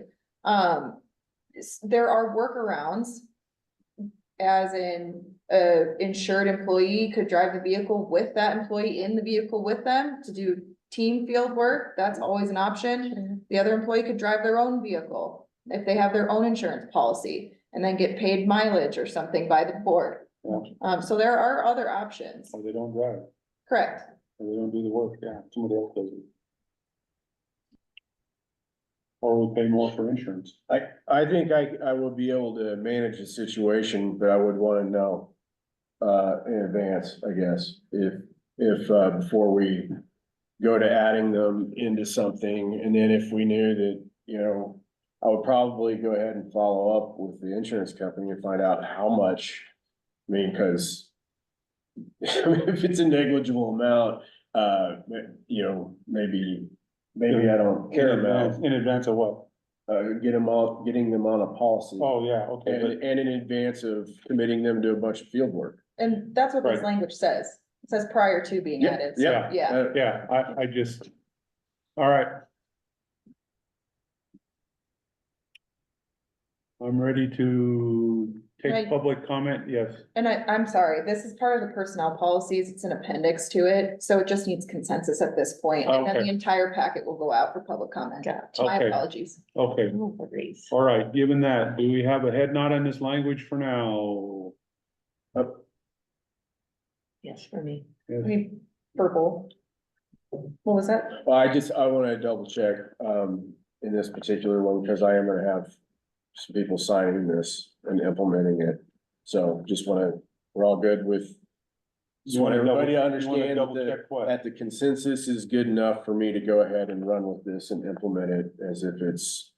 There are workarounds. As in, insured employee could drive the vehicle with that employee in the vehicle with them to do team field work. That's always an option. The other employee could drive their own vehicle if they have their own insurance policy and then get paid mileage or something by the board. Yeah. So there are other options. Or they don't drive, Correct. or they don't do the work, yeah, somebody else does it. Or we pay more for insurance. I think I will be able to manage the situation, but I would wanna know in advance, I guess, if before we go to adding them into something, and then if we knew that, you know, I would probably go ahead and follow up with the insurance company and find out how much. I mean, cause if it's a negligible amount, you know, maybe I don't care about. In advance of what? Getting them on a policy. Oh, yeah, okay, but And in advance of committing them to a bunch of field work. And that's what this Right. language says. It says prior to being Yeah, added. yeah. Yeah. yeah, I just, all right. I'm ready to take Right. public comment, yes. And I'm sorry, this is part of the personnel policies. It's an appendix to it, so it just needs consensus at this point, and then Okay. the entire packet will go out for public comment. Gotcha. My Okay. apologies. Okay, No worries. all right, given that, do we have a head nod on this language for now? Yes, for me. Yes. I mean, purple. What was that? Well, I wanna double check, in this particular one, because I am gonna have some people signing this and implementing it. So just we're all good with. Just You want wanna double- everybody to you wanna understand double that, check what? that the consensus is good enough for me to go ahead and run with this and implement it as if it's,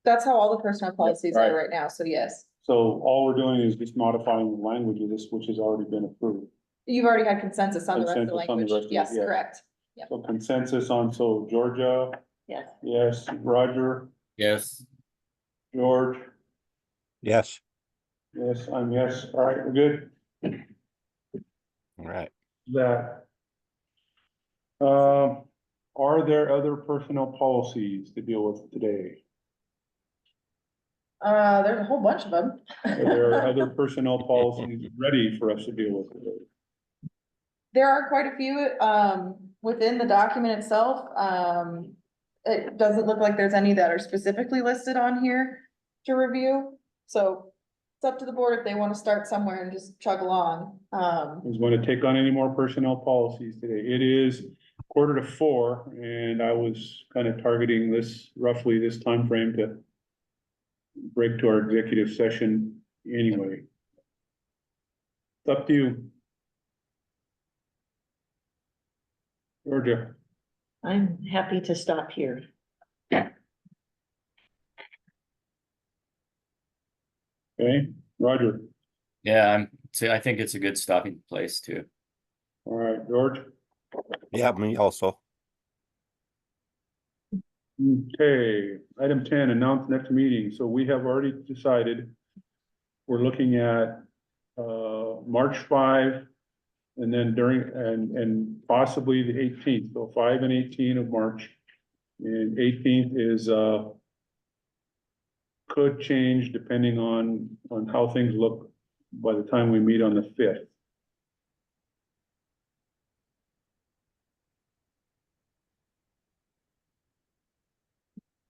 That's how all the personnel policies are right. right now, so yes. So all we're doing is just modifying the language of this, which has already been approved. You've already had consensus on the rest of the Consensus on the language. rest of it, Yes, yeah. correct. So consensus on, so Georgia, Yes. yes, Roger, Yes. George, Yes, yes, I'm yes, all right, we're good, all right. that. Are there other personnel policies to deal with today? There's a whole bunch of them. Are there other personnel policies ready for us to deal with today? There are quite a few, within the document itself. It doesn't look like there's any that are specifically listed on here to review. So it's up to the board if they want to start somewhere and just chug along. Is going to take on any more personnel policies today? It is 3:45, and I was kind of targeting this, roughly this time frame to break to our executive session anyway. It's up to you. Georgia, I'm happy to stop here. okay, Roger, Yeah, I think it's a good stopping place too. all right, George, Yeah, me also. okay, item 10, announce next meeting, so we have already decided. We're looking at, March 5. And then and possibly the 18th, so 5 and 18 of March. And 18th is, could change depending on how things look by the time we meet on the 5th.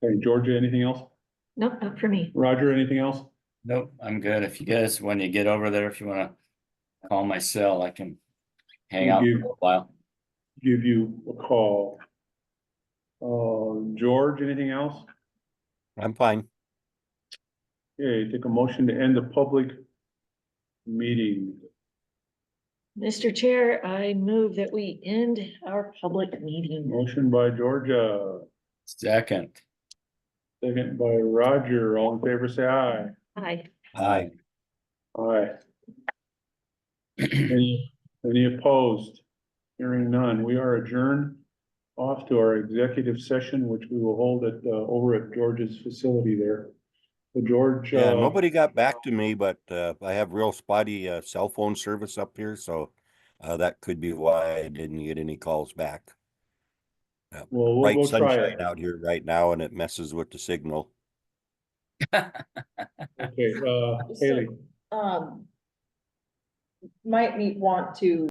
Okay, Georgia, anything else? Nope, not for me. Roger, anything else? Nope, I'm good. If you guys, when you get over there, if you wanna call my cell, I can hang out for a while. Give you a call. George, anything else? I'm fine. Okay, take a motion to end the public meeting. Mr. Chair, I move that we end our public meeting. Motion by Georgia, Second. second by Roger. All in favor, say aye. Hi. Aye. Aye. Any opposed? Hearing none. We are adjourned off to our executive session, which we will hold at, over at George's facility there. So George, Yeah, nobody got back to me, but I have real spotty cell phone service up here, so that could be why I didn't get any calls back. well, Bright we'll try sunshine it. out here right now, and it messes with the signal. Okay, Haley. Might want to